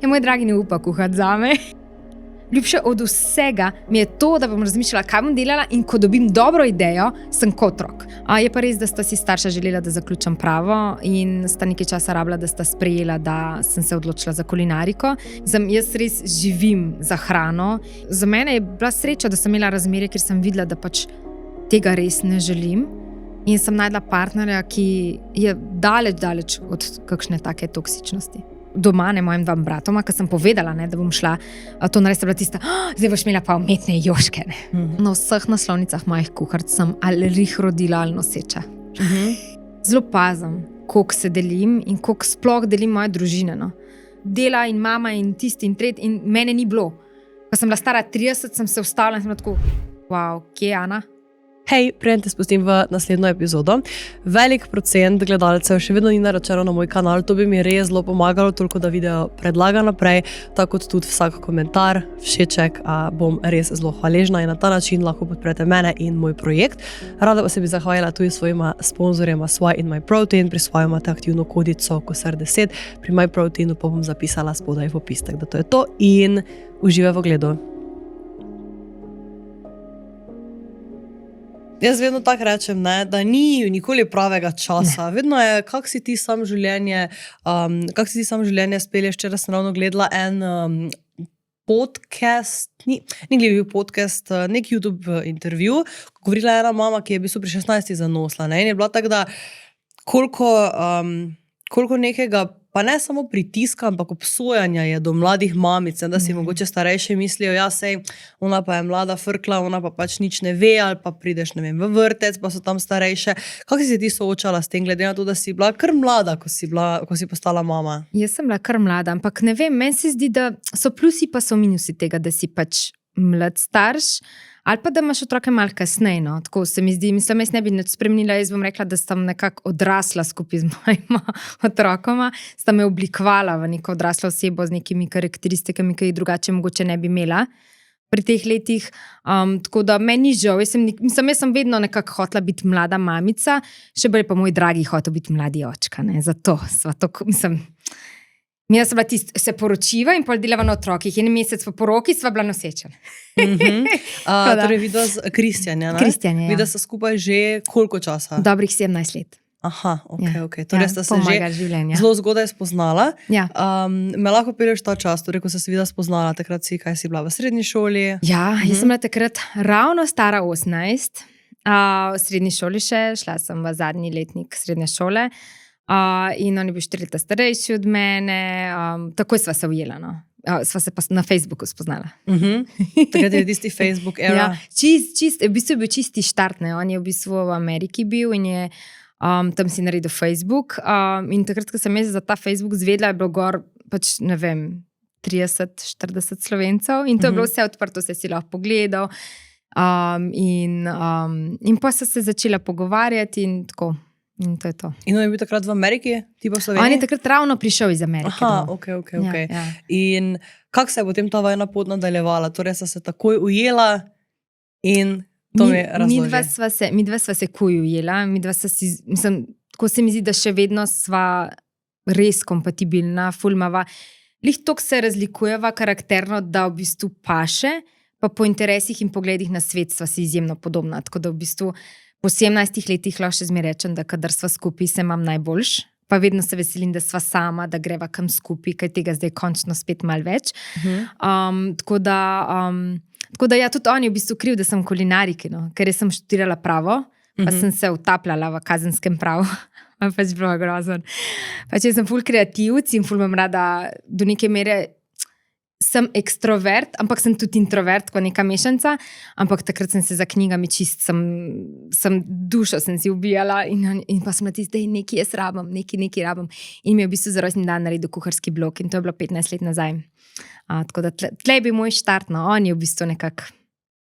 Ja, moj dragi ne upa kuhati zame. Ljubše od vsega mi je to, da bom razmišljala, kaj bom delala in ko dobim dobro idejo, sem kot otrok. Je pa res, da sta si starša želela, da zaključim pravo in sta nekaj časa rabila, da sta sprejela, da sem se odločila za kulinariko. Jaz res živim za hrano. Za mene je bila sreča, da sem imela razmerje, ker sem videla, da pač tega res ne želim. In sem našla partnerja, ki je daleč od kakšne take toksičnosti. Doma, ne mojim 2 bratoma, ko sem povedala, da bom šla, to naredila tista, zdaj boš imela pa umetne joške. Na vseh naslovnicah mojih kuharic sem ali rodila ali noseča. Zelo pazim, koliko se delim in koliko sploh delim moje družine. No. Dela in mama in tisti in tretji in mene ni bilo. Ko sem bila stara 30, sem se ustavila in sem bila tako, wow, kje je Ana? Hej, preden te spustim v naslednjo epizodo. Velik procent gledalcev še vedno ni naročeno na moj kanal, to bi mi res zelo pomagalo, toliko da video predlaga naprej, tako kot tudi vsak komentar, všeček, bom res zelo hvaležna in na ta način lahko podprete mene in moj projekt. Rada pa se bi zahvalila tudi svojima sponzorjema Swai in MyProtein, pri Swai imate aktivno kodico KOSAR10, pri MyProteinu pa bom zapisala spodaj v opisek, da to je to in uživaj v ogledu. Jaz vedno tako rečem, da ni nikoli pravega časa. Vedno je, kako si ti sam življenje spelješ. Včeraj sem ravno gledala en podcast, ni bil podcast, nek YouTube intervju, govorila je ena mama, ki je v bistvu pri 16 zanosla. In je bila tako, da koliko nekega, pa ne samo pritiska, ampak obsojanja je do mladih mamic, da si mogoče starejše mislijo, ja, sej, ona pa je mlada frkla, ona pa pač nič ne ve, ali pa prideš, ne vem, v vrtec, pa so tam starejše. Kako si se ti soočala s tem, glede na to, da si bila kar mlada, ko si postala mama? Jaz sem bila kar mlada, ampak ne vem, meni se zdi, da so plusi pa so minusi tega, da si pač mlad starš, ali pa da imaš otroke malo kasneje. No. Tako se mi zdi, mislim, jaz ne bi nič spremenila, jaz bom rekla, da sem nekako odrasla skupaj z mojima otrokoma, sta me oblikovala v neko odraslo osebo z nekimi karakteristikami, ki jih drugače mogoče ne bi imela pri teh letih. Tako da meni ni žal, jaz sem vedno nekako hotela biti mlada mamica, še bolj pa moj dragi hotel biti mladi očka. Ne. Zato sva to, mislim... Mi smo bila se poročiva in pol delava na otrokih. En mesec po poroki sva bila noseča. Torej videla z Kristjanja, ne? Kristjanja, ja. Videla sta skupaj že koliko časa? Dobrih 17 let. Aha, ok. Torej sta se že zelo zgodaj spoznala. Ja. Me lahko pelješ ta čas, torej ko sta se videla spoznala, takrat kaj si bila v srednji šoli? Ja, jaz sem bila takrat ravno stara 18. V srednji šoli še, šla sem v zadnji letnik srednje šole. In on je bil 4 leta starejši od mene, takoj sva se ujela, no. Sva se pa na Facebooku spoznala. Takrat je tisti Facebook era. Ja, v bistvu je bil čisti štart, ne. On je v bistvu v Ameriki bil in je tam si naredil Facebook. In takrat, ko sem jaz za ta Facebook zvedla, je bilo gor, pač ne vem, 30-40 Slovencev in to je bilo vse odprto, vse si lahko pogledal. In pa so se začela pogovarjati in tako. In to je to. In on je bil takrat v Ameriki, ti pa v Sloveniji? On je takrat ravno prišel iz Amerike. Aha, ok. Ja. In kako se je potem ta vajna pot nadaljevala? Torej sta se takoj ujela in to mi razloži. Midva sva se kuj ujela, mislim, tako se mi zdi, da še vedno sva res kompatibilna, fulmava. Lih toliko se razlikujeva karakterno, da v bistvu paše, pa po interesih in pogledih na svet sva si izjemno podobna, tako da v bistvu po 17 letih lahko še zmeraj rečem, da kadar sva skupaj, se imam najboljš. Pa vedno se veselim, da sva sama, da greva kam skupaj, kaj tega zdaj končno spet malo več. Tako da ja, tudi on je v bistvu kriv, da sem kulinariki, no? Ker sem študirala pravo, pa sem se utapljala v kazenskem pravu. Pač bilo grozen. Pač jaz sem ful kreativc in ful imam rada do neke mere. Sem ekstrovert, ampak sem tudi introvert, kot neka mešanca, ampak takrat sem se za knjigami dušo sem si ubijala in pa sem na tisti, da nekaj jaz rabim, nekaj rabim. In mi je v bistvu za rojstni dan naredil kuharski blok in to je bilo 15 let nazaj. Tako da tle je bil moj štart, no, on je v bistvu nekako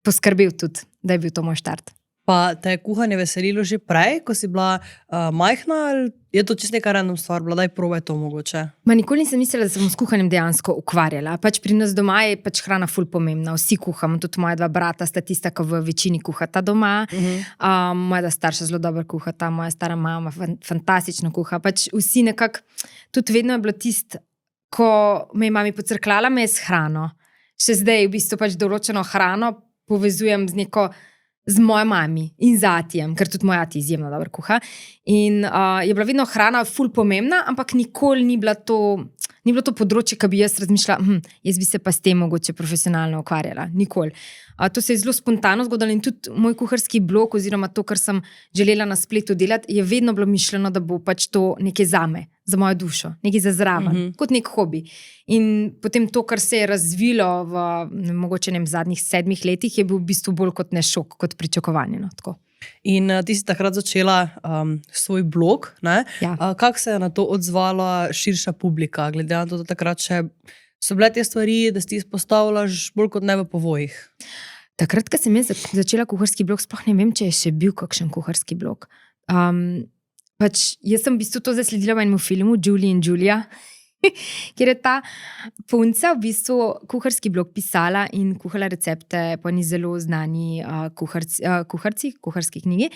poskrbel tudi, da je bil to moj štart. Pa te je kuhanje veselilo že prej, ko si bila majhna, ali je to čisto neka random stvar, bila daj probaj to mogoče? Nikoli nisem mislila, da se bom s kuhanjem dejansko ukvarjala. Pač pri nas doma je pač hrana ful pomembna, vsi kuhamo, tudi moja 2 brata sta tista, ki v večini kuhata doma. Moja 2 starša zelo dobro kuhata, moja stara mama fantastično kuha. Pač vsi nekako, tudi vedno je bilo tisto, ko me je mami pocrklala, me je s hrano. Še zdaj v bistvu pač določeno hrano povezujem z mojo mami in z atijem, ker tudi moj ati izjemno dobro kuha. In je bila vedno hrana ful pomembna, ampak nikoli ni bilo to področje, ki bi jaz razmišljala, jaz bi se pa s tem mogoče profesionalno ukvarjala. Nikoli. To se je zelo spontano zgodilo in tudi moj kuharski blog oziroma to, kar sem želela na spletu delati, je vedno bilo mišljeno, da bo pač to nekaj zame, za mojo dušo, nekaj za zraven, kot nek hobi. In potem to, kar se je razvilo v mogoče zadnjih 7 letih, je bil v bistvu bolj kot ne šok, kot pričakovanje. No, tako. In ti si takrat začela svoj blog, ne? Ja. Kako se je na to odzvala širša publika, glede na to, da takrat še so bile te stvari, da si ti izpostavljaš bolj kot ne v povojih? Takrat, ko sem jaz začela kuharski blog, sploh ne vem, če je še bil kakšen kuharski blog. Pač jaz sem v bistvu to zasledila v enem filmu, Julie in Julia, kjer je ta punca v bistvu kuharski blog pisala in kuhala recepte po eni zelo znani kuharski knjigi.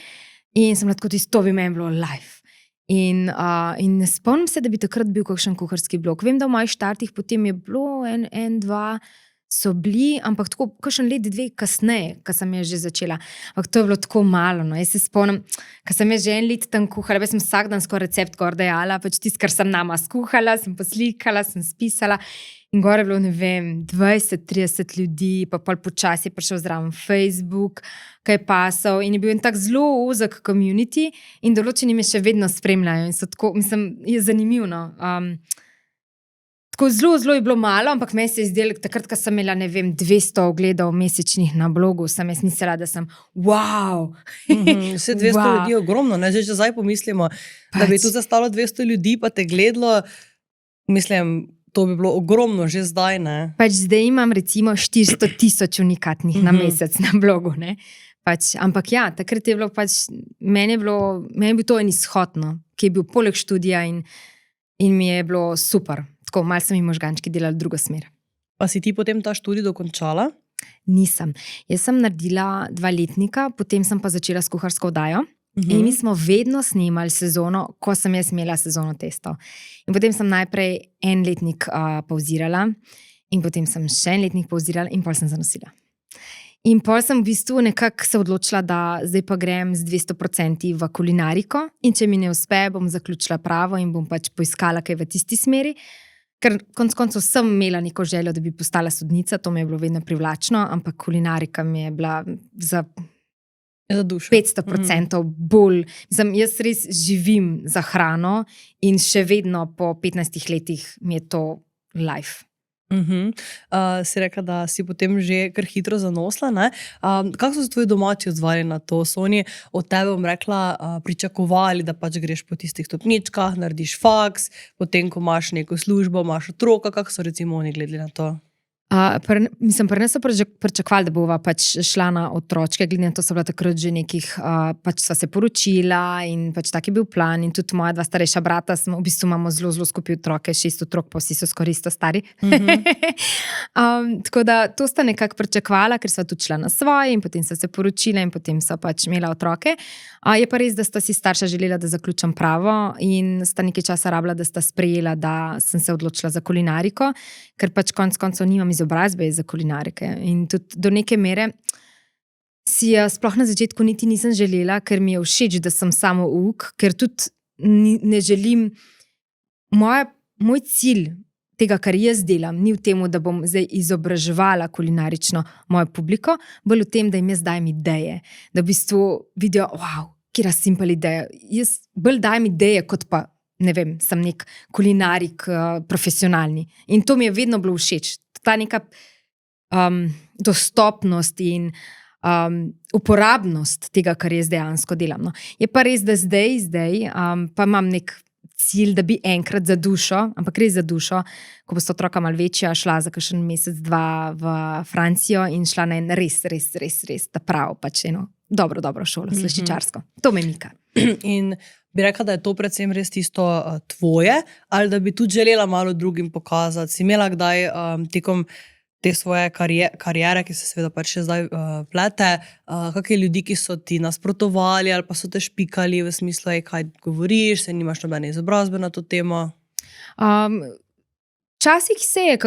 In sem lahko to bi meni bilo live. In ne spomnim se, da bi takrat bil kakšen kuharski blog. Vem, da v mojih štartih potem je bilo dva so bili, ampak tako kakšen let, 2 kasneje, ko sem že začela. Ampak to je bilo tako malo. No. Jaz se spomnim, ko sem že 1 let tam kuhala, jaz sem vsak dan skoraj recept gor dajala, pač tisto, kar sem nama skuhala, sem poslikala, sem spisala in gore je bilo, ne vem, 20-30 ljudi, pa pol počasi je prišel zraven Facebook, kaj je pasal in je bil en tak zelo ozek community in določeni me še vedno spremljajo in so tako, mislim, je zanimivno. Tako zelo je bilo malo, ampak meni se je zdelo, takrat, ko sem imela, ne vem, 200 ogledov mesečnih na blogu, sem jaz mislila, da sem wow. Vse 200 ljudi je ogromno, ne? Že zdaj pomislimo, da bi tu zastalo 200 ljudi, pa te gledalo, mislim, to bi bilo ogromno že zdaj, ne? Pač zdaj imam recimo 400,000 unikatnih na mesec na blogu, ne? Pač, ampak ja, takrat je bilo pač, meni je bil to en izhod, no, ki je bil poleg študija in mi je bilo super. Tako, malo sem jim možgančki delali drugo smer. Pa si ti potem ta študij dokončala? Nisem. Jaz sem naredila 2 letnika, potem sem pa začela s kuharsko oddajo. In mi smo vedno snemali sezono, ko sem jaz imela sezono testov. In potem sem najprej 1 letnik pauzirala in potem sem še 1 letnik pauzirala in pol sem zanosila. In pol sem v bistvu nekako se odločila, da zdaj pa grem z 200% v kulinariko in če mi ne uspe, bom zaključila pravo in bom pač poiskala kaj v tisti smeri. Ker konec koncev sem imela neko željo, da bi postala sodnica, to mi je bilo vedno privlačno, ampak kulinarika mi je bila za dušo. 500% bolj. Mislim, jaz res živim za hrano in še vedno po 15 letih mi je to life. Si rekla, da si potem že kar hitro zanosla, ne? Kako so se tvoji domači odzvali na to? So oni od tebe, bom rekla, pričakovali, da pač greš po tistih stopničkah, narediš faks, potem, ko imaš neko službo, imaš otroka, kako so recimo oni gledali na to? Pri nas so pričakovali, da bova pač šla na otročke, glede na to so bila takrat že nekih, pač sva se poročila in pač tak je bil plan in tudi moja 2 starejša brata, v bistvu imamo zelo skupaj otroke, 6 otrok, pa vsi so skoraj isto stari. Tako da to sta nekako pričakovala, ker sva tudi šla na svoje in potem sva se poročila in potem sva pač imela otroke. Je pa res, da sta si starša želela, da zaključam pravo in sta nekaj časa rabila, da sta sprejela, da sem se odločila za kulinariko, ker pač konec koncev nimam izobrazbe za kulinarike. In tudi do neke mere si sploh na začetku niti nisem želela, ker mi je všeč, da sem samo uk, ker tudi ne želim, moj cilj tega, kar jaz delam, ni v tem, da bom zdaj izobraževala kulinarično mojo publiko, bolj v tem, da jim jaz dajem ideje, da v bistvu vidijo, wow, kjera simpel ideja. Jaz bolj dajem ideje, kot pa ne vem, sem nek kulinarik profesionalni. In to mi je vedno bilo všeč. Ta neka dostopnost in uporabnost tega, kar jaz dejansko delam. No. Je pa res, da zdaj pa imam nek cilj, da bi enkrat za dušo, ampak res za dušo, ko bo sta otroka malo večja, šla za kakšen mesec, 2 v Francijo in šla na en res, ta prav, pač eno dobro šolo, slaščičarsko. To me mika. In bi rekla, da je to predvsem res tisto tvoje, ali da bi tudi želela malo drugim pokazati? Si imela kdaj tekom te svoje karijere, ki se seveda pač še zdaj plete, kakšne ljudi, ki so ti nasprotovali ali pa so te špikali v smislu, kaj govoriš, se nimaš nobene izobrazbe na to temo? Včasih se je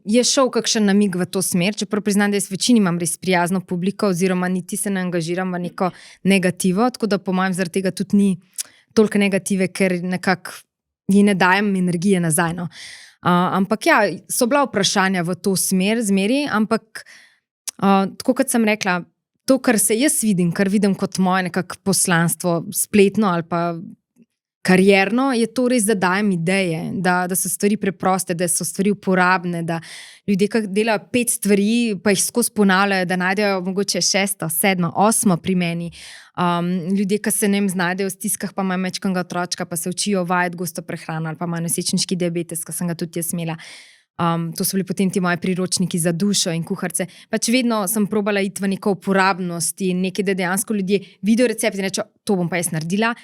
je šel kakšen namig v to smer, čeprav priznam, da jaz večini imam res prijazno publiko, oziroma niti se ne angažiram v neko negativo, tako da po mojem zaradi tega tudi ni toliko negative, ker nekako ji ne dajem energije nazaj. No. Ampak ja, so bila vprašanja v to smer, zmeri, ampak tako kot sem rekla, to, kar se jaz vidim, kar vidim kot moje nekako poslanstvo, spletno ali pa karierno, je to res, da dajem ideje, da so stvari preproste, da so stvari uporabne, da ljudje, ki delajo 5 stvari, pa jih skozi ponavljajo, da najdejo mogoče 6., 7., 8. pri meni. Ljudje, ki se znajdejo v stiskah, pa imajo mečkega otročka, pa se učijo vajeti gosto prehrano, ali pa imajo nosečniški diabetes, ki sem ga tudi jaz imela. To so bili potem ti moji priročniki za dušo in kuharce. Pač vedno sem probala iti v neko uporabnost in nekaj, da dejansko ljudje vidijo recept in rečejo, to bom pa jaz naredila.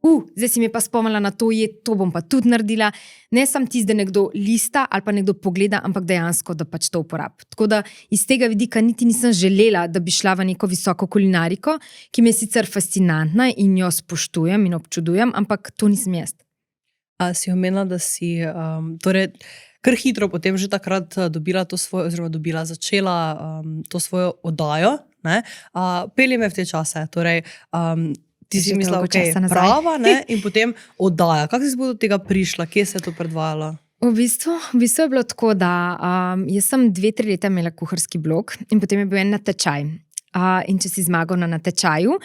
Zdaj si mi pa spomnila na to, to bom pa tudi naredila. Ne sam tisti, da nekdo lista ali pa nekdo pogleda, ampak dejansko, da pač to uporab. Tako da iz tega vidika niti nisem želela, da bi šla v neko visoko kulinariko, ki mi je sicer fascinantna in jo spoštujem in občudujem, ampak to nisem jaz. A si omenila, da si torej kar hitro potem že takrat dobila to svojo, oziroma začela to svojo oddajo. Pelje me v te čase, torej ti si mislila, ok, prava, ne? In potem oddaja. Kako si do tega prišla? Kje se je to predvajalo? V bistvu je bilo tako, da jaz sem 2-3 leta imela kuharski blog in potem je bil en natečaj. In če si zmagal na natečaju,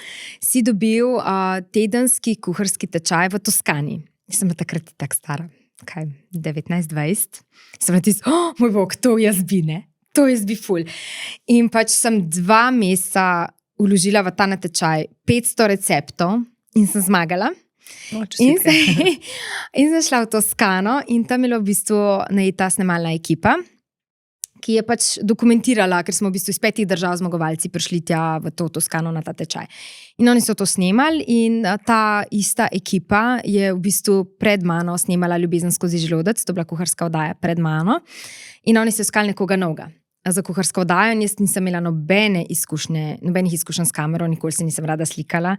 si dobil tedenski kuharski tečaj v Toskani. Jaz sem bila takrat tako stara, 19-20. Sem bila tisto, moj bog, to jaz bi, ne? To jaz bi ful. In pač sem 2 meseca vložila v ta natečaj 500 receptov in sem zmagala. In sem šla v Toskano in tam je bila v bistvu najeta snemalna ekipa, ki je pač dokumentirala, ker smo v bistvu iz 5 držav zmagovalci prišli tja v to Toskano na ta tečaj. In oni so to snemali in ta ista ekipa je v bistvu pred mano snemala Ljubezen skozi želodec, to je bila kuharska oddaja pred mano in oni so iskali nekoga novega za kuharsko oddajo in jaz nisem imela nobenih izkušenj s kamero, nikoli se nisem rada slikala.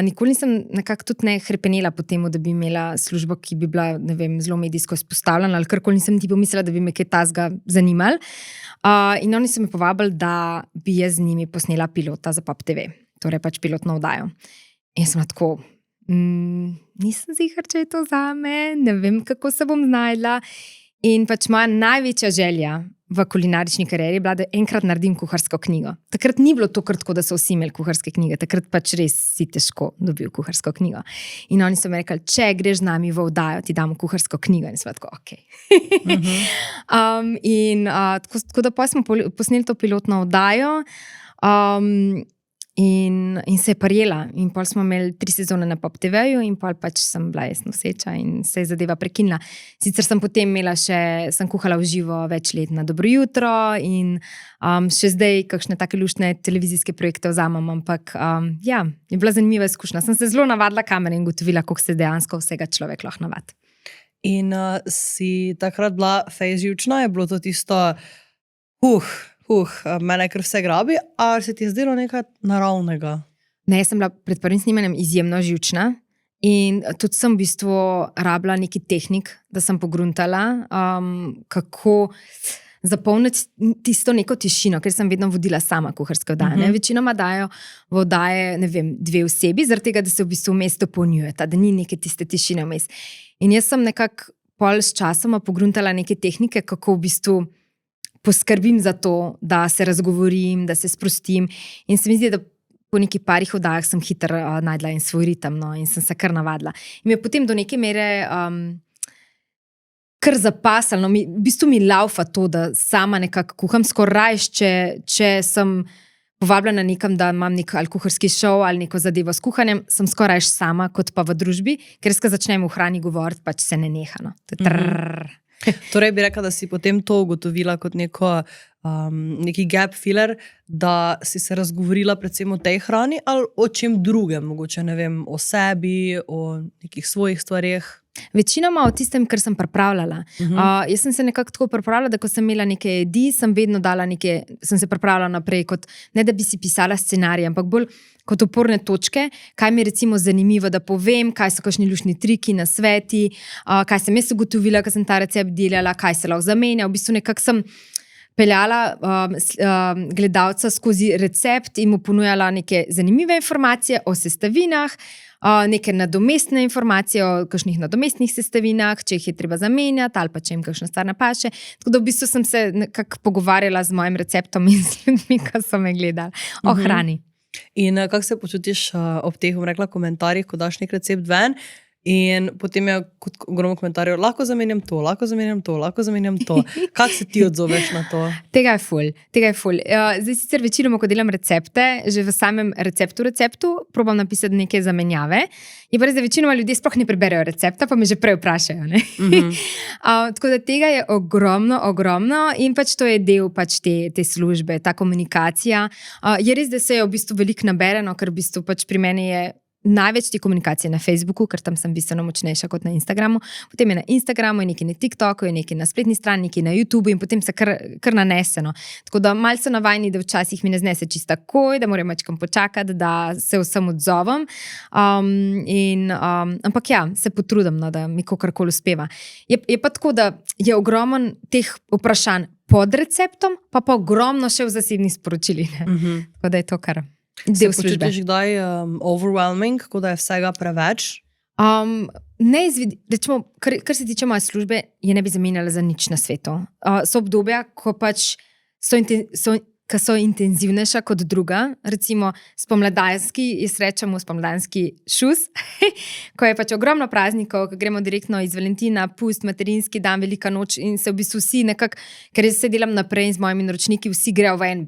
Nikoli nisem nekako tudi ne hrepenela po temu, da bi imela službo, ki bi bila, ne vem, zelo medijsko izpostavljena ali karkoli nisem ti pomislila, da bi me kaj tazga zanimali. In oni so me povabili, da bi jaz z njimi posnela pilota za Pop TV, torej pač pilotno oddajo. In sem tako, nisem ziher, če je to zame, ne vem, kako se bom znajdla. In pač moja največja želja v kulinarični karieri je bila, da enkrat naredim kuharsko knjigo. Takrat ni bilo to kratko, da so vsi imeli kuharske knjige, takrat pač res si težko dobil kuharsko knjigo. In oni so mi rekli, če greš z nami v oddajo, ti damo kuharsko knjigo. In sem tako, ok. Tako da pa smo posneli to pilotno oddajo in se je prijela. In pol smo imeli 3 sezone na Pop TV-ju in pol pač sem bila jaz noseča in se je zadeva prekinila. Sicer sem potem sem kuhala v živo več let na Dobro jutro in še zdaj kakšne take luštne televizijske projekte vzamem, ampak ja, je bila zanimiva izkušnja. Sem se zelo navadila kamere in gotovila, kako se dejansko vsega človek lahko navadi. In si takrat bila fejst živčna, je bilo to tisto mene kar vse grabi, ali se ti je zdelo nekaj naravnega? Ne, jaz sem bila pred prvim snimanjem izjemno živčna in tudi sem v bistvu rabila neki tehnik, da sem pogruntala, kako zapolniti tisto neko tišino, ker sem vedno vodila sama kuharske oddaje. Večinoma dajo v oddaje, ne vem, 2 osebi, zaradi tega, da se v bistvu vmes dopolnjujeta, da ni neke tiste tišine vmes. In jaz sem nekako pol s časoma pogruntala neke tehnike, kako v bistvu poskrbim za to, da se razgovorim, da se sprostim. In se mi zdi, da po nekih parih oddajah sem hitro najdla in svoj ritem, no, in sem se kar navadila. In me je potem do neke mere kar zapasalo. V bistvu mi laufa to, da sama nekako kuham, skoraj če sem povabljena nekam, da imam nek ali kuharski šov ali neko zadevo s kuhanjem, sem skoraj sama, kot pa v družbi, ker ko začnem v hrani govoriti, pač se ne neha. No. Torej bi rekla, da si potem to ugotovila kot neki gap filler, da si se razgovorila predvsem o tej hrani ali o čem drugem, mogoče ne vem, o sebi, o nekih svojih stvareh. Večinoma o tistem, kar sem pripravljala. Jaz sem se nekako tako pripravljala, da ko sem imela neke jedi, sem vedno dala sem se pripravljala naprej, kot ne da bi si pisala scenarij, ampak bolj kot oporne točke, kaj mi je recimo zanimivo, da povem, kaj so kakšni luštni triki, nasveti, kaj sem jaz ugotovila, ko sem ta recept delala, kaj se lahko zamenja. V bistvu nekako sem peljala gledalca skozi recept in mu ponujala neke zanimive informacije o sestavinah, neke nadomestne informacije o kakšnih nadomestnih sestavinah, če jih je treba zamenjati ali pa če jim kakšna stvar napaše. Tako da v bistvu sem se nekako pogovarjala z mojim receptom in z ljudmi, ki so me gledali o hrani. In kako se počutiš ob teh, rekla, komentarjih, ko daš nek recept ven in potem je kot ogromno komentarjev, lahko zamenjam to, lahko zamenjam to, lahko zamenjam to. Kako se ti odzoveš na to? Tega je ful. Zdaj sicer večinoma, ko delam recepte, že v samem receptu probam napisati neke zamenjave. Je pa res, da večinoma ljudje sploh ne preberejo recepta, pa me že prej vprašajo. Tako da tega je ogromno in pač to je del pač te službe, ta komunikacija. Je res, da se je v bistvu veliko nabereno, ker v bistvu pač pri meni je največ te komunikacije na Facebooku, ker tam sem bistveno močnejša kot na Instagramu. Potem je na Instagramu, je nekaj na TikToku, je nekaj na spletni strani, nekaj na YouTubu in potem se kar naneseno. Tako da malo so navajni, da včasih mi ne znese čisto takoj, da moram mačkam počakati, da se vsem odzovem. Ampak ja, se potrudim, no, da mi kakorkoli uspeva. Je pa tako, da je ogromno teh vprašanj pod receptom, pa ogromno še v zasebnih sporočilih. Tako da je to kar del službe. Se počutiš kdaj overwhelming, kot da je vsega preveč? Rečemo, kar se tiče moje službe, je ne bi zamenjala za nič na svetu. So obdobja, ko pač so intenzivnejša kot druga, recimo spomladanski, jaz rečemo spomladanski šus, ko je pač ogromno praznikov, ko gremo direktno iz Valentina, pust, materinski dan, velika noč in se v bistvu vsi nekako, ker jaz se delam naprej z mojimi naročniki, vsi grejo v en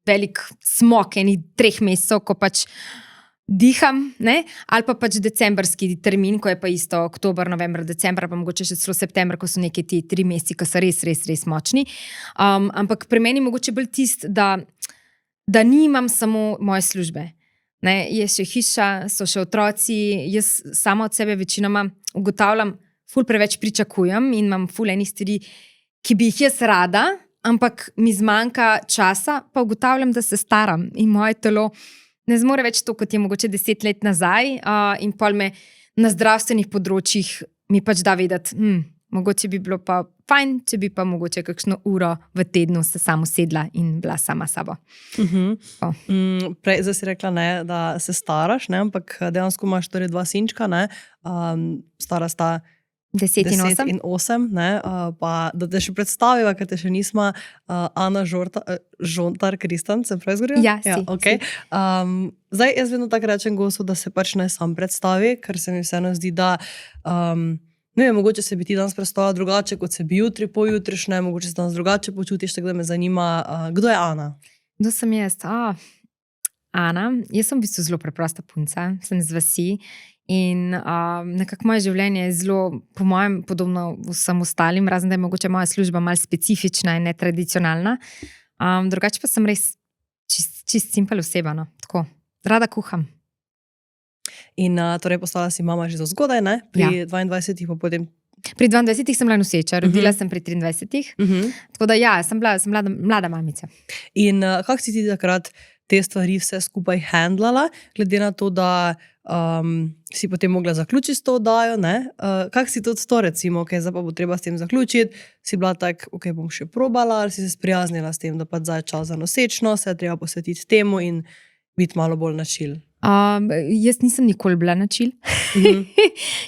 velik smok, enih 3 mesecev, ko pač diham, ne? Ali pa pač decembrski termin, ko je pa isto oktober, november, december, pa mogoče še celo september, ko so neki ti 3 meseci, ko so res močni. Ampak pri meni mogoče bolj tisto, da nimam samo moje službe. Ne? Je še hiša, so še otroci, jaz sama od sebe večinoma ugotavljam, ful preveč pričakujem in imam ful enih stvari, ki bi jih jaz rada, ampak mi zmanjka časa, pa ugotavljam, da se staram in moje telo ne zmore več to, kot je mogoče 10 let nazaj in pol me na zdravstvenih področjih mi pač da vedeti, mogoče bi bilo pa fajn, če bi pa mogoče kakšno uro v tednu se samo sedla in bila sama sabo. Prej zdaj si rekla, ne, da se staraš, ne, ampak dejansko imaš torej 2 sinčka, ne, stara sta 10 in 8, ne, pa da te še predstaviva, ker te še nisma, Ana Žontar-Kristan, sem prav izgovorila? Ja, si. Okay. Zdaj jaz vedno tako rečem gostu, da se pač ne sam predstavi, ker se mi vseeno zdi, da mogoče se bi ti danes predstavila drugače, kot se bi jutri, pojutrišnje, mogoče se danes drugače počutiš, tako da me zanima, kdo je Ana? Kdo sem jaz? Ana, jaz sem v bistvu zelo preprosta punca, sem z vasi. In nekako moje življenje je zelo, po mojem, podobno vsem ostalim, razen da je mogoče moja služba malo specifična in netradicionalna. Drugače pa sem res čist simpel oseba, no. Tako, rada kuham. In torej postala si mama že zgodaj, ne? Pri 22 pa potem... Pri 22 sem bila noseča, rodila sem pri 23. Tako da ja, sem mlada mamica. In kako si ti takrat te stvari vse skupaj handlala, glede na to, da si potem mogla zaključiti s to oddajo, ne? Kako si tudi to, recimo, zdaj pa bo treba s tem zaključiti, si bila tak, bom še probala, ali si se sprijaznila s tem, da pa zdaj je čas za nosečno, se je treba posvetiti temu in biti malo bolj na chill? Jaz nisem nikoli bila na chill.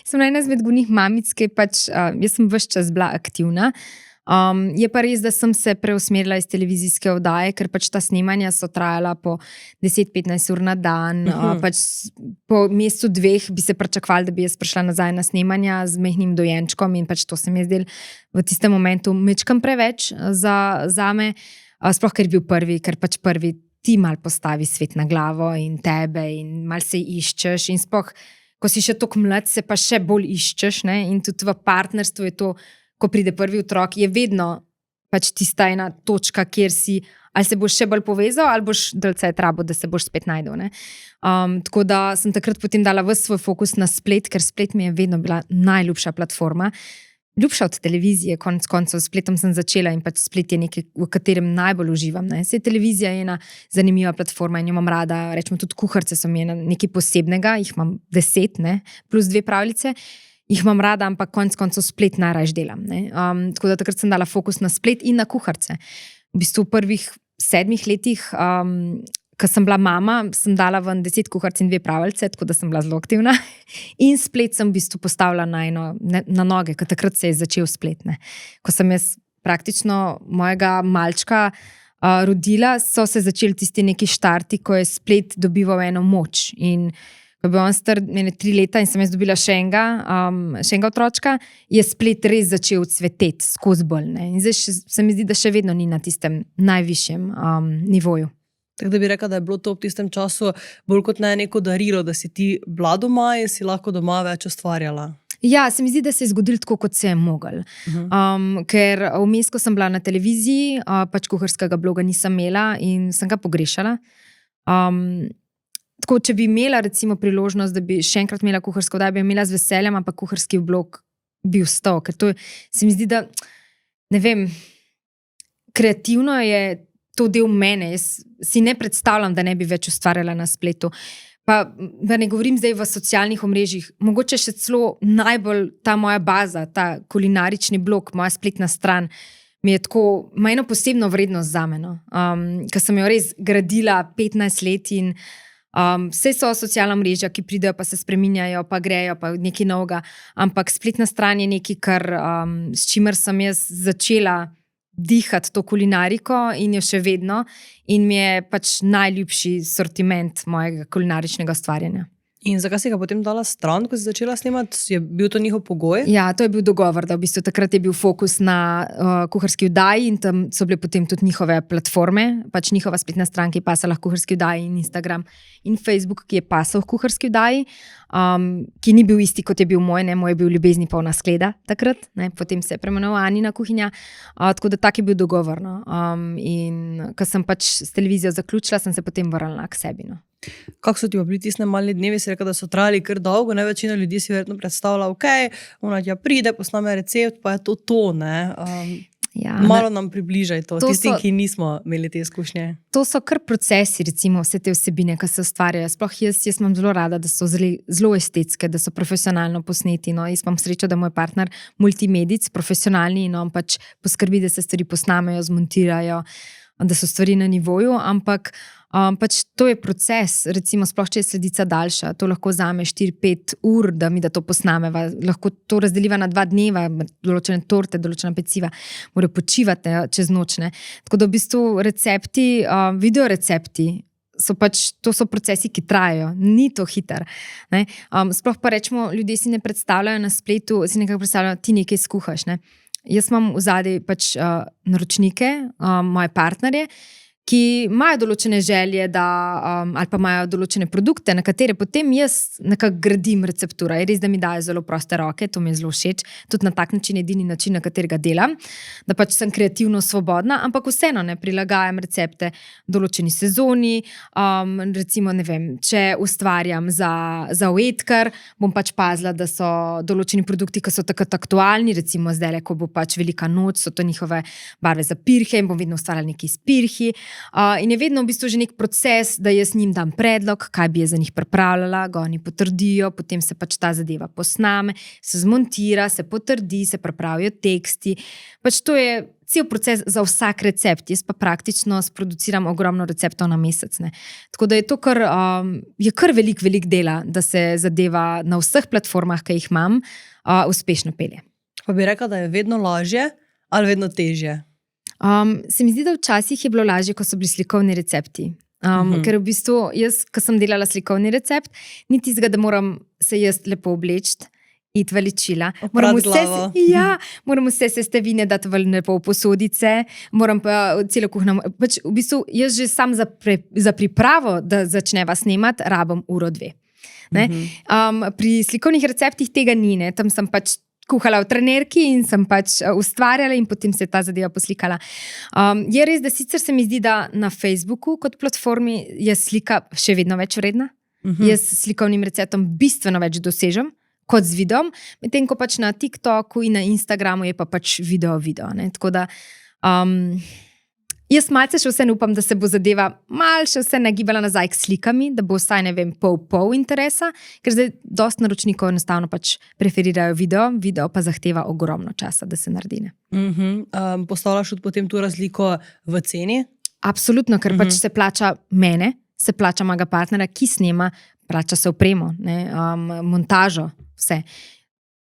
Sem ena izmed gonih mamic, ki pač, jaz sem ves čas bila aktivna. Je pa res, da sem se preusmerila iz televizijske oddaje, ker pač ta snemanja so trajala po 10-15 ur na dan. Pač po mesecu 2 bi se pričakovali, da bi jaz prišla nazaj na snemanja z mehnim dojenčkom in pač to se mi je zdelo v tistem momentu mečkam preveč zame. Sploh, ker je bil prvi, ker pač prvi ti mal postavi svet na glavo in tebe in mal se iščeš in sploh, ko si še toliko mlad, se pa še bolj iščeš, ne? In tudi v partnerstvu je to, ko pride prvi otrok, je vedno pač tista ena točka, kjer si, ali se boš še bolj povezal, ali boš dalce trabo, da se boš spet najdel. Tako da sem takrat potem dala ves svoj fokus na splet, ker splet mi je vedno bila najljubša platforma. ljubša od televizije, konec koncev, s spletom sem začela in pač splet je nekaj, v katerem najbolj uživam. Ne. Saj televizija je ena zanimiva platforma in jo imam rada, rečemo tudi kuharice so mi nekaj posebnega, jih imam 10, ne, plus 2 pravljice, jih imam rada, ampak konec koncev splet najraje delam. Ne. Tako da takrat sem dala fokus na splet in na kuharice. V bistvu v prvih 7 letih, ko sem bila mama, sem dala ven 10 kuharic in 2 pravljice, tako da sem bila zelo aktivna. In splet sem v bistvu postavila na noge, ker takrat se je začel splet. Ne. Ko sem jaz praktično mojega malčka rodila, so se začeli tisti neki štarti, ko je splet dobival eno moč. In ko je bil on star 3 leta in sem jaz dobila še enega otročka, je splet res začel cveteti skozi bolj. Ne. In zdaj se mi zdi, da še vedno ni na tistem najvišjem nivoju. Tako da bi rekla, da je bilo to v tistem času bolj kot ne neko darilo, da si ti bila doma in si lahko doma več ustvarjala. Ja, se mi zdi, da se je zgodilo tako, kot se je moglo. Ker vmes, ko sem bila na televiziji, pač kuharskega bloga nisem imela in sem ga pogrešala. Tako, če bi imela recimo priložnost, da bi še enkrat imela kuharsko oddajo, bi imela z veseljem, ampak kuharski blog bi vstal. Ker to se mi zdi, da ne vem, kreativno je to del mene. Jaz si ne predstavljam, da ne bi več ustvarjala na spletu. Pa ne govorim zdaj v socialnih omrežjih, mogoče še celo najbolj ta moja baza, ta kulinarični blog, moja spletna stran, mi je tako, ima eno posebno vrednost zame, no. Ker sem jo res gradila 15 let in vse so socialna omrežja, ki pridejo, pa se spreminjajo, pa grejo, pa nekaj novega, ampak spletna stran je nekaj, s čimer sem jaz začela dihati to kulinariko in jo še vedno in mi je pač najljubši sortiment mojega kulinaričnega ustvarjanja. In zakaj si ga potem dala stran, ko si začela snemati? Je bil to njihov pogoj? Ja, to je bil dogovor, da v bistvu takrat je bil fokus na kuharski oddaji in tam so bile potem tudi njihove platforme, pač njihova spletna stran, ki je pasala v kuharski oddaji in Instagram in Facebook, ki je pasal v kuharski oddaji, ki ni bil isti, kot je bil moj, ne, moj je bil Ljubezni polna skleda takrat, ne, potem se je preimenoval Anina kuhinja, tako da tak je bil dogovor, no. In ko sem pač s televizijo zaključila, sem se potem vrnila k sebi, no. Kako so ti pa bili tiste mali dnevi, si rekla, da so trajali kar dolgo, ne, večina ljudi si verjetno predstavlja, ona tja pride, posname recept, pa je to, ne. Malo nam približaj to tistim, ki nismo imeli te izkušnje. To so kar procesi, recimo, vse te vsebine, ki se ustvarjajo. Sploh jaz imam zelo rada, da so zelo estetske, da so profesionalno posneti. No. Jaz imam srečo, da moj partner multimedic, profesionalni, in on pač poskrbi, da se stvari posnamejo, zmontirajo, da so stvari na nivoju, ampak pač to je proces, recimo sploh če je sledica daljša, to lahko vzame 4-5 ur, da mi da to posnameva, lahko to razdeliva na 2 dneva, določene torte, določena peciva, morajo počivati čez noč, ne. Tako da v bistvu recepti, video recepti, to so procesi, ki trajajo, ni to hiter. Ne. Sploh pa rečemo, ljudje si ne predstavljajo na spletu, si nekako predstavljajo, ti nekaj skuhaš, ne. Jaz imam vzadej pač naročnike, moje partnerje, ki imajo določene želje, ali pa imajo določene produkte, na katere potem jaz nekako gradim receptura. Je res, da mi dajo zelo proste roke, to mi je zelo všeč, tudi na tak način, edini način, na katerega delam, da pač sem kreativno svobodna, ampak vseeno ne prilagajam recepte določeni sezoni, recimo, ne vem, če ustvarjam za Uetkar, bom pač pazila, da so določeni produkti, ki so takrat aktualni, recimo zdaj, ko bo pač velika noč, so to njihove barve za pirhe in bom vedno ustvarjala nekaj iz pirhi. In je vedno v bistvu že nek proces, da jaz njim dam predlog, kaj bi jaz za njih pripravljala, ga oni potrdijo, potem se pač ta zadeva posname, se zmontira, se potrdi, se pripravijo teksti. Pač to je cel proces za vsak recept. Jaz pa praktično sproduciram ogromno receptov na mesec. Ne. Tako da je to kar velik dela, da se zadeva na vseh platformah, ki jih imam, uspešno pelje. Pa bi rekla, da je vedno lažje ali vedno težje? Se mi zdi, da včasih je bilo lažje, ko so bili slikovni recepti. Ker v bistvu jaz, ko sem delala slikovni recept, ni tistega, da moram se jaz lepo obleči, iti v ličila. Moram vse sestavine dati v lepo posodice, moram pa celo kuhno. Pač v bistvu jaz že sam za pripravo, da začneva snemati, rabim 1-2. Pri slikovnih receptih tega ni, ne. Tam sem pač kuhala v trenerki in sem pač ustvarjala in potem se je ta zadeva poslikala. Je res, da sicer se mi zdi, da na Facebooku kot platformi je slika še vedno več vredna. Jaz s slikovnim receptom bistveno več dosežem, kot z videom, medtem ko pač na TikToku in na Instagramu je pa pač video, ne. Tako da jaz malce še vse upam, da se bo zadeva malce še vse nagibala nazaj k slikami, da bo vsaj, ne vem, pol interesa, ker zdaj dosti naročnikov enostavno pač preferirajo video pa zahteva ogromno časa, da se naredi. Postavljaš tudi potem tu razliko v ceni? Absolutno, ker pač se plača mene, se plača mojega partnera, ki snema, plača se opremo, montažo, vse.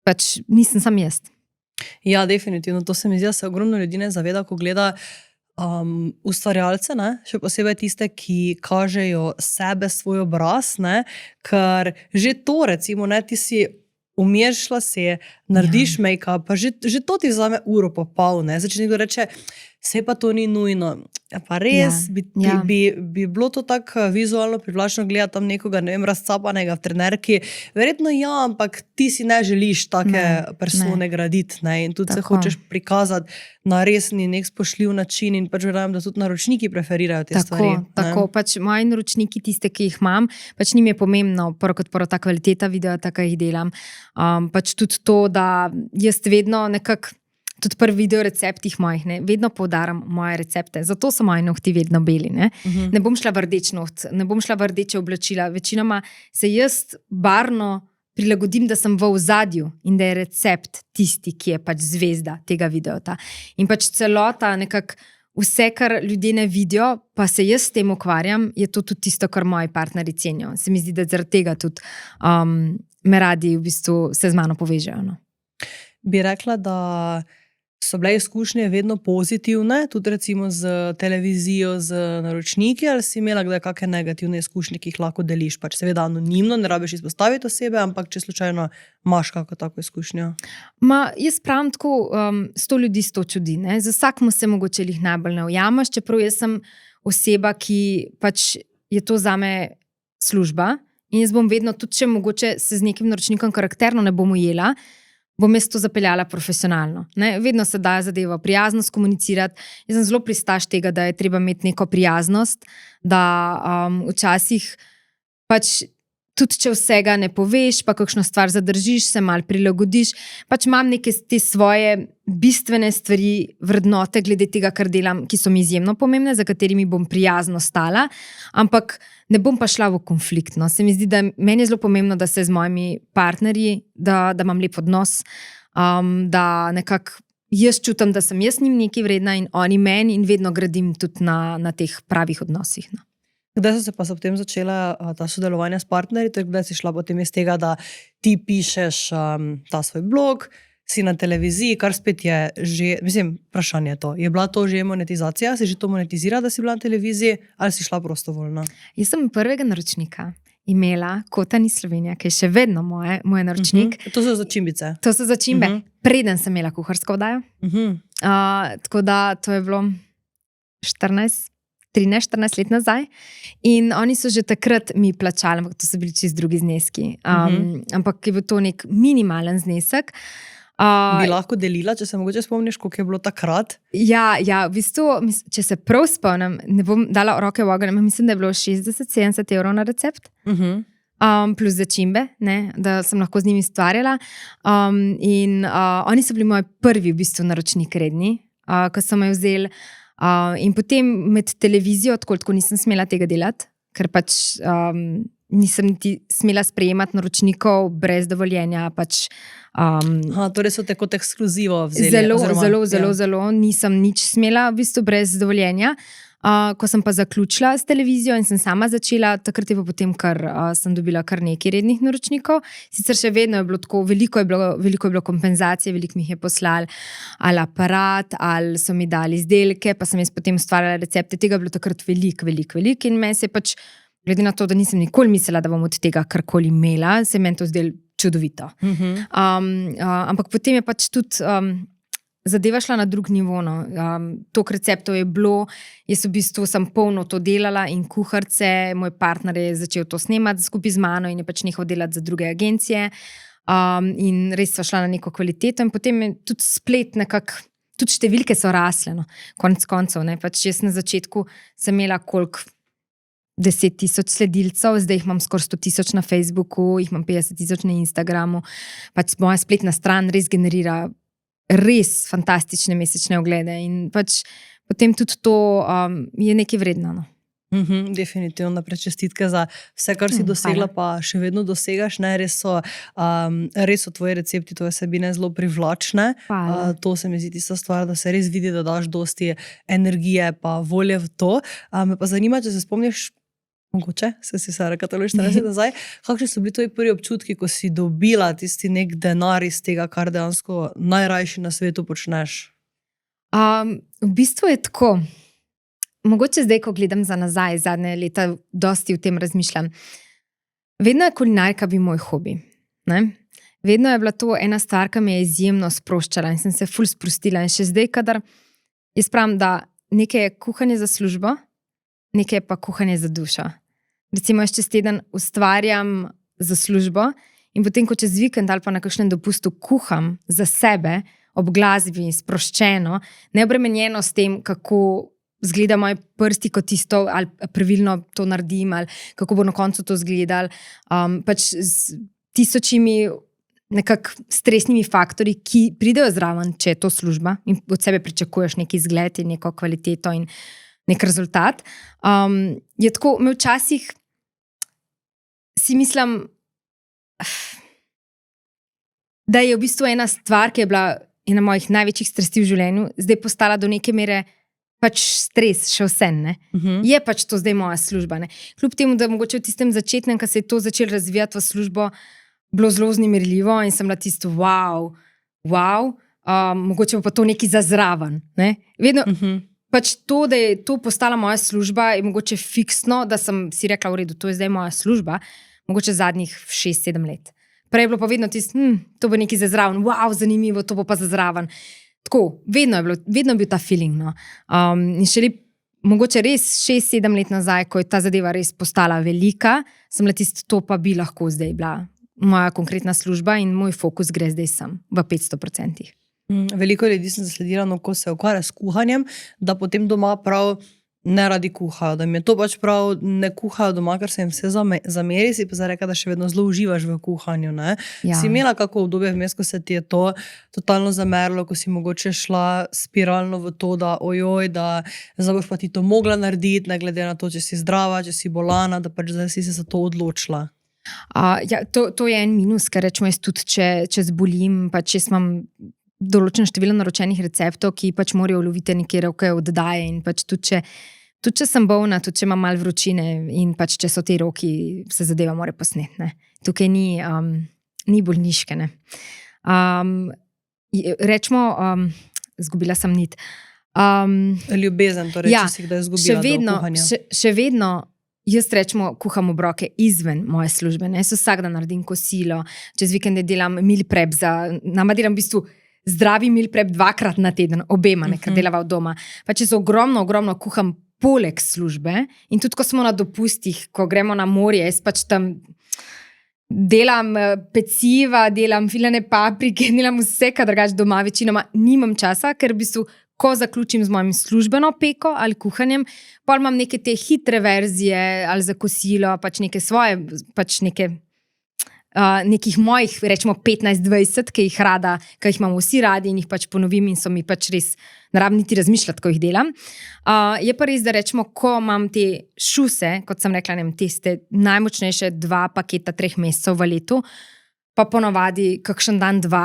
Pač nisem sam jaz. Ja, definitivno. To se mi zdi, da se ogromno ljudi ne zaveda, ko gleda ustvarjalce, ne? Še posebej tiste, ki kažejo sebe, svoj obraz, ne? Ker že to, recimo, ne, ti si umiješ lase, narediš make-up, pa že to ti vzame uro pa pol, ne? Zdaj, če nekdo reče, saj pa to ni nujno. Pa res, bi bilo to tako vizualno privlačno gledati tam nekoga, ne vem, razcapanega v trenerki. Verjetno ja, ampak ti si ne želiš take persone graditi, ne? In tudi se hočeš prikazati na resni, nek spoštljiv način in pač verjamem, da tudi naročniki preferirajo te stvari. Tako, pač moji naročniki, tiste, ki jih imam, pač njim je pomembno, prvo kot prvo ta kvaliteta videa, tako jih delam. Pač tudi to, da jaz vedno nekako tudi pri video receptih mojih, ne, vedno poudaram moje recepte, zato so moji nohti vedno beli, ne. Ne bom šla v rdeč noht, ne bom šla v rdeče oblačila, večinoma se jaz barvno prilagodim, da sem v ozadju in da je recept tisti, ki je pač zvezda tega videota. In pač celota nekako vse, kar ljudje ne vidijo, pa se jaz s tem ukvarjam, je to tudi tisto, kar moji partnerji cenijo. Se mi zdi, da zaradi tega tudi me radi v bistvu se z mano povežejo. No. Bi rekla, da so bile izkušnje vedno pozitivne, tudi recimo z televizijo, z naročniki, ali si imela kdaj kakšne negativne izkušnje, ki jih lahko deliš? Pač seveda anonimno, ne rabiš izpostaviti osebe, ampak če slučajno imaš kako tako izkušnjo. Jaz pravim tako, 100 ljudi 100 čudi. Ne? Za vsakmu se mogoče jih najbolj ne ujameš, čeprav jaz sem oseba, ki pač je to zame služba in jaz bom vedno, tudi če mogoče se z nekim naročnikom karakterno ne bom ujela, bom jaz to zapeljala profesionalno. Ne? Vedno se da zadevo prijazno skomunicirati. Jaz sem zelo pristaš tega, da je treba imeti neko prijaznost, da včasih pač tudi če vsega ne poveš, pa kakšno stvar zadržiš, se malo prilagodiš, pač imam neke te svoje bistvene stvari, vrednote glede tega, kar delam, ki so mi izjemno pomembne, za katerimi bom prijazno stala, ampak ne bom pa šla v konflikt. No. Se mi zdi, da meni je zelo pomembno, da se z mojimi partnerji, da imam lep odnos, da nekako jaz čutim, da sem jaz njim nekaj vredna in oni meni in vedno gradim tudi na teh pravih odnosih. No. Kdaj so se pa potem začela ta sodelovanja s partnerji, torej kdaj si šla potem iz tega, da ti pišeš ta svoj blog, si na televiziji, kar spet je že, mislim, vprašanje je to. Je bila to že monetizacija? Si že to monetizira, da si bila na televiziji, ali si šla prostovoljno? Jaz sem prvega naročnika imela Kotani Slovenija, ki je še vedno moj naročnik. To so začimbice? To so začimbe. Preden sem imela kuharsko oddajo. Tako da to je bilo 13-14 let nazaj. In oni so že takrat mi plačali, ampak to so bili čist drugi zneski. Ampak je bil to nek minimalen znesek. Bi lahko delila, če se mogoče spomniš, koliko je bilo takrat? Ja, v bistvu, če se prav spomnim, ne bom dala roke v ogenj, mislim, da je bilo 60-70 evrov na recept. Plus začimbe, ne, da sem lahko z njimi ustvarjala. In oni so bili moji prvi v bistvu naročnik redni, ko so me vzeli. In potem med televizijo, tako nisem smela tega delati, ker pač nisem niti smela sprejemati naročnikov brez dovoljenja. Pač, torej so te kot ekskluzivo vzeli? Zelo nisem nič smela v bistvu brez dovoljenja. Ko sem pa zaključila s televizijo in sem sama začela, takrat je pa potem, ker sem dobila kar nekaj rednih naročnikov. Sicer še vedno je bilo tako, veliko je bilo kompenzacije, veliko mi jih je poslali ali aparat, ali so mi dali izdelke, pa sem jaz potem ustvarjala recepte. Tega je bilo takrat veliko in meni se je pač, glede na to, da nisem nikoli mislila, da bom od tega karkoli imela, se je meni to zdelo čudovito. Ampak potem je pač tudi zadeva šla na drug nivo. No. Tok receptov je bilo, jaz v bistvu sem polno to delala in kuharce, moj partner je začel to snemati skupaj z mano in je pač nehal delati za druge agencije. In res sva šla na neko kvaliteto in potem je tudi splet nekako, tudi številke so rasle, no. Konec koncev, ne. Pač jaz na začetku sem imela koliko 10 000 sledilcev, zdaj jih imam skoraj 100 000 na Facebooku, jih imam 50 000 na Instagramu. Pač moja spletna stran res generira res fantastične mesečne oglede in pač potem tudi to je nekaj vredno. No. Definitivno naprej čestitke za vse, kar si dosegla, pa še vedno dosegaš. Ne? Res so tvoji recepti, tvoje vsebine zelo privlačne. To se mi zdi tista stvar, da se res vidi, da daš dosti energije pa volje v to. Me pa zanima, če se spomniš, mogoče, se si se rekataloš 40 nazaj, kakšni so bili tvoji prvi občutki, ko si dobila tisti nek denar iz tega, kar dejansko najrajši na svetu počneš? V bistvu je tako. Mogoče zdaj, ko gledam za nazaj, zadnje leta, dosti v tem razmišljam. Vedno je kulinarika bil moj hobi. Ne? Vedno je bila to ena stvar, ki me je izjemno sproščala in sem se ful sprostila. In še zdaj, kadar jaz pravim, da nekaj je kuhanje za službo, nekaj je pa kuhanje za dušo. Recimo, jaz čez teden ustvarjam za službo in potem, ko čez vikend ali pa na kakšnem dopustu kuham za sebe, ob glasbi, sproščeno, neobremenjeno s tem, kako zgleda moje prsti kot tisto, ali pravilno to naredim, ali kako bo na koncu to zgledal. Pač z tisočimi nekak stresnimi faktorji, ki pridejo zraven, če je to služba in od sebe pričakuješ neki izgled in neko kvaliteto in nek rezultat. Je tako, me včasih si mislim, da je v bistvu ena stvar, ki je bila ena mojih največjih strasti v življenju, zdaj postala do neke mere pač stres, še vse, ne? Je pač to zdaj moja služba, ne? Kljub temu, da mogoče v tistem začetnem, ko se je to začelo razvijati v službo, bilo zelo vznemirljivo in sem bila tisto, wow, mogoče bo pa to nekaj za zraven, ne? Vedno, pač to, da je to postala moja služba, je mogoče fiksno, da sem si rekla, v redu, to je zdaj moja služba, mogoče zadnjih 6-7 let. Prej je bilo pa vedno tisto, to bo nekaj za zraven, wow, zanimivo, to bo pa za zraven. Tako, vedno je bil ta feeling. No. In šele mogoče res 6-7 let nazaj, ko je ta zadeva res postala velika, sem bila tisto, to pa bi lahko zdaj bila moja konkretna služba in moj fokus gre zdaj sem v 500%. Veliko ljudi sem zasledila, no, ko se ukvarja s kuhanjem, da potem doma prav ne radi kuhajo, da mi je to pač prav, ne kuhajo doma, ker se jim vse zameri, si pa zdaj reka, da še vedno zelo uživaš v kuhanju. Ne? Ja. Si imela kako obdobje vmes, ko se ti je to totalno zamerilo, ko si mogoče šla spiralno v to, da ojoj, da zdaj boš pa ti to mogla narediti, ne glede na to, če si zdrava, če si bolana, da pač zdaj si se za to odločila. Ja, to je en minus, ker rečemo jaz tudi, če zbolim, pač jaz imam določen število naročenih receptov, ki pač morajo loviti neke roke oddaje in pač tudi če sem bolna, tudi če imam malo vročine in pač če so te roki, se zadeva mora posneti. Ne. Tukaj ni bolniške. Ne. Rečemo, zgubila sem nit. Ljubezen, torej, ja, če si kdaj izgubila do kuhanja. Še vedno, jaz rečemo, kuham obroke izven moje službe. Ne. Jaz vsak dan naredim kosilo, čez vikende delam meal prep, nama delam v bistvu zdravi meal prep 2-krat na teden, obema, ker delava od doma. Pa če se ogromno kuham poleg službe in tudi, ko smo na dopustih, ko gremo na morje, jaz pač tam delam peciva, delam filane paprike, delam vse, kar drugače doma, večinoma nimam časa, ker v bistvu, ko zaključim z mojim službeno peko ali kuhanjem, pa imam neke te hitre verzije ali za kosilo, pač neke svoje, pač nekih mojih, rečemo 15-20, ki jih imamo vsi radi in jih pač ponovim in so mi pač res naravni niti razmišljati, ko jih delam. Je pa res, da rečemo, ko imam te šuse, kot sem rekla, tiste najmočnejše 2 paketa 3 mesecev v letu, pa ponovadi kakšen dan 2,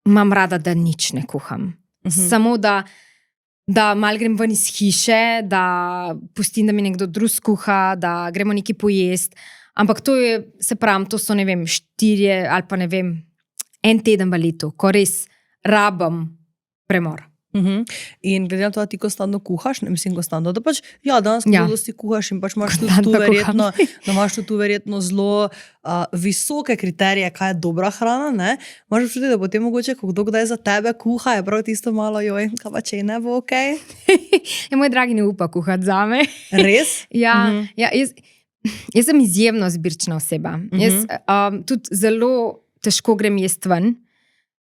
imam rada, da nič ne kuham. Samo da mal grem ven iz hiše, da pustim, da mi nekdo drug skuha, da gremo nekaj pojest. Ampak to je, se pravim, to so, 4 ali pa 1 teden v letu, ko res rabim premor. In glede na to, da ti konstantno kuhaš, ne mislim konstantno, da pač, ja, danes dosti kuhaš in pač imaš tudi tu verjetno zelo visoke kriterije, kaj je dobra hrana, ne? Možeš čutiti, da potem mogoče, ko kdo kdaj za tebe kuha, je prav tisto malo, joj, kaj pa če ne bo okej? Ja, moj dragi ne upa kuhati zame. Res? Ja, jaz sem izjemno zbirčna oseba. Jaz tudi zelo težko grem jest ven.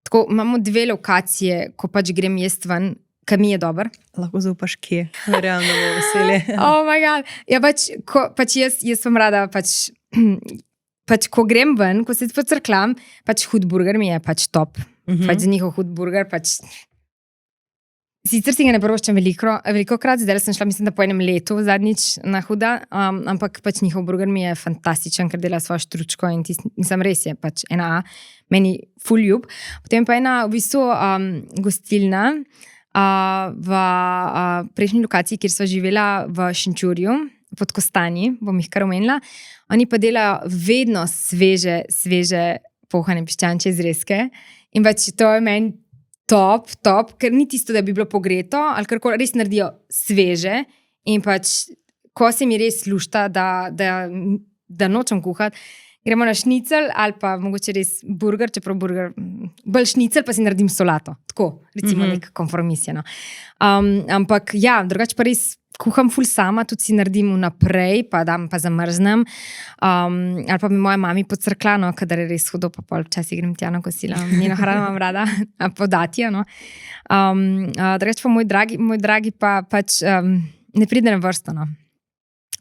Tako, imamo 2 lokacije, ko pač grem jest ven, ki mi je dober. Lahko zaupaš kje, verjamem, da bo veseli. Oh my god. Ja, pač jaz sem rada, pač ko grem ven, ko se pocrklam, pač hud burger mi je pač top. Pač za njihov hud burger, pač sicer si ga ne prvoščam veliko krat, zdaj sem šla, mislim, da po enem letu zadnjič na huda, ampak pač njihov burger mi je fantastičen, ker dela svojo štručko in nisem res je pač ena A, meni ful ljub. Potem pa ena v bistvu gostilna v prejšnji lokaciji, kjer sva živela v Šenčurju, pod Kostanji, bom jih kar omenila. Oni pa delajo vedno sveže pohane piščančje zrezke in pač to je meni top, ker ni tisto, da bi bilo pogreto, ali karkoli, res naredijo sveže in pač, ko se mi res lušta, da nočem kuhati, gremo na šnicel ali pa mogoče res burger, čeprav burger, bolj šnicel, pa si naredim solato. Tako, recimo nek kompromis je. No. Ampak ja, drugače pa res kuham ful sama, tudi si naredim vnaprej, pa dam pa zamrznem. Ali pa mi moja mami podcrkla, no, kadar je res hudo, pa pol včasih grem tja na kosilo. Njeno hrano imam rada, podati, no. Drugače pa moj dragi pa pač ne pride na vrsto, no.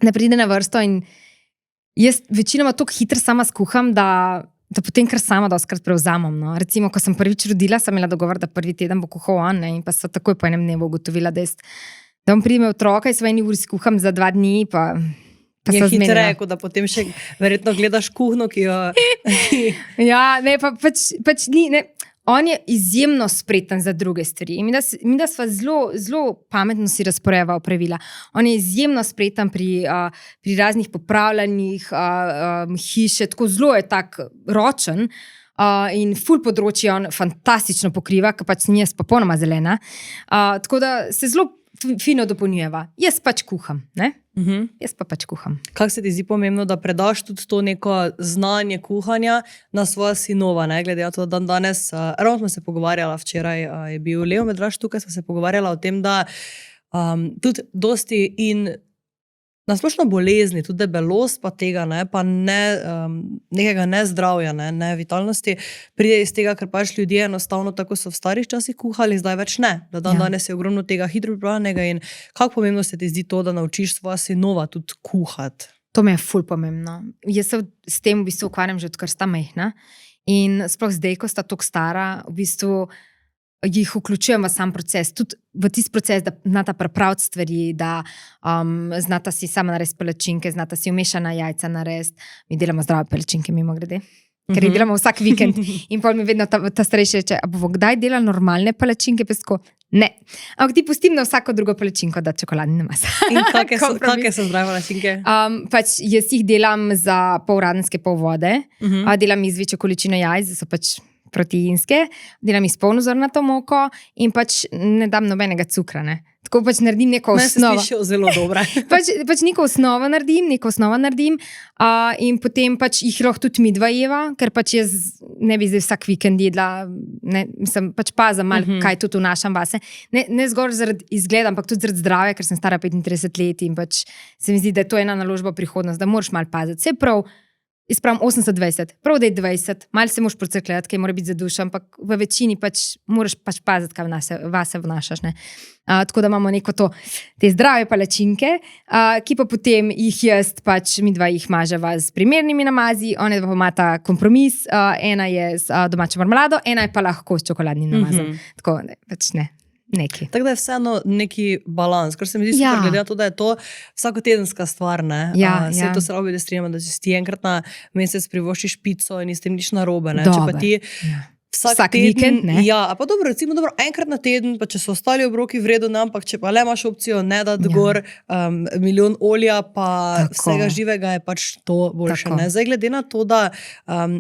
Ne pride na vrsto in jaz večinoma toliko hitro sama skuham, da potem kar sama doskrat prevzamem. No. Recimo, ko sem prvič rodila, sem imela dogovor, da prvi teden bo kuhal on, ne, in pa so takoj po enem dnevu ugotovila, da bom prime otroka in svoje uri skuham za 2 dni, pa je se zmenila. hitro rekel, da potem še verjetno gledaš kuhno, ki jo... Ja, ne, pač ni, ne. On je izjemno spreten za druge stvari. In mi da sva zelo pametno si razporejava pravila. On je izjemno spreten pri raznih popravljanjih hiše, tako zelo je tak ročen in ful področje on fantastično pokriva, ker pač ni jaz popolnoma zelena. Tako da se zelo fino dopolnjujeva. Jaz pač kuham, ne? Jaz pa pač kuham. Kako se ti zdi pomembno, da predaš tudi to neko znanje kuhanja na svoja sinova, ne? Glede na to, da danes, ravno smo se pogovarjala včeraj, je bil Leo Medraž tukaj, smo se pogovarjala o tem, da tudi dosti in nasplošno bolezni, tudi debelost pa tega, ne, pa nekega nezdravja, ne vitalnosti, pride iz tega, ker pač ljudje enostavno tako so v starih časih kuhali, zdaj več ne. Da danes je ogromno tega hitro pripravljenega in kako pomembno se ti zdi to, da naučiš svoja sinova tudi kuhati? To mi je ful pomembno. Jaz se s tem v bistvu ukvarjam že odkar sta majhna in sploh zdaj, ko sta toliko stara, v bistvu jih vključujem v sam proces, tudi v tisti proces, da znata pripraviti stvari, da znata si sama narediti palačinke, znata si umešana jajca narediti. Mi delamo zdrave palačinke, mimogrede, ker jih delamo vsak vikend. In pol mi vedno ta starejši reče, a bomo kdaj delali normalne palačinke? Pesko, ne. Ampak ti pustim na vsako drugo palačinko, da čokoladni namaz. In kakšne so zdrave palačinke? Pač jaz jih delam za pol radenske, pol vode. Delam jih z večjo količino jajc, so pač proteinske, delam iz polnozrnato moko in pač ne dam nobenega cukra, ne. Tako pač naredim neko osnovo. Meni se sliši zelo dobro. pač neko osnovo naredim in potem pač jih lahko tudi midva jeva, ker pač jaz ne bi zdaj vsak vikend jedla, ne, mislim, pač pazam malo, kaj tudi vnašam vase. Ne zgolj zaradi izgleda, ampak tudi zaradi zdravja, ker sem stara 35 let in pač se mi zdi, da je to ena naložba v prihodnost, da moraš malo paziti. Vse prav, izpravim 80-20, prav da je 20, malo se moraš procekljati, kaj mora biti za dušo, ampak v večini pač moraš pač paziti, kaj vase vnašaš. Ne? Tako da imamo neko te zdrave palačinke, ki pa potem jih jaz, pač mi dva jih maževa z primernimi namazi, one dva pa imata kompromis, ena je z domačo marmelado, ena je pa lahko s čokoladnim namazom. Tako, pač ne. Neki. Tako da je vseeno neki balans, ker se mi zdi super, glede na to, da je to vsakotedenska stvar, ne? Vse to se robi, da strinjamo, da si ti enkrat na mesec privoščiš pico in s tem nič narobe, ne? Če pa ti vsak vikend, ne? Ja, pa dobro, recimo enkrat na teden, pa če so ostali obroki v redu, ne, ampak če pa le imaš opcijo ne dati gor milijon olja, pa vsega živega, je pač to boljše, ne? Zdaj glede na to, da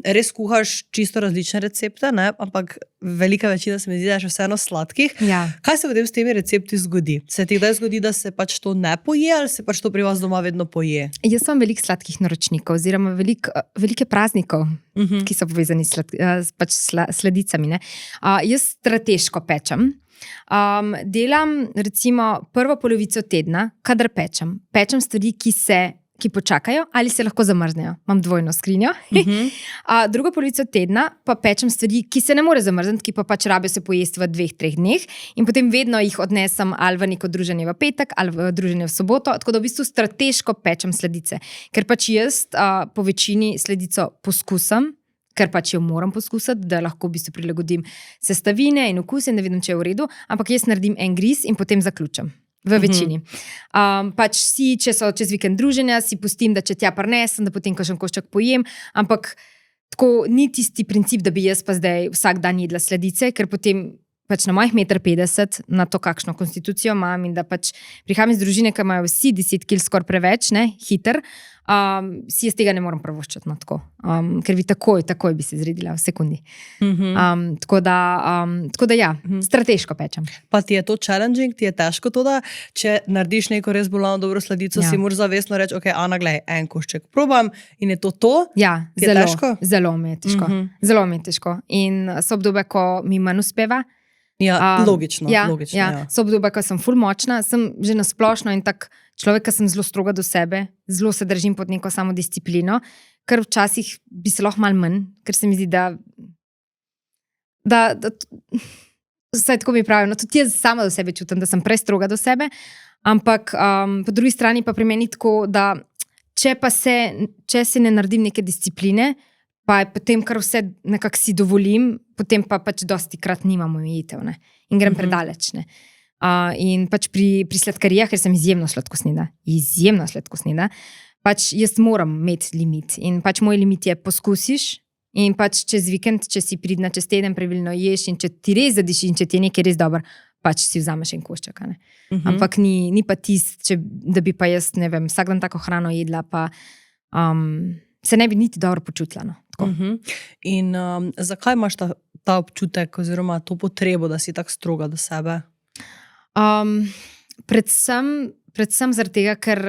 res kuhaš čisto različne recepte, ne, ampak velika večina se mi zdi, da je še vseeno sladkih. Kaj se potem s temi recepti zgodi? Se ti kdaj zgodi, da se pač to ne poje ali se pač to pri vas doma vedno poje? Jaz sem veliko sladkih naročnikov oziroma velike praznikov, ki so povezani pač sladicami. Ne? Jaz strateško pečem. Delam recimo prvo polovico tedna, kadar pečem stvari, ki počakajo, ali se lahko zamrznejo. Imam dvojno skrinjo. Drugo polovico tedna pa pečem stvari, ki se ne more zamrzniti, ki pa pač rabijo se pojesti v 2-3 dneh in potem vedno jih odnesem ali v neko druženje v petek ali v druženje v soboto, tako da v bistvu strateško pečem sladice. Ker pač jaz po večini sladico poskusam, ker pač jo moram poskusiti, da lahko v bistvu prilagodim sestavine in okus in da vidim, če je v redu, ampak jaz naredim en griz in potem zaključam. V večini. Pač če so čez vikend druženja, si pustim, da če tja prinesem, da potem kakšen košček pojem, ampak tako ni tisti princip, da bi jaz pa zdaj vsak dan jedla sladice, ker potem pač na mojih 1,50 m, na to, kakšno konstitucijo imam in da pač prihajam iz družine, ki imajo vsi 10 kg skoraj preveč, hiter, si jaz tega ne morem prvoščati, no, tako. Ker bi takoj bi se zredila v sekundi. Tako da ja, strateško pečem. Pa ti je to challenging, ti je težko to, da če narediš neko res bolano dobro sladico, si moraš zavestno reči, ok, Ana, glej, en košček probam in je to? Ja, zelo mi je težko. Zelo mi je težko. In so obdobja, ko mi manj uspeva. Ja, logično. So obdobja, ko sem ful močna, sem že nasplošno in tak človek, ki sem zelo stroga do sebe, zelo se držim pod neko samodisciplino, ker včasih bi se lahko malo manj, ker se mi zdi, da vsaj tako mi pravijo, no tudi jaz sama do sebe čutim, da sem prestroga do sebe, ampak po drugi strani pa pri meni tako, da če si ne naredim neke discipline, pa potem, kar vse nekako si dovolim, potem pa pač dosti krat nimam omejitev in grem predaleč. In pač pri sladkarijah, ker sem izjemno sladkosneda, pač jaz moram imeti limit. In pač moj limit je poskusiš in pač čez vikend, če si pridna, čez teden pravilno ješ in če ti res zadiši in če ti je nekaj res dobro, pač si vzameš en košček. Ampak ni pa tist, da bi pa jaz, ne vem, vsak dan tako hrano jedla, pa se ne bi niti dobro počutila. No. In zakaj imaš ta občutek oziroma to potrebo, da si tako stroga do sebe? Predvsem zaradi tega, ker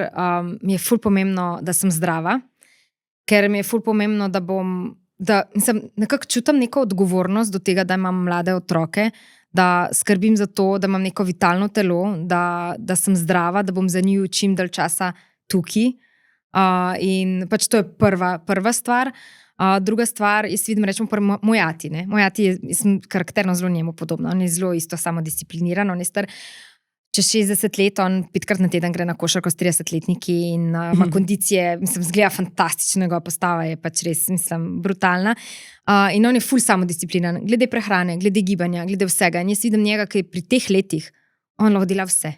mi je ful pomembno, da sem zdrava, ker mi je ful pomembno, da nekako čutim neko odgovornost do tega, da imam mlade otroke, da skrbim za to, da imam neko vitalno telo, da sem zdrava, da bom za njih čim dalj časa tukaj. In pač to je prva stvar. Druga stvar, jaz vidim, rečemo moj ati. Moj ati je karakterno zelo njemu podobno. On je zelo isto samodiscipliniran, on je star čez 60 let, on 5-krat na teden gre na košarko s 30-letniki in ima kondicije, zgleda fantastično, njegova postava je pač res, brutalna. In on je ful samodiscipliniran, glede prehrane, glede gibanja, glede vsega. In jaz vidim njega, ki je pri teh letih, on lahko dela vse.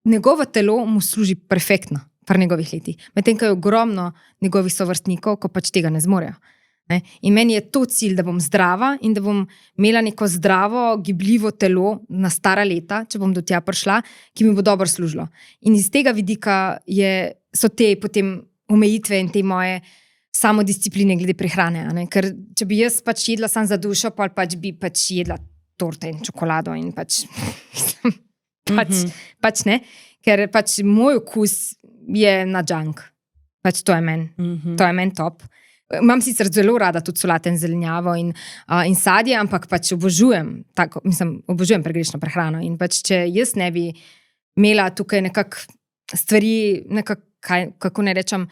Njegovo telo mu služi perfektno pri njegovih letih. Medtem, ko je ogromno njegovih sovrstnikov, ko pač tega ne zmorejo. In meni je to cilj, da bom zdrava in da bom imela neko zdravo, gibljivo telo na stara leta, če bom do tja prišla, ki mi bo dobro služilo. In iz tega vidika so te potem omejitve in te moje samodiscipline glede prehrane. Ker če bi jaz pač jedla sam za dušo, pač bi pač jedla torte in čokolado in pač pač ne, ker pač moj okus je na junk. Pač to je meni top. Imam sicer zelo rada tudi solate in zelenjavo in sadje, ampak pač obožujem pregrešno prehrano. In pač če jaz ne bi imela tukaj nekako stvari, kako ne rečem,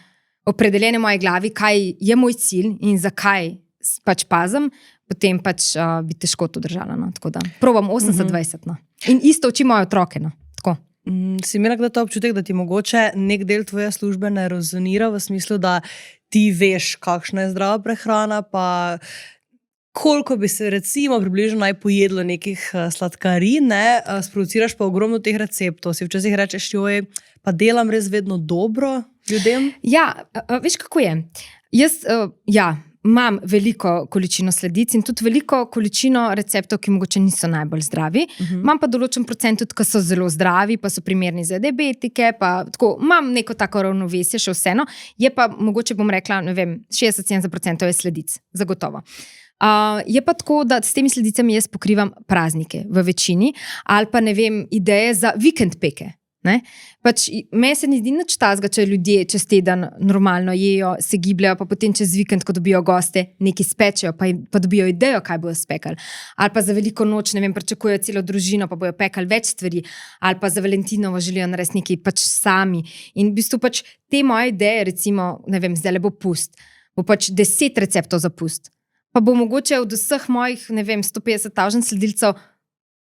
opredeljene v moji glavi, kaj je moj cilj in zakaj pač pazim, potem pač bi težko to držala. No. Tako da probam 80-20. No. In isto učim moje otroke. No. Tako. Si imela kdaj ta občutek, da ti mogoče nek del tvoje službe ne rezonira v smislu, da ti veš, kakšna je zdrava prehrana, pa koliko bi se recimo približno naj pojedlo nekih sladkarij, sproduciraš pa ogromno teh receptov. Si včasih rečeš, joj, pa delam res vedno dobro ljudem? Ja, veš kako je. Jaz, imam veliko količino sladic in tudi veliko količino receptov, ki mogoče niso najbolj zdravi. Imam pa določen procent tudi, ki so zelo zdravi, pa so primerni za diabetike, pa tako, imam neko tako ravnovesje še vseeno. Je pa mogoče, bom rekla, ne vem, 60-70% je sladic, zagotovo. Je pa tako, da s temi sladicami jaz pokrivam praznike v večini, ali pa ne vem, ideje za vikend peke. Ne? Pač meni se ne zdi nič tazga, če ljudje čez teden normalno jejo, se gibljajo, pa potem čez vikend, ko dobijo goste, nekaj spečejo, pa dobijo idejo, kaj bojo spekali. Ali pa za veliko noč, ne vem, pričakujejo celo družino, pa bojo pekali več stvari, ali pa za Valentinovo želijo narediti nekaj pač sami. In v bistvu pač te moje ideje, recimo, ne vem, zdaj le bo pust, bo pač 10 receptov za pust. Pa bo mogoče od vseh mojih, ne vem, 150,000 sledilcev,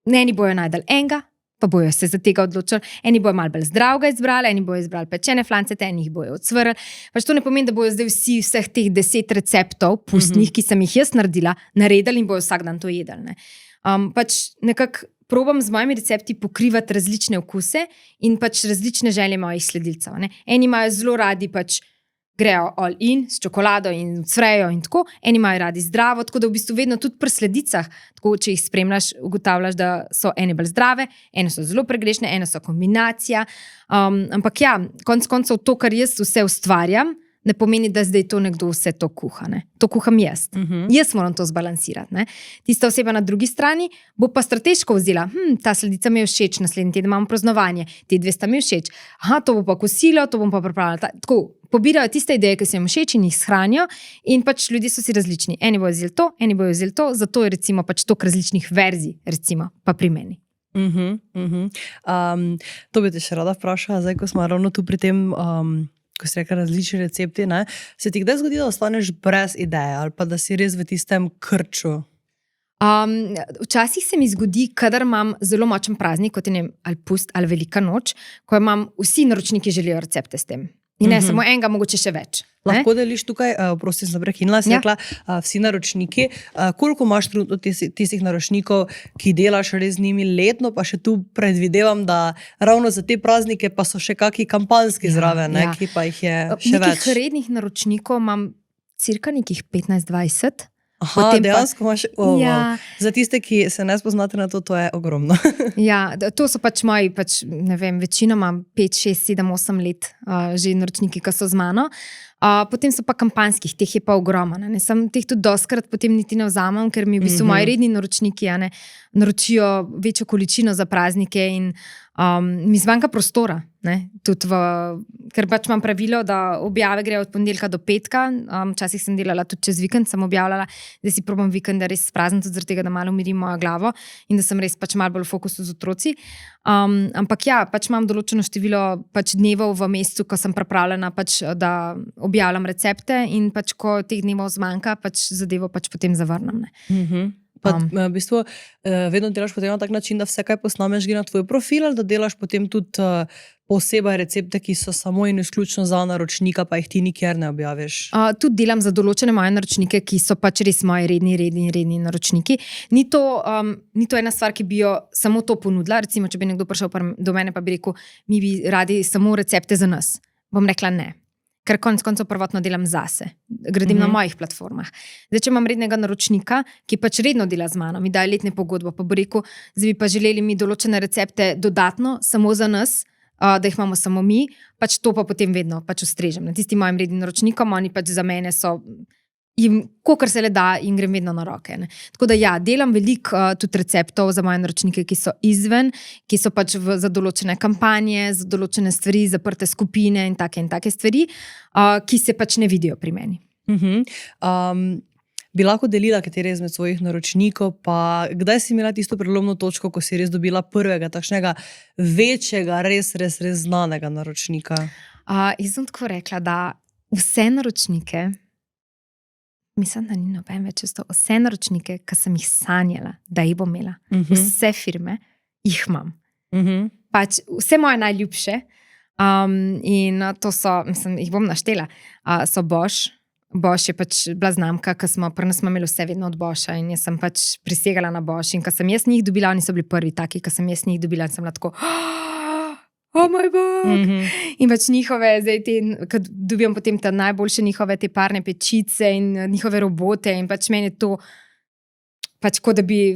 eni bojo najdel enega, pa bojo se za tega odločili. Eni bojo malo bolj zdravega izbrali, eni bojo izbrali pečene flancete, eni jih bojo odsvrli. Pač to ne pomeni, da bojo zdaj vseh teh 10 receptov pustnih, ki sem jih jaz naredila, naredili in bojo vsak dan to jedli. Ne? Pač nekako probam z mojimi recepti pokrivati različne okuse in pač različne želje mojih sledilcev. Ne? Eni imajo zelo radi pač grejo all in s čokolado in cvrejo in tako, eni imajo radi zdravo, tako da v bistvu vedno tudi pri sledicah, tako če jih spremljaš, ugotavljaš, da so ene bolj zdrave, ene so zelo pregrešne, ene so kombinacija. Ampak ja, konec koncev to, kar jaz vse ustvarjam, ne pomeni, da zdaj to nekdo vse to kuha. Ne? To kuham jaz. Jaz moram to zbalansirati. Ne? Tista oseba na drugi strani bo pa strateško vzela, ta sledica mi je všeč, naslednji teden imamo praznovanje, te 2 sta mi všeč, to bo pa kosilo, to bom pa pripravila. Tako, pobirajo tiste ideje, ki se jim všeč in jih shranijo in pač ljudje so si različni. Eni bojo vzeli to, eni bojo vzeli to, zato je recimo pač toliko različnih verzij, recimo, pa pri meni. To bi te še rada vprašala, zdaj ko smo ravno tu pri tem, ko si rekla različni recepti, ne? Se ti kdaj zgodi, da ostaneš brez ideje ali pa da si res v tistem krču? Včasih se mi zgodi, kadar imam zelo močen praznik, kot je ne, ali pust ali velika noč, ko imam vsi naročniki želijo recepte s tem. In ne samo enega, mogoče še več. Lahko deliš tukaj, prosti sem prekinila, si rekla, vsi naročniki. Koliko imaš trenutno tistih naročnikov, ki delaš res z njimi letno, pa še tu predvidevam, da ravno za te praznike pa so še kaki kampanjski zraven, ki pa jih je še več. Nekih rednih naročnikov imam cirka nekih 15-20. Aha, dejansko imaš, za tiste, ki se ne spoznate na to, to je ogromno. Ja, to so pač moji, ne vem, večino imam 5, 6, 7, 8 let že naročniki, ki so z mano. Potem so pa kampanjskih, teh je pa ogromno. Sam teh tudi doskrat potem niti ne vzamem, ker mi v bistvu moji redni naročniki naročijo večjo količino za praznike in mi zmanjka prostora. Ker pač imam pravilo, da objave grejo od ponedeljka do petka, včasih sem delala tudi čez vikend, sem objavljala, da si probam vikenda res sprazniti, tudi zaradi tega, da malo umirim mojo glavo in da sem res pač malo bolj v fokusu z otroci. Ampak ja, pač imam določeno število pač dnevov v mesecu, ko sem pripravljena pač, da objavljam recepte in pač ko teh dnevov zmanjka, pač zadevo pač potem zavrnem. Pa v bistvu vedno delaš potem na tak način, da vse kaj posnameš gre na tvoj profil, ali da delaš potem tudi posebej recepte, ki so samo in izključno za naročnika, pa jih ti nikjer ne objaviš? Tudi delam za določene moje naročnike, ki so pač res moji redni naročniki. Ni to ena stvar, ki bi jo samo to ponudila. Recimo, če bi nekdo prišel do mene pa bi rekel, mi bi radi samo recepte za nas. Bom rekla ne. Ker konec prvotno delam zase. Gradim na mojih platformah. Zdaj, če imam rednega naročnika, ki pač redno dela z mano, mi daje letne pogodbe, pa bo rekel, zdaj bi pa želeli mi določene recepte dodatno, samo za nas, da jih imamo samo mi, pač to pa potem vedno pač ustrežem. Tistim mojim rednim naročnikom, oni pač za mene so, kolikor se le da, in grem vedno na roke. Tako da ja, delam veliko tudi receptov za moje naročnike, ki so izven, ki so pač za določene kampanje, za določene stvari, zaprte skupine in take stvari, ki se pač ne vidijo pri meni. Bi lahko delila katere izmed svojih naročnikov, pa kdaj si imela tisto prelomno točko, ko si res dobila prvega, takšnega večjega, res znanega naročnika? Jaz sem tako rekla, da vse naročnike, mislim, da ni noben več čisto, vse naročnike, ki sem jih sanjala, da jih bom imela, vse firme, jih imam. Pač vse moje najljubše, in to so, mislim, jih bom naštela, so Bosch. Bosch je pač bila znamka, pri nas smo imeli vse vedno od Boscha in jaz sem pač prisegala na Bosch in ko sem jaz njih dobila, oni so bili prvi taki, ko sem jaz njih dobila in sem bila tako, moj bog! In pač njihove, zdaj ko dobim potem ta najboljše njihove te parne pečice in njihove robote in pač meni to pač kot da bi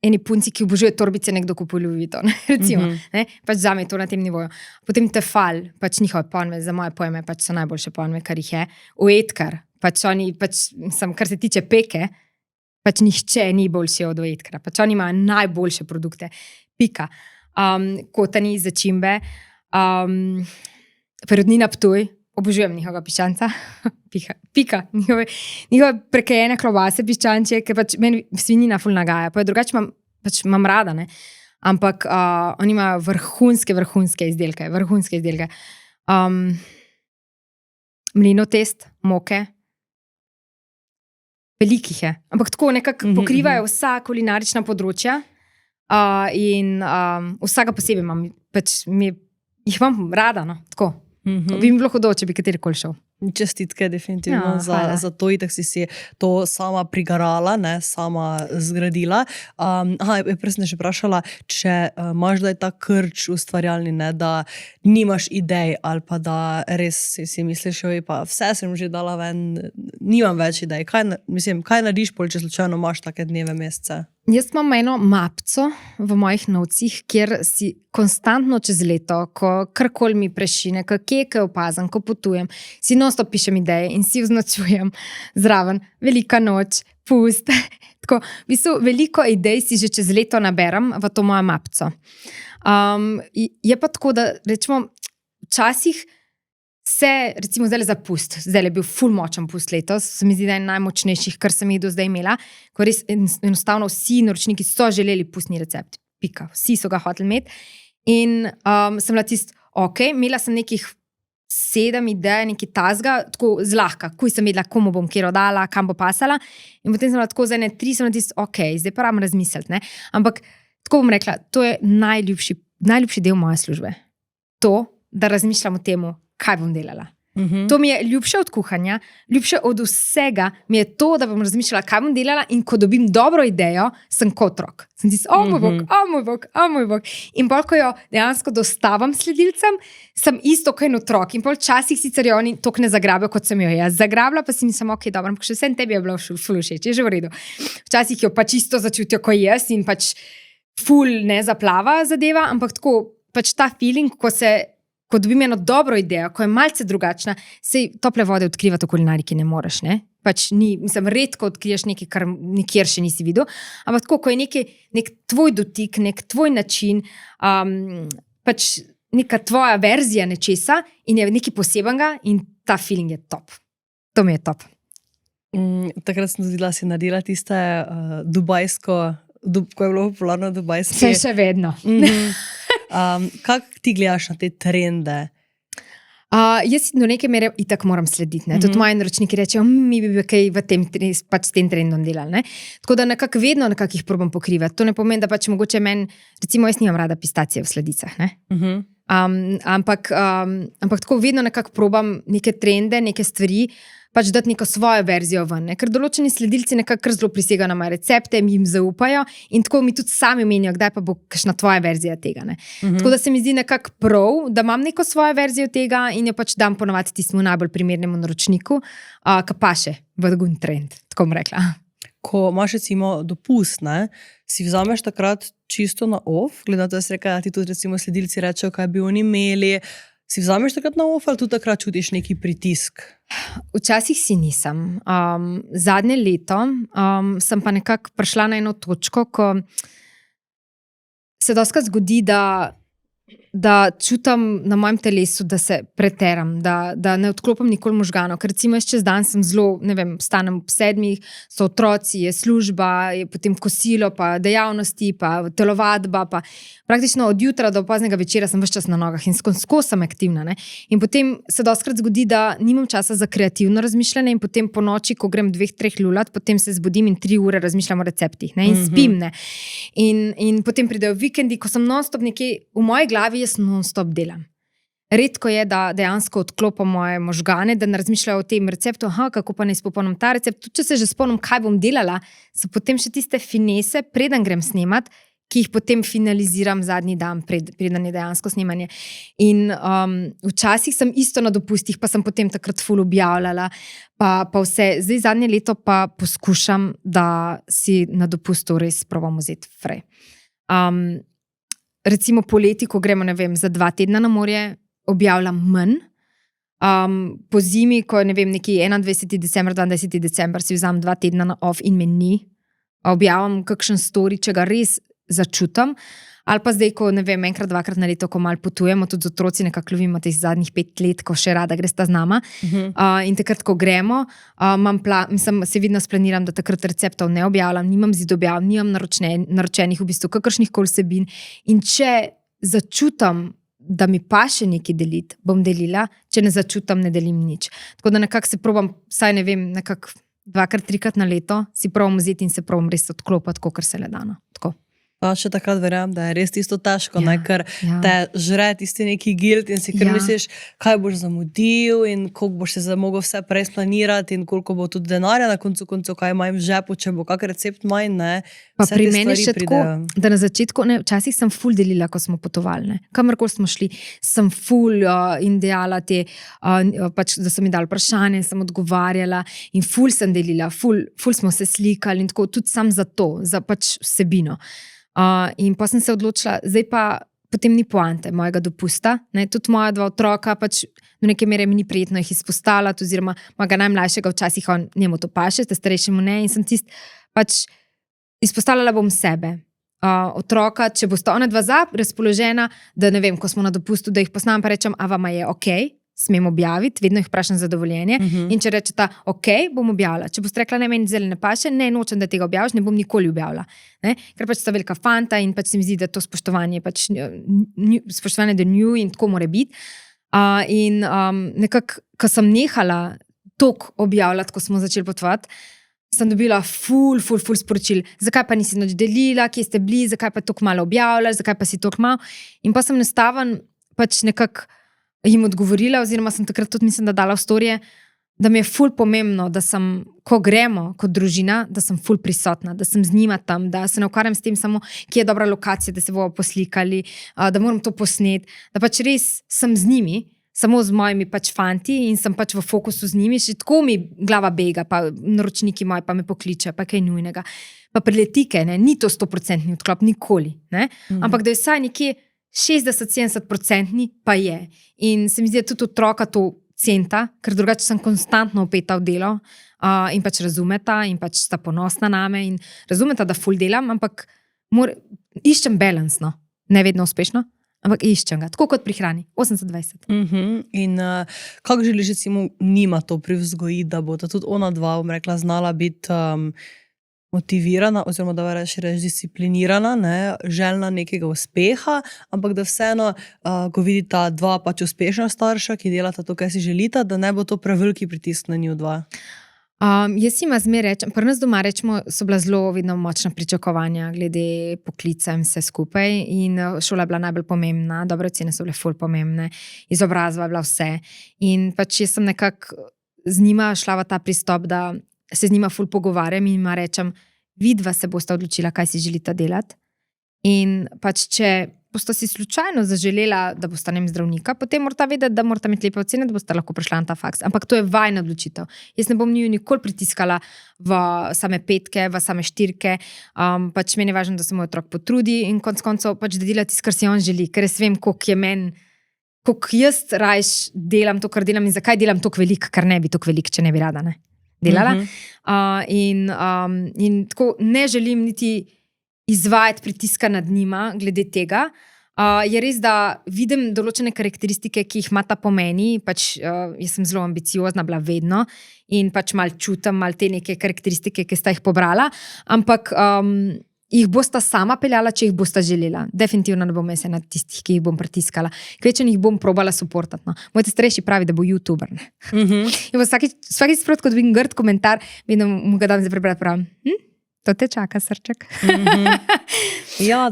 eni punci, ki obožuje torbice, nekdo kupuje Louis Vuitton, recimo. Pač zame je to na tem nivoju. Potem Tefal, pač njihove ponve, za moje pojme, pač so najboljše ponve, kar jih je. Oetkar, pač oni, kar se tiče peke, pač nihče ni boljši od Oetkara. Pač oni imajo najboljše produkte. Pika. kotani, začimbe, Perutnina Ptuj, obožujem njihovega piščanca, pika, njihove prekajene klobase piščančje, ker pač meni svinjina ful nagaja, pa je drugače imam rada, ne. Ampak oni imajo vrhunske izdelke. Mlinov test, moke, velikih je, ampak tako nekako pokrivajo vsa kulinarična področja in vsega posebej imam, pač jih imam rada, no, tako. Bi mi bilo hudo, če bi katerikoli šel. Čestitke definitivno za to, itak si to sama prigarala, ne, sama zgradila. Prej sem še vprašala, če imaš da je ta krč ustvarjalni, ne, da nimaš idej ali pa da res si misliš, joj, pa vse sem že dala ven, nimam več idej. Kaj narediš pol, če slučajno imaš take dneve, mesece? Jaz imam eno mapco v mojih novcih, kjer si konstantno čez leto, ko karkoli mi prešine, kaj opazam, ko potujem, si non-stop pišem ideje in si označujem zraven velika noč, pust. Tako, v bistvu veliko idej si že čez leto naberem v to mojo mapco. Je pa tako, da rečemo, včasih se, recimo zdaj za pust, zdaj je bil ful močen pust letos, se mi zdi, da je najmočnejših, kar sem jih do zdaj imela, ko res enostavno vsi naročniki so želeli pustni recept, pika, vsi so ga hoteli imeti in sem bila imela sem nekih 7 idej, nekaj tazga, tako zlahka, kuj sem vedela, komu bom kjer dala, kam bo pasala in potem sem bila tako za 3, sem bila zdaj pa rabim razmisliti, ne, ampak tako bom rekla, to je najljubši del moje službe, to, da razmišljam o temu, kaj bom delala. To mi je ljubše od kuhanja, ljubše od vsega mi je to, da bom razmišljala, kaj bom delala in ko dobim dobro idejo, sem kot otrok. Sem moj bog. In bolj, ko jo dejansko dostavam sledilcem, sem isto kot en otrok. In bolj časih sicer jo oni toliko ne zagrabijo, kot sem jo jaz zagrabila, pa si mislim, dobro, ampak še vsem tebi je bilo ful všeč, je že v redu. Včasih jo pač isto začutijo, kot jaz in pač ful ne zaplava zadeva, ampak tako pač ta feeling, ko dobim eno dobro idejo, ko je malce drugačna, sej tople vode odkrivati v kulinariki ne moreš, ne? Pač redko odkriješ nekaj, kar nikjer še nisi videl, ampak tako, ko je nek tvoj dotik, nek tvoj način, pač neka tvoja verzija nečesa in je nekaj posebenega in ta feeling je top. To mi je top. Takrat sem videla, si naredila tiste dubajsko, ko je bilo popularno dubajsko. Vse še vedno. Kako ti gledaš na te trende? Jaz do neke mere itak moram slediti. Tudi moji naročniki rečejo, mi bi kaj pač s tem trendom delali. Ne? Tako da nekako vedno jih probam pokrivati. To ne pomeni, da pač mogoče meni, recimo jaz nimam rada pistacije v sladicah. Ne? Ampak tako vedno nekako probam neke trende, neke stvari, pač dati neko svojo verzijo ven. Ne? Ker določeni sledilci nekako zelo prisegajo na moje recepte, jim zaupajo in tako mi tudi sami menijo, kdaj pa bo kakšna tvoja verzija tega. Ne? Tako da se mi zdi nekako prav, da imam neko svojo verzijo tega in jo pač dam ponovati tistemu najbolj primernemu naročniku, ki paše v gun trend, tako bom rekla. Ko imaš recimo dopust, ne, si vzameš takrat čisto na off, glede na to, da si rekel, da ti tudi recimo sledilci rečejo, kaj bi oni imeli, si vzameš takrat na off ali tudi takrat čutiš neki pritisk? Včasih si nisem. Zadnje leto sem pa nekako prišla na eno točko, ko se dostikrat zgodi, da čutim na mojem telesu, da se preteram, da ne odklopim nikoli možganov. Ker recimo jaz čez dan sem zelo, ne vem, stanem ob 7, so otroci, je služba, je potem kosilo, pa dejavnosti, pa telovadba, pa praktično od jutra do poznega večera sem ves čas na nogah in skozi sem aktivna. Ne? In potem se dostikrat zgodi, da nimam časa za kreativno razmišljanje in potem po noči, ko grem 2-3 lulat, potem se zbudim in 3 ure razmišljam o receptih, ne? In spim. Ne? In potem pridejo vikendi, ko sem non-stop nekje v moji glavi, jaz non-stop delam. Redko je, da dejansko odklopam moje možgane, da ne razmišljajo o tem receptu, kako pa ne izpopolnim ta recept. Tudi če se že spomnim, kaj bom delala, so potem še tiste finese, preden grem snemat, ki jih potem finaliziram zadnji dan, preden je dejansko snemanje. In včasih sem isto na dopustih, pa sem potem takrat ful objavljala, pa vse. Zdaj zadnje leto pa poskušam, da si na dopustu res probam vzeti frej. Recimo poleti, ko gremo, ne vem, za 2 tedna na morje, objavljam manj. Po zimi, ko je, ne vem, neki 21. december, 22. december, si vzam 2 tedna na off in me ni. Objavljam kakšen story, če ga res začutim. Ali pa zdaj, ko ne vem, enkrat, dvakrat na leto, ko malo potujemo, tudi z otroci nekako lovimo teh zadnjih 5 let, ko še rada gresta z nama. In takrat, ko gremo, se vidno splaniram, da takrat receptov ne objavljam, nimam zidobjav, nimam naročenih v bistvu kakršnih koli vsebin. In če začutim, da mi pa še nekaj deliti, bom delila, če ne začutim, ne delim nič. Tako da nekako se probam, saj ne vem, nekako 2-krat, 3-krat na leto si probam vzeti in se probam res odklopiti, kakor se le dano. Tako. Pa še takrat verjamem, da je res tisto težko, ker te žre tisti neki guilt in si misliš, kaj boš zamudil in koliko boš se mogel vse prej splanirati in koliko bo tudi denarja na koncu, kaj imam v žepu, če bo kak recept manj, ne. Pa pri meni še tako, da na začetku, včasih sem ful delila, ko smo potovali, ne. Kamorkoli smo šli, sem ful in dejala te, pač, da so mi dali vprašanje, sem odgovarjala in ful sem delila, ful smo se slikali in tako, tudi sam za to, za pač vsebino. In pa sem se odločila, zdaj pa potem ni poante mojega dopusta, ne, tudi moja 2 otroka pač do neke mere mi ni prijetno jih izpostavljati, oziroma mojega najmlajšega včasih njemu to paše, te starejšemu ne, in sem pač izpostavljala bom sebe. Otroka, če bosta ona 2 razpoložena, da ne vem, ko smo na dopustu, da jih poznam, pa rečem, a vama je okej, smem objaviti, vedno jih vprašam za dovoljenje. In če rečeta, ok, bom objavila. Če boste rekla, ne, meni zdaj ne paše, ne, nočem, da tega objaviš, ne bom nikoli objavila. Ne? Ker pač sta velika fanta in pač se mi zdi, da to spoštovanje pač spoštovanje do nju in tako mora biti. In nekako, ko sem nehala toliko objavljati, ko smo začeli potovati, sem dobila ful sporočil. Zakaj pa nisi nič delila, kje ste bili, zakaj pa toliko malo objavljaš, zakaj pa si toliko malo. In pa sem enostaven pač nekako jim odgovorila, oziroma sem takrat tudi mislim, da dala v storije, da mi je ful pomembno, da sem, ko gremo kot družina, da sem ful prisotna, da sem z njima tam, da se ne ukvarjam s tem samo, kje je dobra lokacija, da se bomo poslikali, da moram to posneti, da pač res sem z njimi, samo z mojimi pač fanti in sem pač v fokusu z njimi, še tako mi glava bega, pa naročniki moji pa me pokliče, pa kaj nujnega. Pa preletike, ne, ni to 100% odklop, nikoli, ne, ampak da je vsaj nekje 60-70% pa je. In se mi zdi, da tudi otroka to centa, ker drugače sem konstantno upeta v delo in pač razumeta in pač sta ponosna name in razumeta, da ful delam, ampak iščem balans, no. Ne vedno uspešno, ampak iščem ga, tako kot pri hrani, 80-20. In kako želiš recimo njima to privzgojiti, da bo tudi ona 2, bom rekla, znala biti motivirana, oziroma da reči disciplinirana, ne, željna nekega uspeha, ampak da vseeno, ko vidita 2 pač uspešna starša, ki delata to, kaj si želita, da ne bo to preveliki pritisk na njiju 2. Jaz jima zmeraj rečem, pri nas doma rečemo, so bila zelo vedno močna pričakovanja glede poklica in vse skupaj in šola je bila najbolj pomembna, dobre ocene so bile ful pomembne, izobrazba je bila vse in pač jaz sem nekako z njima šla v ta pristop, da se z njima ful pogovarjam in jima rečem, vidva se bosta odločila, kaj si želita delati in pač če bosta si slučajno zaželela, da bosta zdravnika, potem morata vedeti, da morata imeti lepe ocene, da bosta lahko prišla na ta faks, ampak to je vajna odločitev. Jaz ne bom njiju nikoli pritiskala v same 5, v same 4, pač meni je važno, da se moj otrok potrudi in konec koncev pač da dela tisto, kar si on želi, ker jaz vem, koliko jaz rajš delam to, kar delam in zakaj delam toliko veliko, kar ne bi toliko veliko, če ne bi rada, ne. Delala. In tako ne želim niti izvajati pritiska nad njima glede tega. Je res, da vidim določene karakteristike, ki jih imata po meni, pač jaz sem zelo ambiciozna bila vedno in pač malo čutim, malo te neke karakteristike, ki sta jih pobrala, ampak jih bosta sama peljala, če jih bosta želela. Definitivno ne bom jaz ena tistih, ki jih bom pritiskala. Kvečen jih bom probala supportati. No. Moj starejši pravi, da bo youtuber. Ne. In vsakič sprot, ko dobim grd komentar, vedno mu ga dam zdaj prebrati, pravim, to te čaka, srček. Ja,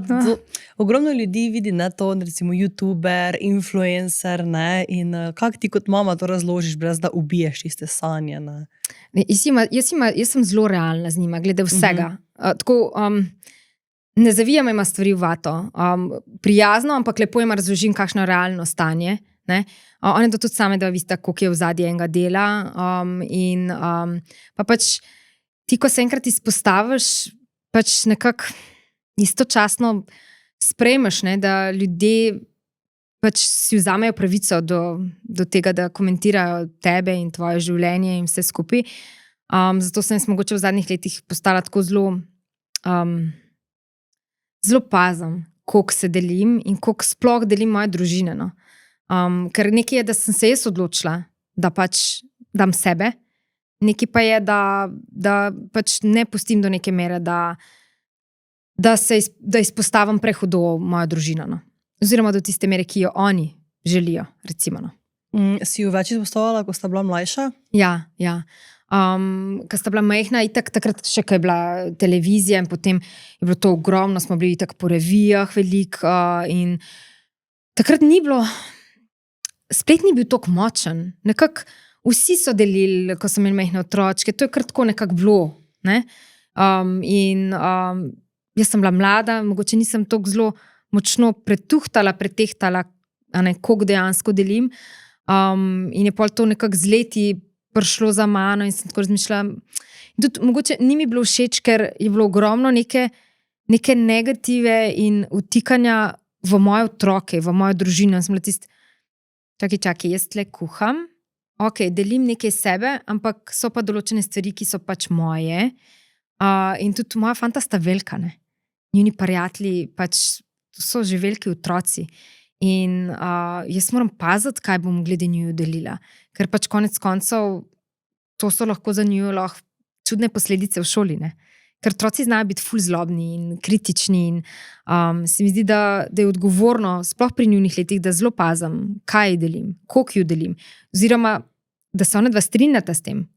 ogromno ljudi vidi to, recimo youtuber, influencer, ne, in kako ti kot mama to razložiš, brez da ubiješ tiste sanje, ne? Jaz sem zelo realna z njima, glede vsega. Tako, ne zavijam ima stvari v vato. Prijazno, ampak lepo ima razložim, kakšno realno stanje. Ne? One to tudi same, da vista, koliko je v zadnje enega dela. Pa pač ti, ko se enkrat izpostaviš, pač nekako istočasno sprejmeš, ne, da ljudje pač si vzamejo pravico do tega, da komentirajo tebe in tvoje življenje in vse skupaj. Zato sem jaz mogoče v zadnjih letih postala tako zelo zelo pazim, koliko se delim in koliko sploh delim moje družine. No. Ker nekaj je, da sem se jaz odločila, da pač dam sebe, nekaj pa je, da pač ne pustim do neke mere, da izpostavim prehudo mojo družino. No. Oziroma do tiste mere, ki jo oni želijo, recimo. No. Si jo več izpostavila, ko sta bila mlajša? Ja. Ko sta bila majhna, itak takrat še, ko je bila televizija in potem je bilo to ogromno, smo bili itak po revijah veliko in takrat ni bilo, splet ni bil toliko močen. Nekako vsi so delili, ko so imeli majhne otročke, to je kar tako nekako bilo. Ne? Jaz sem bila mlada, mogoče nisem toliko zelo močno pretehtala, koliko dejansko delim. In je pol to nekako z leti prišlo za mano in sem tako razmišljala. Mogoče ni mi bilo všeč, ker je bilo ogromno neke negative in vtikanja v moje otroke, v mojo družino. Sem bila tist, čakaj, jaz tle kuham, delim nekaj sebe, ampak so pa določene stvari, ki so pač moje. In tudi moja fanta sta velika, ne. Njuni prijatelji pač so že veliki otroci. In jaz moram paziti, kaj bom glede njuju delila. Ker pač konec koncev to so lahko za njujo čudne posledice v šoli, ne. Ker otroci znajo biti ful zlobni in kritični in se mi zdi, da je odgovorno, sploh pri njunih letih, da zelo pazim, kaj delim, koliko ju delim. Oziroma, da se one dva strinjata s tem.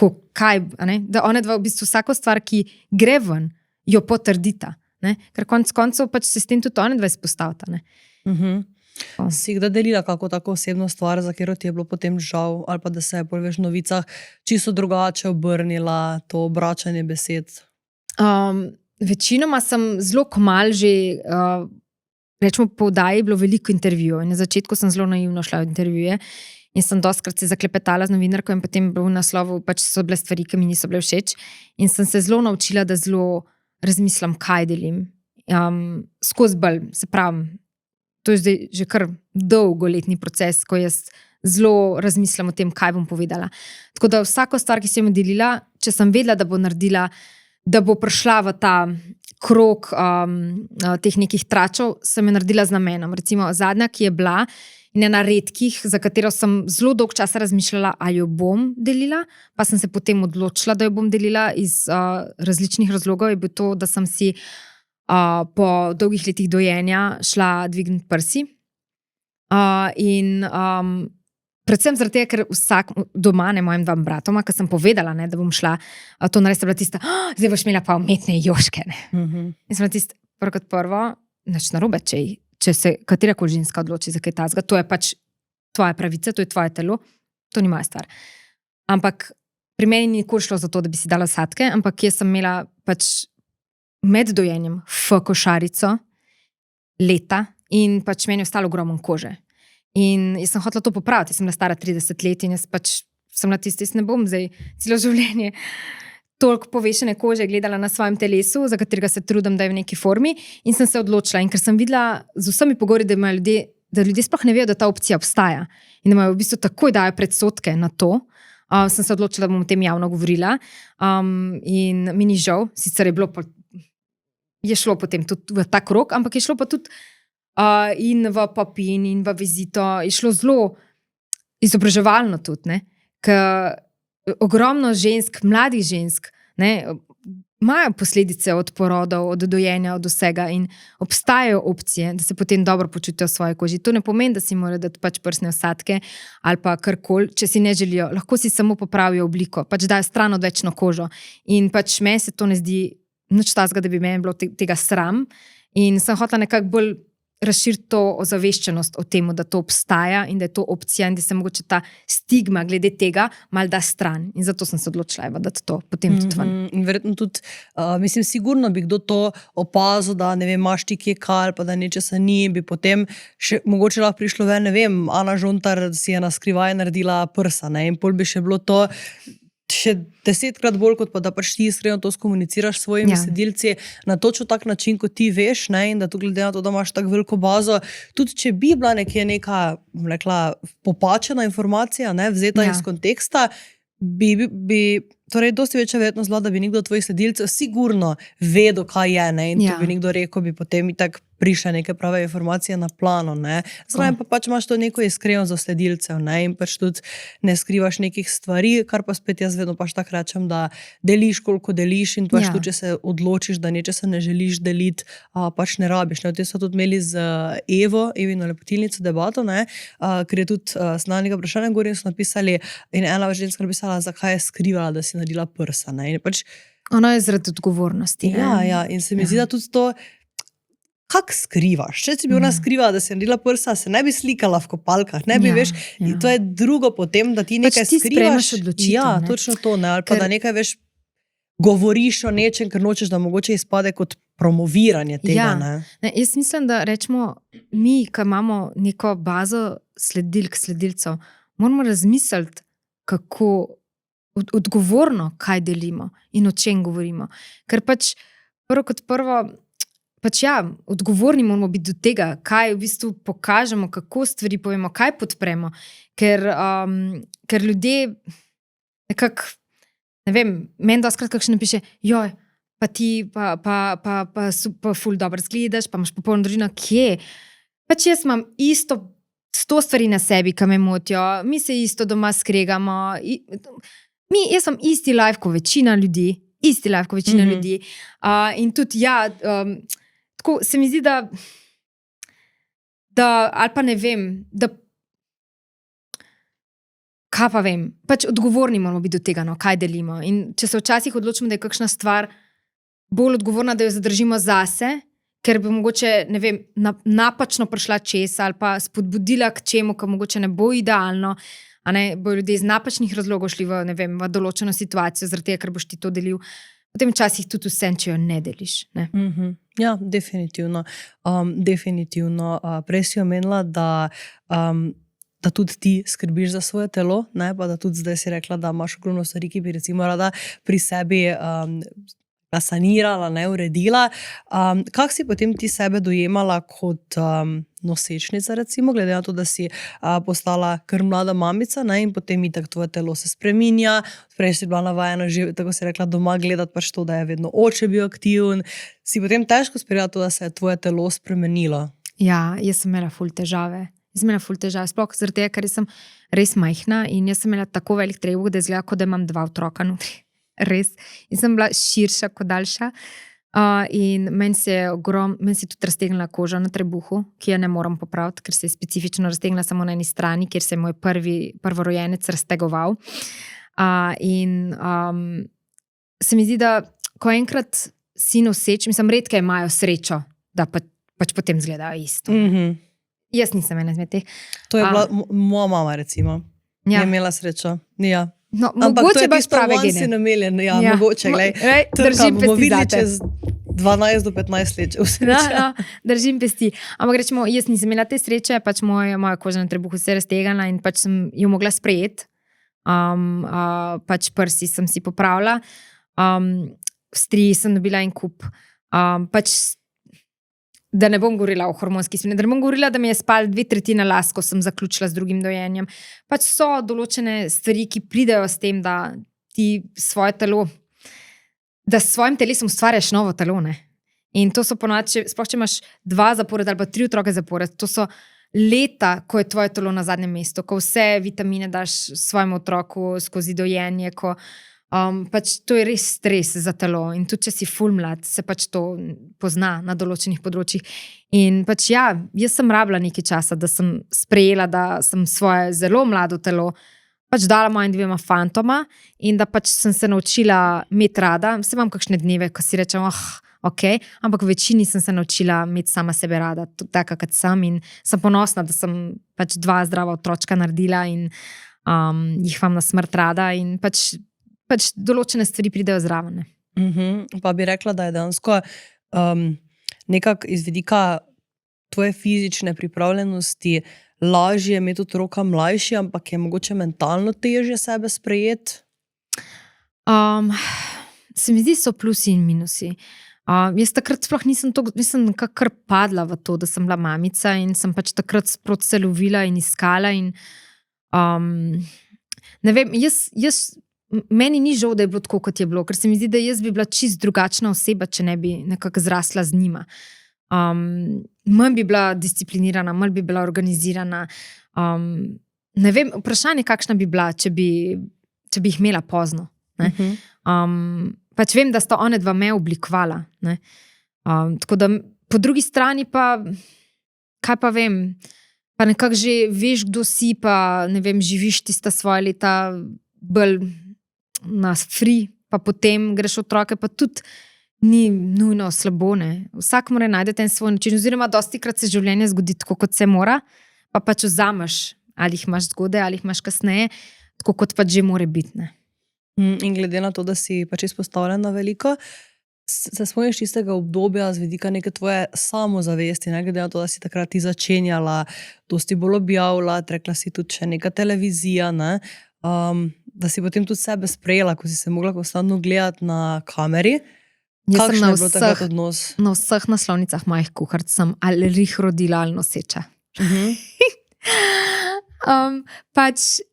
Da one dva v bistvu vsako stvar, ki gre ven, jo potrdita. Ne? Ker konec koncev pač se s tem tudi one dva izpostavita. Ne? Si kdaj delila kako tako osebno stvar, za katero ti je bilo potem žal, ali pa da se je v novicah čisto drugače obrnila to obračanje besed? Večinoma sem zelo kmalu že, rečemo po oddaji, bilo veliko intervjujev. Na začetku sem zelo naivno šla v intervjuje in sem dostikrat se zaklepetala z novinarko in potem v naslovu pač so bile stvari, ki mi niso bile všeč. In sem se zelo naučila, da zelo razmislim, kaj delim. Skozi bolj, se pravim, to je zdaj že kar dolgoletni proces, ko jaz zelo razmislim o tem, kaj bom povedala. Tako da vsako stvar, ki sem jo delila, če sem vedela, da bo naredila, da bo prišla v ta krog teh nekih tračev, sem jo naredila z namenom. Recimo zadnja, ki je bila in ena redkih, za katero sem zelo dolgo časa razmišljala, ali jo bom delila, pa sem se potem odločila, da jo bom delila iz različnih razlogov, je bilo to, da sem si po dolgih letih dojenja šla dvigniti prsi. Predvsem zaradi tega, ker vsak doma, ne mojim dva bratoma, ko sem povedala, ne, da bom šla, to naredila bila tista, zdaj boš imela pa umetne joške. In sem bila tista, prvo, nič narobe, če se katerakoli ženska odloči za kaj tazga, to je pač tvoja pravica, to je tvoje telo, to ni moja stvar. Ampak pri meni ni nikoli šlo za to, da bi si dala sadke, ampak jaz sem imela pač med dojenjem košarico leta in pač meni je ostalo ogromno kože. In jaz sem hotela to popraviti, jaz sem bila stara 30 let in jaz pač sem na tisti, jaz ne bom zdaj celo življenje toliko povešene kože gledala na svojem telesu, za katerega se trudim, da je v neki formi, in sem se odločila. In ker sem videla z vsemi pogovori, da ljudje sploh ne vejo, da ta opcija obstaja in da imajo v bistvu takoj dajo predsodke na to, sem se odločila, da bom o tem javno govorila. In mi ni žal, sicer je šlo potem tudi v ta krog, ampak je šlo pa tudi in v Papin in v Vizito, je šlo zelo izobraževalno tudi, ne? Ker ogromno žensk, mladih žensk, ne, imajo posledice od porodov, od dojenja, od vsega in obstajajo opcije, da se potem dobro počutijo v svoji koži. To ne pomeni, da si morajo dati pač prsne vsadke ali pa karkoli, če si ne želijo. Lahko si samo popravijo obliko, pač dajo stran odvečno kožo. In pač meni se to ne zdi nič takega, da bi meni bilo tega sram. In sem hotela nekako bolj razširiti to ozaveščenost o tem, da to obstaja in da je to opcija in da se mogoče ta stigma glede tega mal da stran. In zato sem se odločila, da to potem tudi ven. In verjetno tudi, mislim, sigurno bi kdo to opazil, da ne vem, imaš ti kje kal, pa da nečesa ni, bi potem še mogoče lahko prišlo ven, ne vem, Ana Žontar si je na skrivaj naredila prsa, ne, in pol bi še bilo to še 10-krat bolj, kot pa da pač ti iskreno to skomuniciraš s svojimi sledilci na točno tak način, kot ti veš, ne, in da tu glede na to, da imaš tako veliko bazo, tudi če bi bila nekje neka, rekla, popačena informacija, ne, vzeta iz konteksta, bi torej dosti večja verjetnost bila, da bi nekdo od tvojih sledilcev sigurno vedel, kaj je, ne, in Ja. to bi nekdo rekel, bi potem itak prišle neke prave informacije na plano, ne. Zraven pa pač imaš to neko iskrenost za sledilcev, ne, in pač tudi ne skrivaš nekih stvari, kar pa spet jaz vedno pač tako rečem, da deliš, koliko deliš in pač Ja. tudi, če se odločiš, da nečesa ne želiš deliti, pač ne rabiš, ne. O tem so tudi imeli z Evino lepotilnico debato, ne, ker je tudi snalnega vprašanja gor in so napisali, in ena ženska napisala, zakaj je skrivala, da si naredila prsa, ne, in pač Ono je zaradi odgovornosti. ne. ja, in se mi zdi, da tudi to, kako skrivaš. Če si bi ona skrivala, da si naredila prsa, se ne bi slikala v kopalkah, ne bi, Ja, veš, ja. in to je drugo potem, da ti Pač nekaj ti sprejemaš skrivaš. odločitev, Ja, ne. točno to, ne, ali pa Ker- da nekaj, veš, govoriš o nečem, ker nočeš, da mogoče izpade kot promoviranje tega, Ja. ne. Ne, jaz mislim, da rečemo, mi, ki imamo neko bazo sledilcev, moramo razmisliti, kako odgovorno, kaj delimo in o čem govorimo. Ker pač prvo kot prvo, pač ja, odgovorni moramo biti do tega, kaj v bistvu pokažemo, kako stvari povemo, kaj podpremo. Ker ljudje nekako, ne vem, meni doskrat kakšen napiše, joj, pa ti pa ful dobro zgledaš, pa imaš popolno družino, kje? Pač jaz imam isto 100 stvari na sebi, ki me motijo, mi se isto doma skregamo. Jaz sem isti life kot večina ljudi, ljudi. In tudi, ja, tako se mi zdi, da ali pa ne vem, da kaj pa vem, pač odgovorni moramo biti do tega, no, kaj delimo. In če se včasih odločimo, da je kakšna stvar bolj odgovorna, da jo zadržimo zase, ker bi mogoče, ne vem, napačno prišla čez ali pa spodbudila k čemu, ki mogoče ne bo idealno, a ne, bojo ljudje iz napačnih razlogov šli v, ne vem, v določeno situacijo, zaradi tega, ker boš ti to delil. Potem včasih tudi vse, če jo ne deliš. Ne? Ja, definitivno. Prej si omenila, da tudi ti skrbiš za svoje telo, ne? Pa da tudi zdaj si rekla, da imaš ogromno stvari, ki bi recimo rada pri sebi sanirala, ne, uredila. Kako si potem ti sebe dojemala kot nosečnica, recimo, glede na to, da si postala kar mlada mamica, ne, in potem itak tvoje telo se spreminja, prej si bila navajena že, tako si rekla, doma gledati pač to, da je vedno oče bil aktiven. Si potem težko sprejela to, da se je tvoje telo spremenilo? Ja, jaz sem imela ful težave. Sploh zaradi tega, ker sem res majhna in jaz sem imela tako velik trebuh, da je izgledalo, kot da imam 2 otroka notri. Res. In sem bila širša kot daljša. In meni se je tudi raztegnila koža na trebuhu, ki jo ne morem popraviti, ker se je specifično raztegnila samo na eni strani, kjer se je moj prvorojenec raztegoval. Se mi zdi, da ko enkrat si noseč, mislim, redke imajo srečo, da pač potem izgledajo isto. Jaz nisem ena izmed teh. To je bila moja mama, recimo. Ja. Je imela srečo. Ja. No, Ampak mogoče baš prave once gene. in a million, ja, Ja. mogoče, glej. Držim bomo pesti videli zate. čez 12 do 15 let. Držim pesti. Ampak rečemo, jaz nisem imela te sreče, pač moja koža na trebuhu se je raztegala in pač sem jo mogla sprejeti. Pač prsi sem si popravila. Striji sem dobila en kup. Pač da ne bom govorila o hormonski spremembi, da ne bom govorila, da mi je spal 2/3 las, ko sem zaključila z drugim dojenjem. Pač so določene stvari, ki pridejo s tem, da ti svoje telo, da s svojim telesom ustvarjaš novo telo, ne? In to so ponovadi, sploh če imaš 2 zapored ali pa 3 otroke zapored, to so leta, ko je tvoje telo na zadnjem mestu, ko vse vitamine daš svojemu otroku skozi dojenje, ko pač to je res stres za telo in tudi če si ful mlad, se pač to pozna na določenih področjih. In pač ja, jaz sem rabila nekaj časa, da sem sprejela, da sem svoje zelo mlado telo pač dala mojim 2 fantoma in da pač sem se naučila imeti rada. Vse imam kakšne dneve, ko si rečem, ok, ampak v večini sem se naučila imeti sama sebe rada, taka kot sem in sem ponosna, da sem pač 2 zdrava otročka naredila in jih imam na smrt rada in pač določene stvari pridejo zraven. Pa bi rekla, da je dejansko nekako iz vidika tvoje fizične pripravljenosti lažje imeti otroka mlajši, ampak je mogoče mentalno težje sebe sprejeti? Se mi zdi, so plusi in minusi. Jaz takrat sploh nisem kar padla v to, da sem bila mamica in sem pač takrat sproti se lovila in iskala in ne vem, jaz meni ni žal, da je bilo tako, kot je bilo, ker se mi zdi, da jaz bi bila čist drugačna oseba, če ne bi nekako zrasla z njima. Manj bi bila disciplinirana, manj bi bila organizirana. Ne vem, vprašanje, kakšna bi bila, če bi jih imela pozno. Pač vem, da sta one dva me oblikovala. Tako da po drugi strani pa, kaj pa vem, pa nekako že veš, kdo si, pa ne vem, živiš tista svoje leta bolj na free, pa potem greš otroke, pa tudi ni nujno slabo, ne. Vsak mora najti ten svoj način, oziroma dostikrat se življenje zgodi tako, kot se mora, pa pač vzameš, ali jih imaš zgodaj, ali jih imaš kasneje, tako kot pač že more biti, ne. In glede na to, da si pač izpostavljena veliko, se spomniš tistega obdobja z vidika neke tvoje samozavesti, ne glede na to, da si takrat ti začenjala, dosti bolj objavila, rekla si tudi še neka televizija, ne, da si potem tudi sebe sprejela, ko si se mogla konstantno gledati na kameri. Jaz sem Kakšen je bil takrat odnos? na vseh naslovnicah mojih kuharic sem ali rih rodila ali noseča. Pač,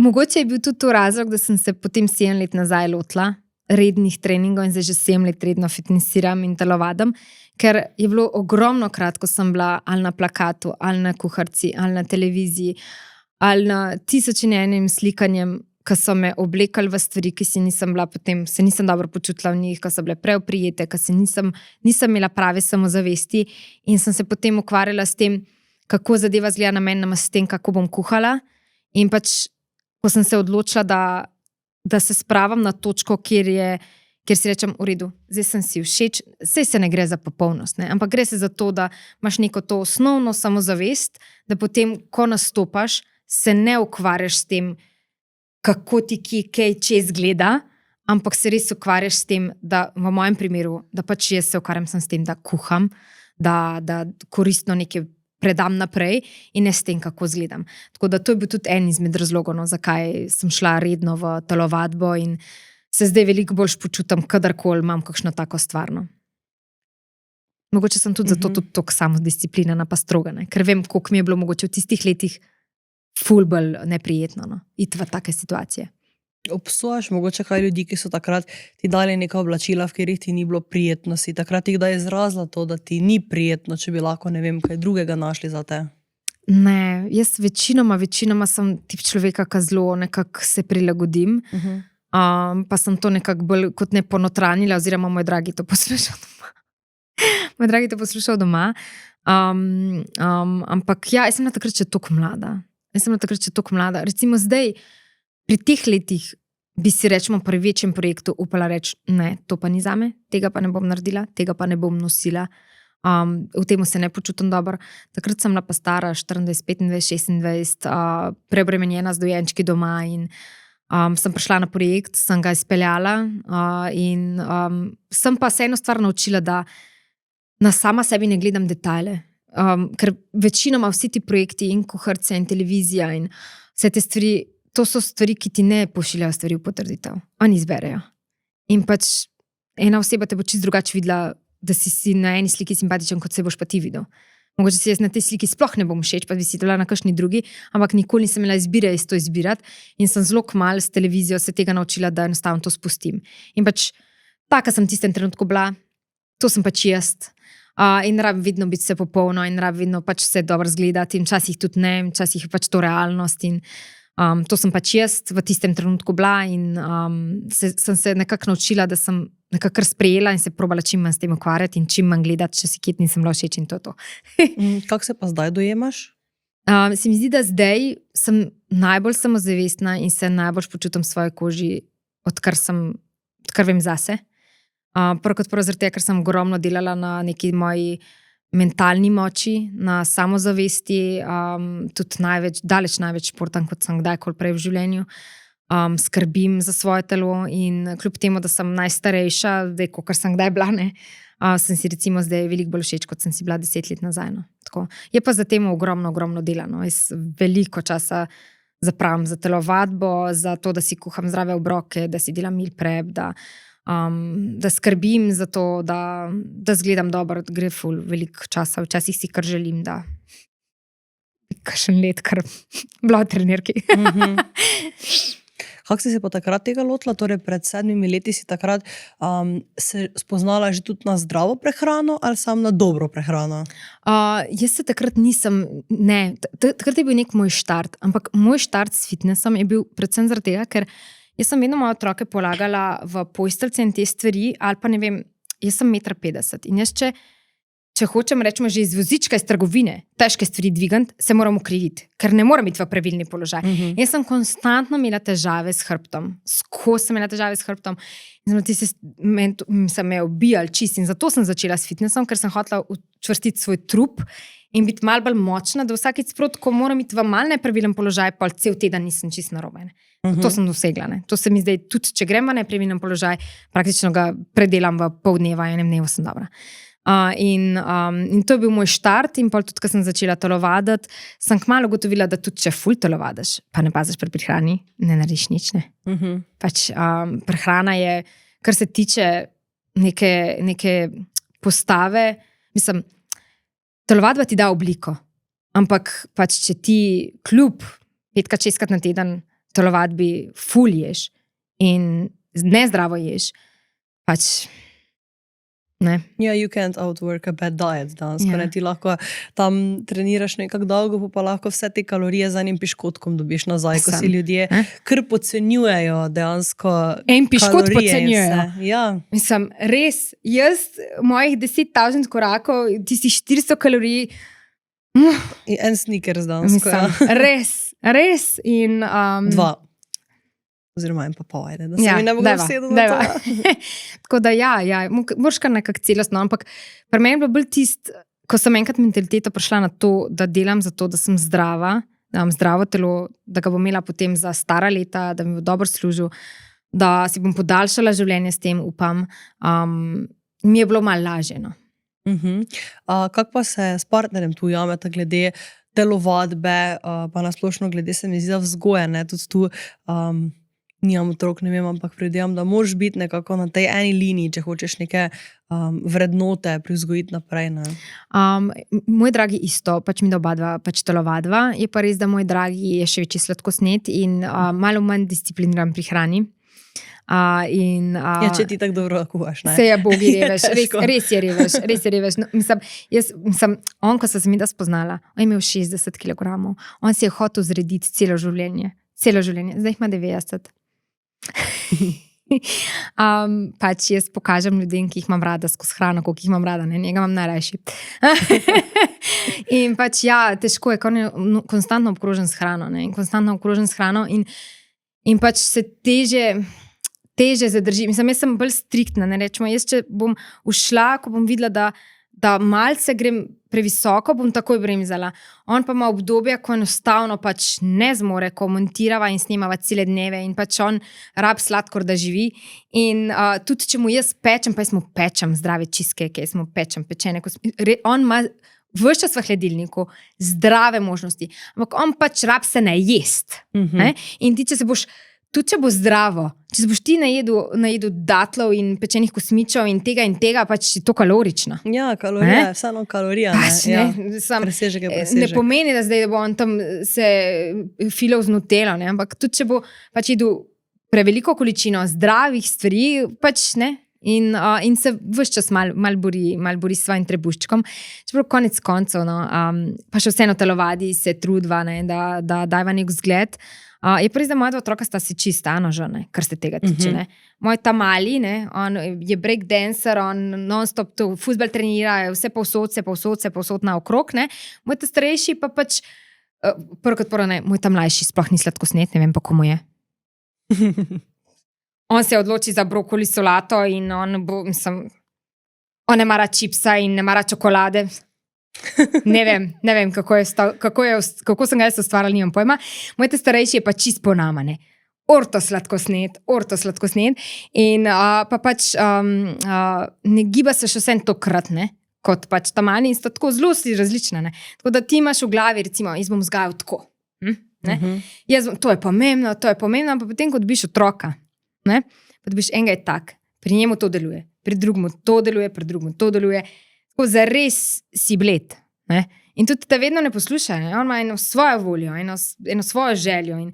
mogoče je bil tudi to razlog, da sem se potem 7 let nazaj lotila rednih treningov in zdaj že 7 let redno fitnessiram in telovadim, ker je bilo ogromno krat, ko sem bila ali na plakatu, ali na kuharici, ali na televiziji, ali na 1001 slikanjem, ko so me oblekali v stvari, ki si nisem bila potem, se nisem dobro počutila v njih, ko so bile preoprijete, ko se nisem imela prave samozavesti in sem se potem ukvarjala s tem, kako zadeva zgleda na meni, s tem, kako bom kuhala. In pač, ko sem se odločila, da se spravim na točko, kjer si rečem, v redu, zdaj sem si všeč, saj se ne gre za popolnost, ne? Ampak gre se za to, da imaš neko to osnovno samozavest, da potem, ko nastopaš, se ne ukvarjaš s tem, kako ti kaj čez gleda, ampak se res ukvarjaš s tem, da v mojem primeru, da pač jaz se ukvarjam s tem, da kuham, da koristno nekaj predam naprej in ne s tem, kako izgledam. Tako da to je bil tudi en izmed razlogov, no, zakaj sem šla redno v telovadbo in se zdaj veliko bolj počutim, kadarkoli imam kakšno tako stvar. No. Mogoče sem tudi zato tudi toliko samodisciplinirana pa stroga, ne? Ker vem, koliko mi je bilo mogoče v tistih letih ful bolj neprijetno, no, iti v take situacije. Obsojaš mogoče kaj ljudi, ki so takrat ti dali neka oblačila, v katerih ti ni bilo prijetno, si takrat jih da izrazila to, da ti ni prijetno, če bi lahko ne vem kaj drugega našli za te? Ne, jaz večinoma sem tip človeka, ki zelo nekako se prilagodim, pa sem to nekako bolj kot ne ponotranila, oziroma moj dragi to poslušal doma. Ampak ja, jaz sem bila takrat še toliko mlada. Recimo zdaj, pri teh letih bi si rečemo pri večjem projektu upala reči, ne, to pa ni zame, tega pa ne bom naredila, tega pa ne bom nosila. V tem se ne počutim dobro. Takrat sem bila pa stara 24, 25, 26, preobremenjena z dojenčki doma in sem prišla na projekt, sem ga izpeljala in sem pa se eno stvar naučila, da na sama sebi ne gledam detajle. Ker večinoma vsi ti projekti in kuharice in televizija in vse te stvari, to so stvari, ki ti ne pošiljajo stvari v potrditev. Oni izberejo. In pač ena oseba te bo čisto drugače videla, da si na eni sliki simpatičen, kot se boš pa ti videl. Mogoče si jaz na tej sliki sploh ne bom všeč, pa bi si dala na kakšni drugi, ampak nikoli nisem imela izbire iz to izbirati in sem zelo kmalu s televizijo se tega naučila, da enostavno to spustim. In pač taka sem v tistem trenutku bila, to sem pač jaz. In rabim vedno biti vse popolno in rabim vedno pač vse dobro zgledati in včasih tudi ne, včasih je pač to realnost in to sem pač jaz v tistem trenutku bila in sem se nekako naučila, da sem nekako sprejela in se probala čim manj s tem ukvarjati in čim manj gledati, če si kjet nisem bila všeč in to je to. Kako se pa zdaj dojemaš? Se mi zdi, da zdaj sem najbolj samozavestna in se najbolj počutim v svoji koži, odkar vem zase. Prvo kot prvo zaradi tega, ker sem ogromno delala na neki moji mentalni moči, na samozavesti, tudi daleč največ športam, kot sem kdajkoli prej v življenju. Skrbim za svoje telo in kljub temu, da sem najstarejša, zdaj, kakor sem kdaj bila, ne, sem si recimo zdaj veliko bolj všeč, kot sem si bila 10 let nazaj. No. Tako. Je pa za tem ogromno dela. No. Jaz veliko časa zapravim za telovadbo, za to, da si kuham zdrave obroke, da si delam meal prep, da skrbim za to, da zgledam dobro, da gre ful veliko časa. Včasih si kar želim, da kakšen let, kar bila v trenirki. Kako si se pa takrat tega lotila? Torej pred 7 leti si takrat se spoznala že tudi na zdravo prehrano ali samo na dobro prehrano? Jaz se takrat nisem, ne, takrat je bil nek moj štart, ampak moj štart s fitnessom je bil predvsem zaradi tega, ker jaz sem vedno moje otroke polagala v postelce in te stvari, ali pa ne vem, jaz sem 1,50 m in jaz če hočem, rečemo, že iz vozička, iz trgovine, težke stvari dvigant, se moram ukriviti, ker ne morem biti v pravilni položaj. Jaz sem konstantno imela težave s hrbtom, skozi sem imela težave s hrbtom in ti se me ubijali čist in zato sem začela s fitnessom, ker sem hotela učvrstiti svoj trup in biti malo bolj močna, da vsakič sprot, ko moram iti v malo nepravilen položaj, pa cel teden nisem čist narobe. To sem dosegla. Ne? To se mi zdaj, tudi če grem v nepravilen položaj, praktično ga predelam v pol dneva, enem dnevu sem dobra. In to je bil moj štart in pol tudi, ko sem začela telovaditi, sem kmalu ugotovila, da tudi če ful telovadiš, pa ne paziš pri prehrani, ne narediš nič. Ne? Pač, prehrana je, kar se tiče neke postave, mislim, telovadba ti da obliko, ampak pač, če ti kljub 5-6 na teden telovadbi ful ješ in nezdravo ješ, pač ne. Ja, you can't outwork a bad diet danes, ko ne ti lahko tam treniraš nekako dolgo, pa lahko vse te kalorije za enim piškotkom dobiš nazaj, ko si ljudje kar podcenjujejo dejansko en piškot kalorije podcenjujejo. Ja. Mislim, res, jaz mojih 10,000 korakov, tisti 400 kalorij, En Snickers dansko. res. In, 2. Oziroma 1,5, ajde, da se mi ne bo vsedel na to. Tako da moraš kar nekako celostno, ampak pri meni je bilo bolj tist, ko sem enkrat mentaliteto prišla na to, da delam za to, da sem zdrava, da imam zdravo telo, da ga bom imela potem za stara leta, da mi bo dobro služil, da si bom podaljšala življenje s tem, upam, mi je bilo malo lažje. No. Kako pa se s partnerjem tu ujameta glede telovadbe, pa nasplošno glede se mi zdi, da vzgoje, ne, tudi tu nimam otrok, ne vem, ampak predvidevam, da moraš biti nekako na tej eni liniji, če hočeš neke vrednote privzgojiti naprej. Ne? Moj dragi isto, pač mi da obadva pač telovadva, je pa res, da moj dragi je še večji sladkosned in malo manj discipliniran pri hrani. Če ti tako dobro kuhaš, ne? Se je bogi revež, res je revež. No, mislim, on, ko sem se mi da spoznala, on je imel 60 kg, on si je hotel zrediti celo življenje, zdaj ima 90. Pač jaz pokažem ljudem, ki jih imam rada skozi hrano, koliko jih imam rada, ne? Njega imam najrajši. In pač težko je, on je konstantno obkrožen s hrano, ne? In pač se teže zadrži. Mislim, jaz sem bolj striktna, ne rečemo, jaz če bom ušla, ko bom videla, da malce grem previsoko, bom takoj bremzala. On pa ima obdobja, ko enostavno pač ne zmore, ko montirava in snemava cele dneve in pač on rab sladkor, da živi. In tudi, če mu jaz pečem, pa jaz mu pečem zdrave cheesecake, jaz mu pečem pečene. On ima ves čas v hladilniku zdrave možnosti, ampak on pač rab se ne jest. Ne? In ti, če se boš tudi če bo zdravo, če se boš ti najedel datlov in pečenih kosmičev in tega, pač je to kalorično. Ja, kalorija, vseeno kalorija. Pač, presežek je presežek. Ne pomeni, da zdaj bo on tam se filal z Nutelo, ne? Ampak tudi če bo pač jedel preveliko količino zdravih stvari, pač ne. In se ves čas mal bori s svojim trebuščkom. Čeprav konec koncev, no, pa še vseeno telovadi, se trudva, ne, da dajva nek vzgled. Je pa res, da moja dva otroka sta si čista, kar se tega tiče. Ne. Moj ta mali, ne, on je breakdancer, on non-stop to fuzbal trenira, vse povsod naokrog. Moj ta starejši pa pač, moj ta mlajši sploh ni sladkosned, ne vem pa komu je. On se odloči za brokoli solato in on ne mara čipsa in ne mara čokolade. Ne vem, kako sem ga jaz ustvarjala, nimam pojma. Moj te starejši je pa čist po nama, ne. Orto sladkosned. In pa pač ne giba se še vsem tokrat, ne, kot pač ta mali in sta tako zelo različna, ne. Tako da ti imaš v glavi, recimo, jaz bom vzgajal tako. To je pomembno, ampak potem, ko dobiš otroka, ne, pa dobiš enega je tak, pri njemu to deluje, pri drugemu to deluje, tako zares si bled. Ne? In tudi te vedno ne posluša, ne? On ima eno svojo voljo, eno svojo željo in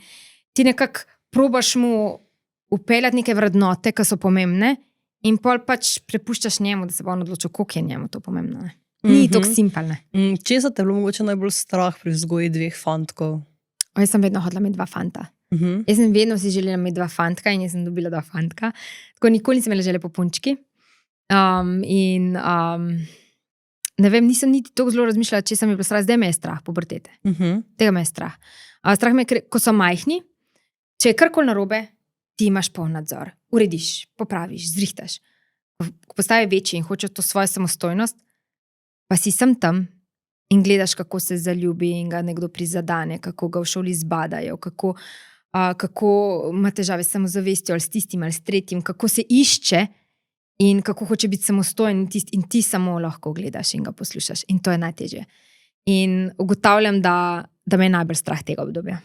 ti nekako probaš mu upeljati neke vrednote, ki so pomembne, in pol pač prepuščaš njemu, da se bo on odločil, koliko je njemu to pomembno. Ne? Ni tako simpelne. Česa te je bilo mogoče najbolj strah pri vzgoji 2 fantkov? Jaz sem vedno hodila imeti 2 fanta. Jaz sem vedno si želela imeti 2 fantka in jaz sem dobila 2 fantka. Tako nikoli nisem imela želje po punčki. Ne vem, nisem niti tako zelo razmišljala, če sem je bilo strah, zdaj me je strah pubertete. Tega me je strah. Strah me je, ko so majhni, če je karkoli narobe, ti imaš poln nadzor. Urediš, popraviš, zrihtaš. Ko postaje večji in hoče to svojo samostojnost, pa si sem tam in gledaš, kako se zaljubi in ga nekdo prizadane, kako ga v šoli zbadajo, kako ima težave s samozavestjo ali s tistim ali s tretjim, kako se išče in kako hoče biti samostojen in ti samo lahko gledaš in ga poslušaš. In to je najtežje. In ugotavljam, da me je najbolj strah tega obdobja.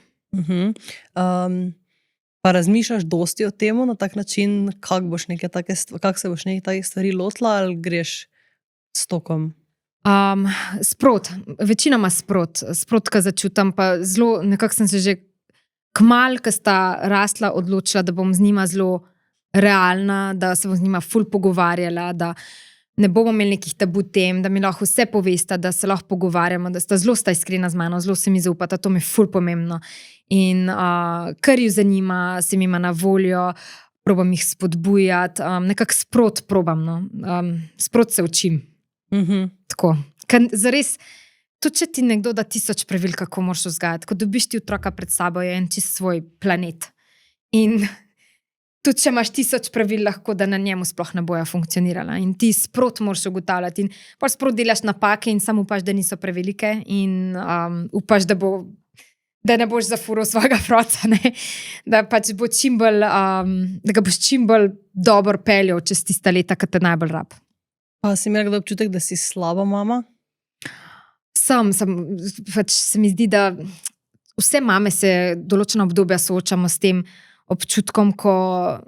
Pa razmišljaš dosti o tem na tak način, kako se boš nekaj takih stvari lotila ali greš s tokom? Sprot, večinoma sprot, ko začutam, pa zelo, nekako sem se že kmalu, ko sta rasla, odločila, da bom z njima zelo realna, da se bom z njima ful pogovarjala, da ne bomo imeli nekih tabu tem, da mi lahko vse povesta, da se lahko pogovarjamo, da sta zelo iskrena z mano, zelo se mi zaupata, to mi je ful pomembno. In kar ju zanima, se mi ima na voljo, probam jih spodbujati, nekako sprot probam, no. Sprot se učim. Tako. Zares, tudi če ti nekdo da 1000 pravil, kako moraš vzgajati, ko dobiš ti otroka pred sabo, je en čist svoj planet. In tudi če imaš 1000 pravil, lahko da na njemu sploh ne bojo funkcionirala. In ti sprot moraš ugotavljati. In pa sprot delaš napake in samo upaš, da niso prevelike in upaš, da ne boš zafuril svojega froca, ne? Da pač bo čim bolj, da ga boš čim bolj dobro peljal čez tista leta, ki te najbolj rab. Pa si imela kdaj občutek, da si slaba mama? Pač se mi zdi, da vse mame se določena obdobja soočamo s tem občutkom, ko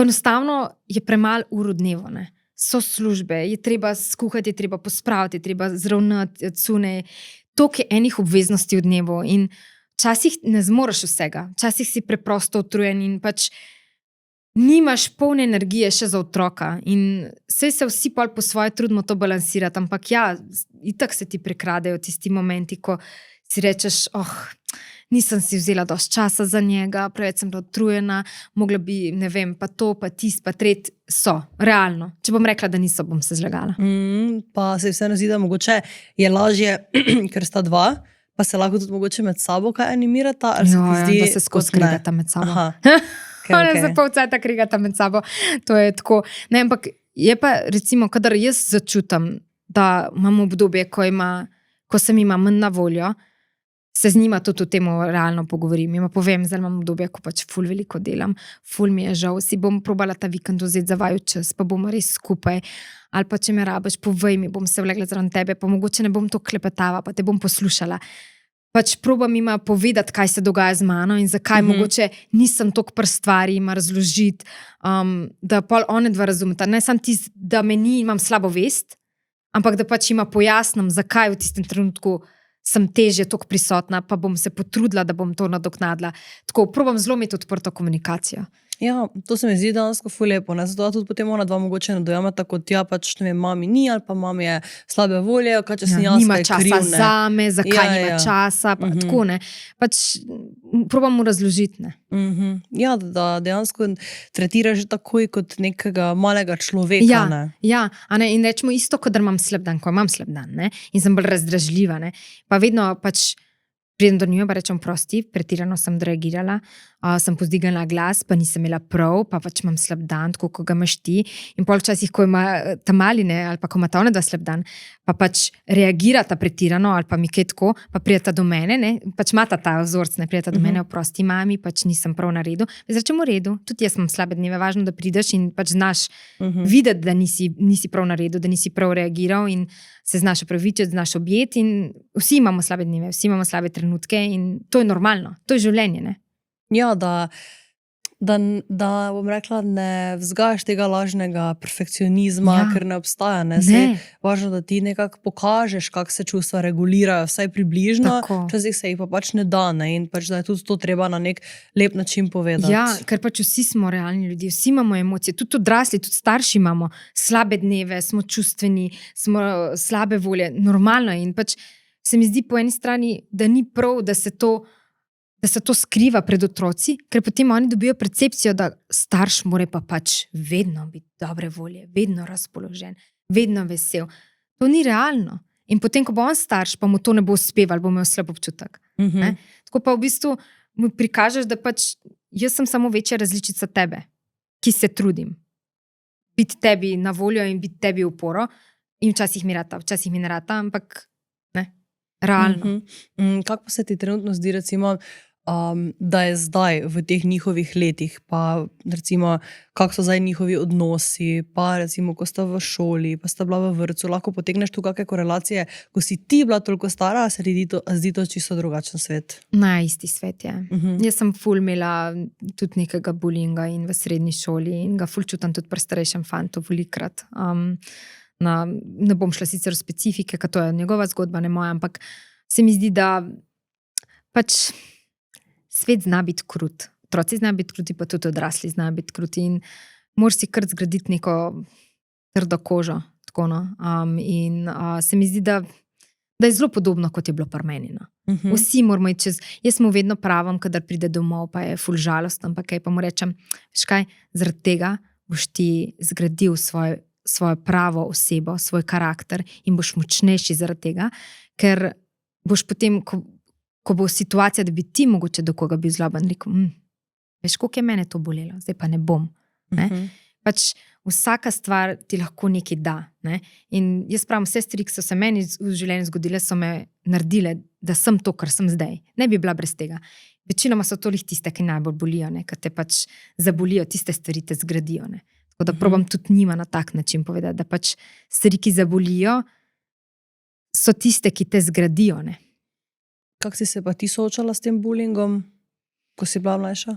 enostavno je premalo ur v dnevu, ne. So službe, je treba skuhati, je treba pospraviti, je treba zravnati cune, toliko je enih obveznosti v dnevu in včasih ne zmoreš vsega, včasih si preprosto utrujen in pač nimaš polne energije še za otroka in se vsi pol po svoje trudimo to balansirati, ampak ja, itak se ti prekradejo tisti momenti, ko si rečeš, nisem si vzela dosti časa za njega, preveč sem bila utrujena, mogla bi, ne vem, pa to, pa tist, pa tret, so, realno. Če bom rekla, da niso, bom se zlagala. Pa se vseeno zdi, da mogoče je lažje, ker sta 2, pa se lahko tudi mogoče med sabo kaj animirata, ali se ti zdi, da se skozi krigata med sabo. Okay. Se pol cajta krigata med sabo. To je tako. Ne, ampak je pa recimo, kadar jaz začutam, da imam obdobje, ko se mi ima manj na voljo, se z njima tudi o tem realno pogovorim. Ima povem, zdaj imam obdobje, ko pač ful veliko delam, ful mi je žal, si bom probala ta vikend vzeti za vaju čas, pa bomo res skupaj. Ali pa če me rabiš, povej mi, bom se vlegla zraven tebe, pa mogoče ne bom to klepetava, pa te bom poslušala. Pač probam ima povedati, kaj se dogaja z mano in zakaj mogoče nisem toliko pri stvari, ima razložiti, da pol one dva razumeta. Ne sam tisti, da meni imam slabo vest, ampak da pač ima pojasnim, zakaj v tistem trenutku sem težje toliko prisotna, pa bom se potrudila, da bom to nadoknadila. Tako, probam zelo imeti odprto komunikacijo. Ja, to se mi zdi dansko ful lepo, ne? Zato tudi potem ona dva mogoče ne dojamata, kot ja, pač ne vem, mami ni, ali pa mami je slabe volje, kaj če sem jaz nima kaj časa kriv, ne? zame, zakaj nima časa, pa tako, ne. Pač probam mu razložiti, ne. Ja, da dejansko tretiraš takoj kot nekega malega človeka, ne? Ja, a ne, in rečemo isto, kot da imam slab dan, ko imam slab dan, ne, in sem bolj razdražljiva, ne, pa vedno pač pridem do njo, pa rečem prosti, pretirano sem reagirala, sem povzdignila glas, pa nisem imela prav, pa pač imam slab dan, tako kot ga imaš ti. In pol včasih, ko ima ta mali, ne, ali pa ko ima ta ona dva slab dan, pa pač reagirata pretirano, ali pa mi kaj tako, pa prijeta do mene, ne, pač imata ta vzorc, ne, prijeta do mene, oprosti mami, pač nisem prav na redu. Jaz rečem v redu, tudi jaz imam slabe dneve, važno, da prideš in pač znaš videti, da nisi prav na redu, da nisi prav reagiral in se znaš opravičiti, znaš objeti in vsi imamo slabe dneve, vsi imamo slabe trenutke in to je normalno, to je življenje, ne. Ja, da da bom rekla, ne vzgajaš tega lažnega perfekcionizma, Ja. ker ne obstaja. Ne? Ne. Saj važno, da ti nekako pokažeš, kako se čustva regulirajo, vsaj približno, Tako. včasih se jih pa pač ne da, ne? In pač da je tudi to treba na nek lep način povedati. Ja, ker pač vsi smo realni ljudje, vsi imamo emocije, tudi odrasli, tudi starši imamo slabe dneve, smo čustveni, smo slabe volje, normalno je. In pač se mi zdi po eni strani, da ni prav, da se to skriva pred otroci, ker potem oni dobijo percepcijo, da starš mora pa pač vedno biti dobre volje, vedno razpoložen, vedno vesel. To ni realno. In potem, ko bo on starš, pa mu to ne bo uspevalo, bo imel slab občutek. Ne? Tako pa v bistvu mu prikažeš, da pač jaz sem samo večja različica tebe, ki se trudim. Biti tebi na voljo in biti tebi oporo. In včasih mi rata, včasih mi ne rata, ampak ne, realno. Kako pa se ti trenutno zdi, recimo, da je zdaj v teh njihovih letih, pa recimo, kako so zdaj njihovi odnosi, pa recimo, ko sta v šoli, pa sta bila v vrtcu, lahko potegneš tu kakšne korelacije, ko si ti bila toliko stara, a se zdi to čisto drugačen svet? Na isti svet je. Jaz sem ful imela tudi nekega bulinga in v srednji šoli in ga ful čutam tudi pri starejšem fantu velikrat. Ne bom šla sicer v specifike, ker to je njegova zgodba, ne moja, ampak se mi zdi, da pač svet zna biti krut. Otroci znajo biti kruti, pa tudi odrasli znajo biti kruti in moraš si kar zgraditi neko trdo kožo. Tako, no. In se mi zdi, da je zelo podobno, kot je bilo pri meni. No. Vsi moramo iti čez. Jaz mu vedno pravim, kadar pride domov, pa je ful žalost, ampak kaj pa mu rečem, veš kaj, zaradi tega boš ti zgradil svojo pravo osebo, svoj karakter in boš močnejši zaradi tega, ker boš potem, ko bo situacija, da bi ti mogoče do koga bil zloben, rekel, veš, koliko je mene to bolelo, zdaj pa ne bom. Ne? Pač vsaka stvar ti lahko nekaj da. Ne? In jaz pravim, vse stvari, ki so se meni v življenju zgodile, so me naredile, da sem to, kar sem zdaj. Ne bi bila brez tega. Večinoma so to tiste, ki najbolj bolijo, ne? Ker te pač zabolijo, tiste stvari te zgradijo. Ne? Tako da probam tudi njima na tak način povedati, da pač stvari, ki zabolijo, so tiste, ki te zgradijo. Ne? Kako si se pa ti soočala s tem bulingom, ko si bila mlajša?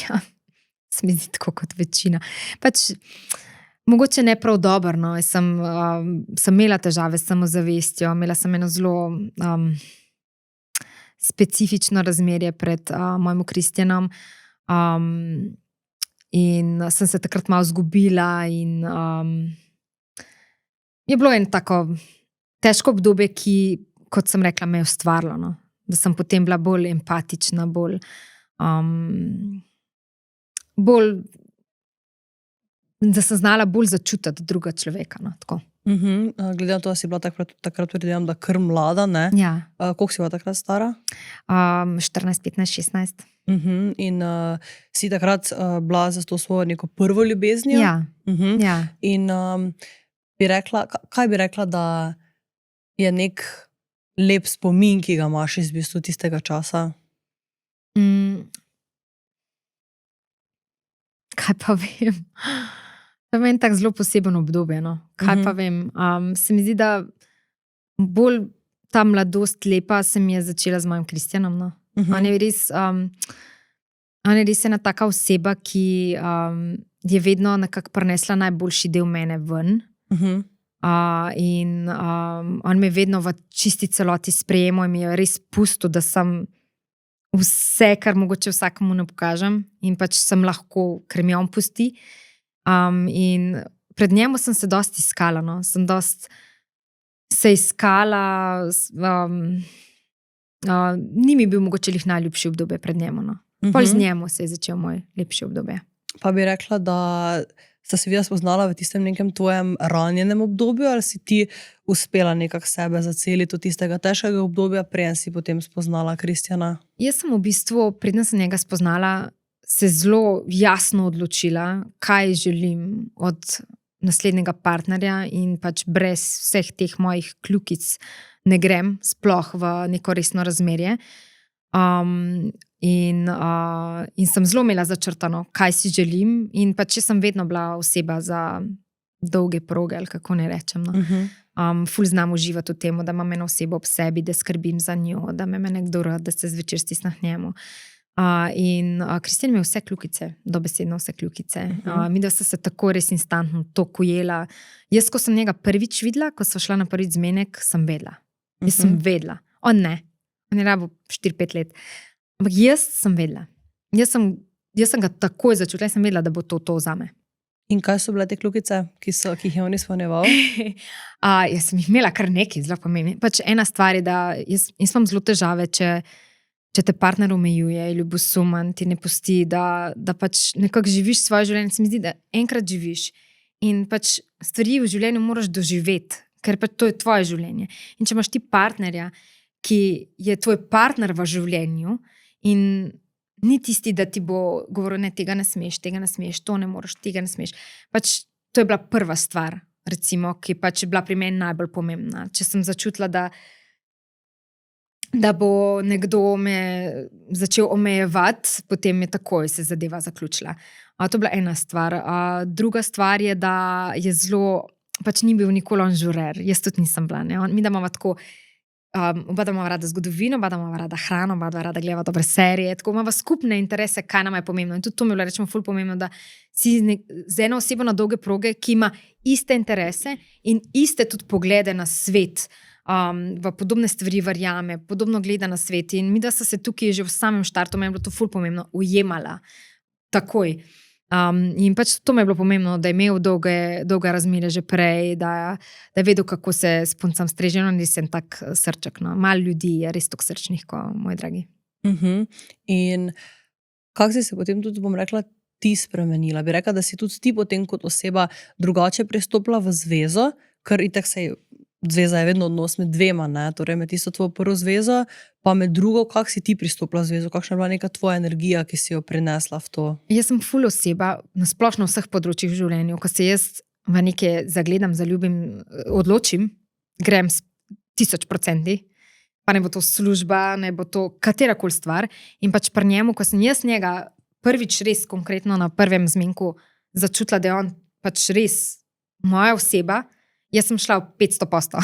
Ja, se mi zdi tako kot večina. Pač, mogoče ne prav dobro. No. Sem imela težave s samozavestjo, imela sem eno zelo specifično razmerje pred mojim Kristjanom. In sem se takrat malo zgubila in je bilo eno tako težko obdobje, ki, kot sem rekla, me je ustvarilo. No. Da sem potem bila bolj empatična, bolj da sem znala bolj začutiti druga človeka. No, tako. Glede na to, da si bila takrat predvidevam, da kar mlada, ne? Ja. Koliko si bila takrat stara? 14, 15, 16. In si takrat bila za to svojo neko prvo ljubeznijo? Ja. Ja. In kaj bi rekla, da je nek lep spomin, ki ga imaš iz bistvu tistega časa? Kaj pa vem? To je meni tako zelo poseben obdobje. No. Kaj pa vem? Se mi zdi, da bolj ta mladost lepa se mi je začela z mojim Kristjanom. No. On je res ena taka oseba, ki je vedno nekako prinesla najboljši del mene ven. In on me vedno v čisti celoti sprejemal in mi je res pustil, da sem vse, kar mogoče vsakemu ne pokažem in pač sem lahko, ker mi on pusti. In pred njemu sem se dosti iskala, no. Sem dosti se iskala, ni mi bil mogoče lih najljubši obdobje pred njemu, no. Pol z njemu se je začel moj lepši obdobje. Pa bi rekla, da sta se videla spoznala v tistem nekem tvojem ranjenem obdobju, ali si ti uspela nekako sebe zaceliti od tistega težkega obdobja, preden si potem spoznala Kristjana? Jaz sem v bistvu, preden sem njega spoznala, se zelo jasno odločila, kaj želim od naslednjega partnerja in pač brez vseh teh mojih kljukic ne grem sploh v neko resno razmerje. In sem zelo imela začrtano, kaj si želim in pač sem vedno bila oseba za dolge proge, ali kako ne rečem. No. Ful znam uživati v tem, da imam eno osebo ob sebi, da skrbim za njo, da me nekdo rad, da se zvečer stisnem k njemu. Kristjan ima vse kljukice, dobesedno vse kljukice. Mi da sta se tako res instantno tako ujela. Jaz, ko sem njega prvič videla, ko sva šla na prvič zmenek, sem vedela. Jaz sem vedela. On ne. On je rabo 4-5 let. Ampak jaz sem vedela. Jaz sem ga takoj začutila, jaz sem vedela, da bo to zame. In kaj so bile te kljukice, ki jih je on izpolnjeval? Jaz sem jih imela kar nekaj, zelo pomembno. Pač ena stvar je, da jaz imam zelo težave, če te partner omejuje, ljubosumen, ti ne pusti, da pač nekako živiš svoje življenje. Se mi zdi, da enkrat živiš in pač stvari v življenju moraš doživeti, ker pač to je tvoje življenje. In če imaš ti partnerja, ki je tvoj partner v življenju in ni tisti, da ti bo govoril, ne, tega ne smeš, to ne moreš, tega ne smeš. Pač to je bila prva stvar, recimo, ki pač je bila pri meni najbolj pomembna. Če sem začutila, da bo nekdo me začel omejevati, potem je takoj se zadeva zaključila. To je bila ena stvar. Druga stvar je, da je zelo, pač ni bil nikoli on žurer. Jaz tudi nisem bila. Ne? Mi da imamo tako, oba da imamo rada zgodovino, oba da imamo rada hrano, oba da rada gledava dobre serije, tako imamo skupne interese, kaj nam je pomembno. In tudi to mi je bilo, rečemo, ful pomembno, da si z eno osebo na dolge proge, ki ima iste interese in iste tudi poglede na svet, v podobne stvari verjame, podobno gleda na svet. In mi da so se tukaj že v samem štartu, meni je bilo to ful pomembno, ujemala takoj. In pač to mi je bilo pomembno, da je imel dolge razmere že prej, da je vedel, kako se s puncem streže. No, nisem tak srček. No. Malo ljudi je res tako srčnih, kot moj dragi. In kako si se potem tudi, bom rekla, ti spremenila? Bi rekla, da si tudi ti potem kot oseba drugače pristopila v zvezo, ker itak se zveza je vedno odnos med dvema, ne? Torej med tisto tvojo prvo zvezo, pa med drugo, kako si ti pristopila v zvezo, kakšna je bila neka tvoja energija, ki si jo prinesla v to? Jaz sem ful oseba, na splošno vseh področjih v življenju, ko se jaz v nekaj zagledam, zaljubim, odločim, grem 1000%, pa ne bo to služba, ne bo to katerakoli stvar. In pač pri njemu, ko sem jaz njega prvič res konkretno na prvem zmenku začutila, da je on pač res moja oseba, jaz sem šla v 500%.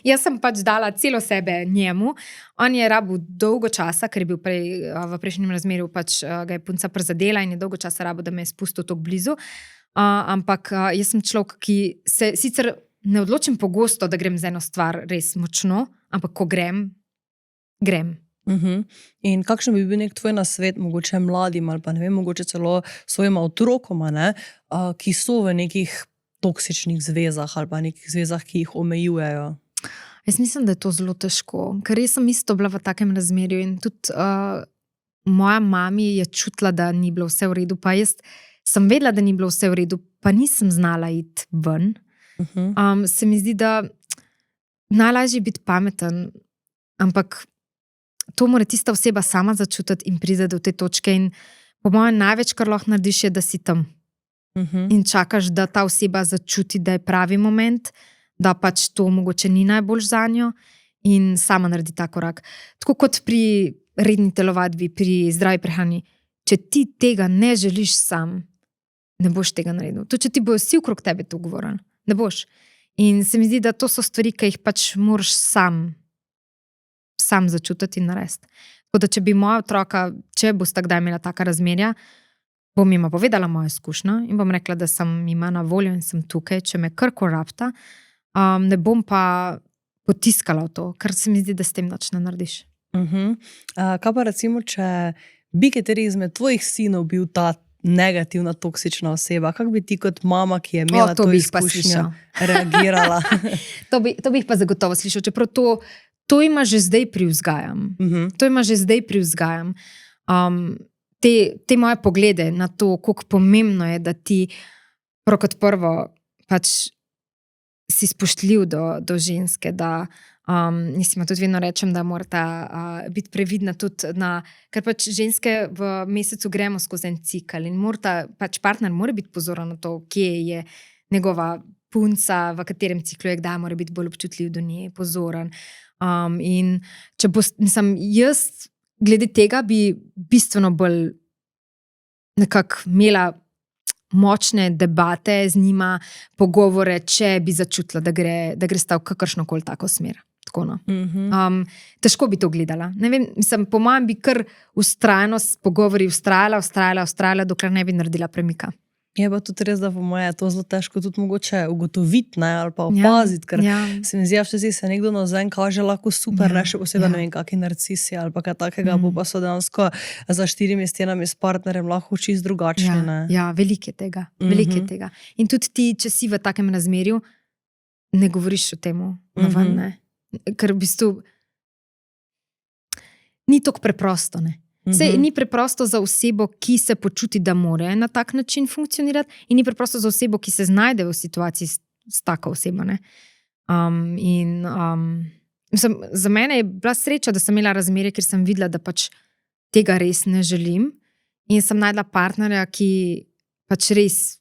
Jaz sem pač dala celo sebe njemu. On je rabil dolgo časa, ker je bil v prejšnjem razmerju, pač ga je punca prizadela in je dolgo časa rabil, da me je spustil tako blizu. Ampak jaz sem človek, ki se sicer ne odločim pogosto, da grem za eno stvar res močno, ampak ko grem. In kakšen bi bil nek tvoj nasvet mogoče mladim ali pa ne vem, mogoče celo svojima otrokoma, ne, ki so v nekih toksičnih zvezah ali pa nekih zvezah, ki jih omejujejo? Jaz mislim, da je to zelo težko, ker jaz sem isto bila v takem razmerju in tudi moja mami je čutila, da ni bilo vse v redu, pa jaz sem vedela, da ni bilo vse v redu, pa nisem znala iti ven. Se mi zdi, da najlažje biti pameten, ampak to mora tista oseba sama začutiti in pride do te točke in po mojem največ, kar lahko narediš, je, da si tam. In čakaš, da ta oseba začuti, da je pravi moment, da pač to mogoče ni najboljš za njo in sama naredi ta korak. Tako kot pri redni telovadbi, pri zdravi prehrani. Če ti tega ne želiš sam, ne boš tega naredil. To, če ti bojo vsi okrog tebe to govorili, ne boš. In se mi zdi, da to so stvari, ki jih pač moraš sam začutiti in narediti. Tako da, če bi moja otroka, če bosta kdaj imela taka razmerja, bom jima povedala mojo izkušnjo in bom rekla, da sem jima na voljo in sem tukaj, če me karkoli rabita, ne bom pa potiskala v to, ker se mi zdi, da s tem nič ne narediš. Kaj pa recimo, če bi kateri izmed tvojih sinov bil ta negativna, toksična oseba, kako bi ti kot mama, ki je imela to izkušnjo, reagirala? To bi jih pa zagotovo slišal, čeprav to ima že zdaj privzgajam. Te moje poglede na to, koliko pomembno je, da ti kot prvo pač si spoštljiv do ženske, da mislim, tudi vedno rečem, da morata biti previdna tudi ker pač ženske v mesecu gremo skozi en cikel in pač partner mora biti pozoren na to, kje je njegova punca, v katerem ciklu je, kdaj mora biti bolj občutljiv do nje, pozoren. In če jaz glede tega bi bistveno bolj nekako imela močne debate z njima, pogovore, če bi začutila, da gre sta v kakršnokoli tako smer. težko. No. Težko bi to gledala. Ne vem, mislim, po mojem bi kar ustrajnost pogovori ustrajala, dokler ne bi naredila premika. Je pa tudi res, da po moje je to zelo težko tudi mogoče ugotoviti, ne, ali pa opaziti, ker se mi zdi, včasih se nekdo navzven kaže lahko super, ne, še posebej ne vem, kakšni narcisi ali pa kaj takega, bo pa so dejansko za 4 stenami s partnerjem lahko čisto drugačni. Ne. Ja, veliko je tega. In tudi ti, če si v takem razmerju, ne govoriš o temu, ne. Ker v bistvu ni tako preprosto, ne. Sej ni preprosto za osebo, ki se počuti, da more na tak način funkcionirati, in ni preprosto za osebo, ki se znajde v situaciji s tako osebo. Ne? Mislim, za mene je bila sreča, da sem imela razmerje, ker sem videla, da pač tega res ne želim, in sem najdla partnerja, ki pač res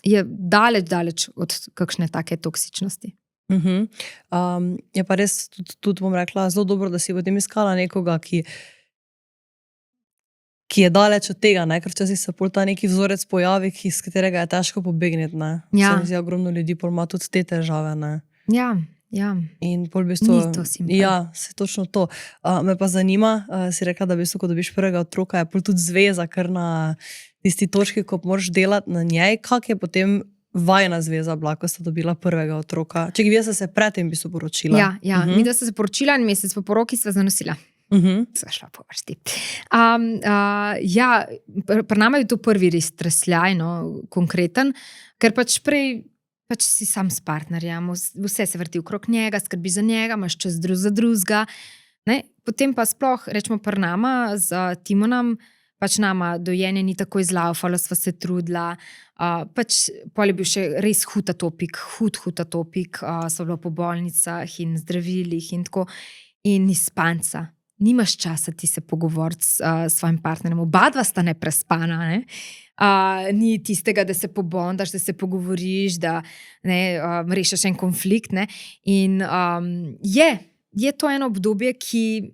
je daleč od kakšne take toksičnosti. Je pa res tudi bom rekla, zelo dobro, da si potem iskala nekoga, ki je daleč od tega, ne? Ker včasih se pol ta neki vzorec pojavi, iz katerega je težko pobegniti. Se mi zdi, ogromno ljudi pol ima tudi te težave. Ne? Ja. In pol v bistvu, ni to simpel. Ja, se točno to. Me pa zanima, si rekla, da v bistvu, ko dobiš prvega otroka, je pol tudi zveza, kar na tisti točki, ko moraš delati na njej. Kak je potem vajna zveza bila, ko sta dobila prvega otroka? Če bi se predtem bi se poročila. Ja. Mi da se poročila in mesec po poroki sva zanosila. Sva šla po vrsti. Pri nama je to prvi res tresljaj, konkreten, ker pač prej si sam s partnerjem, vse se vrti okrog njega, skrbi za njega, imaš čas drug za drugega. Potem pa sploh, rečemo pri nama z Timonom, pač nama dojenje ni tako izlaufalo, sva se trudila, pač pol je bil še res hud atopik, sva bila po bolnicah in zdravilih in tako, in ni spanca. Nimaš časa ti se pogovoriti s svojim partnerjem. Oba dva sta neprespana. Ne? Ni tistega, da se pobondaš, da se pogovoriš, da rešiš en konflikt. Ne? In je to eno obdobje, ki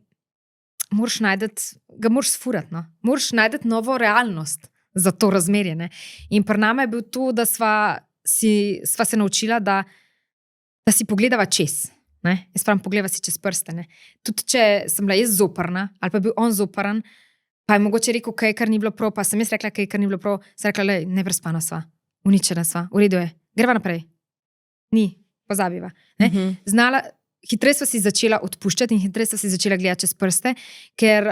ga moraš sfurati. No? Moraš najti novo realnost za to razmerje. Ne? In pri nama je bil to, da sva se naučila, da si pogledava čez. Jaz pravim, pogleda si čez prste. Ne? Tudi če sem bila jaz zoprna, ali pa bil on zoprn, pa je mogoče rekel, kaj kar ni bilo prav, pa sem jaz rekla, kaj kar ni bilo prav, sem rekla, neprespana sva, uničena sva, v redu je, greva naprej. Ni, pozabiva. Hitreje sva si začela odpuščati in hitreje sva si začela gledati čez prste, ker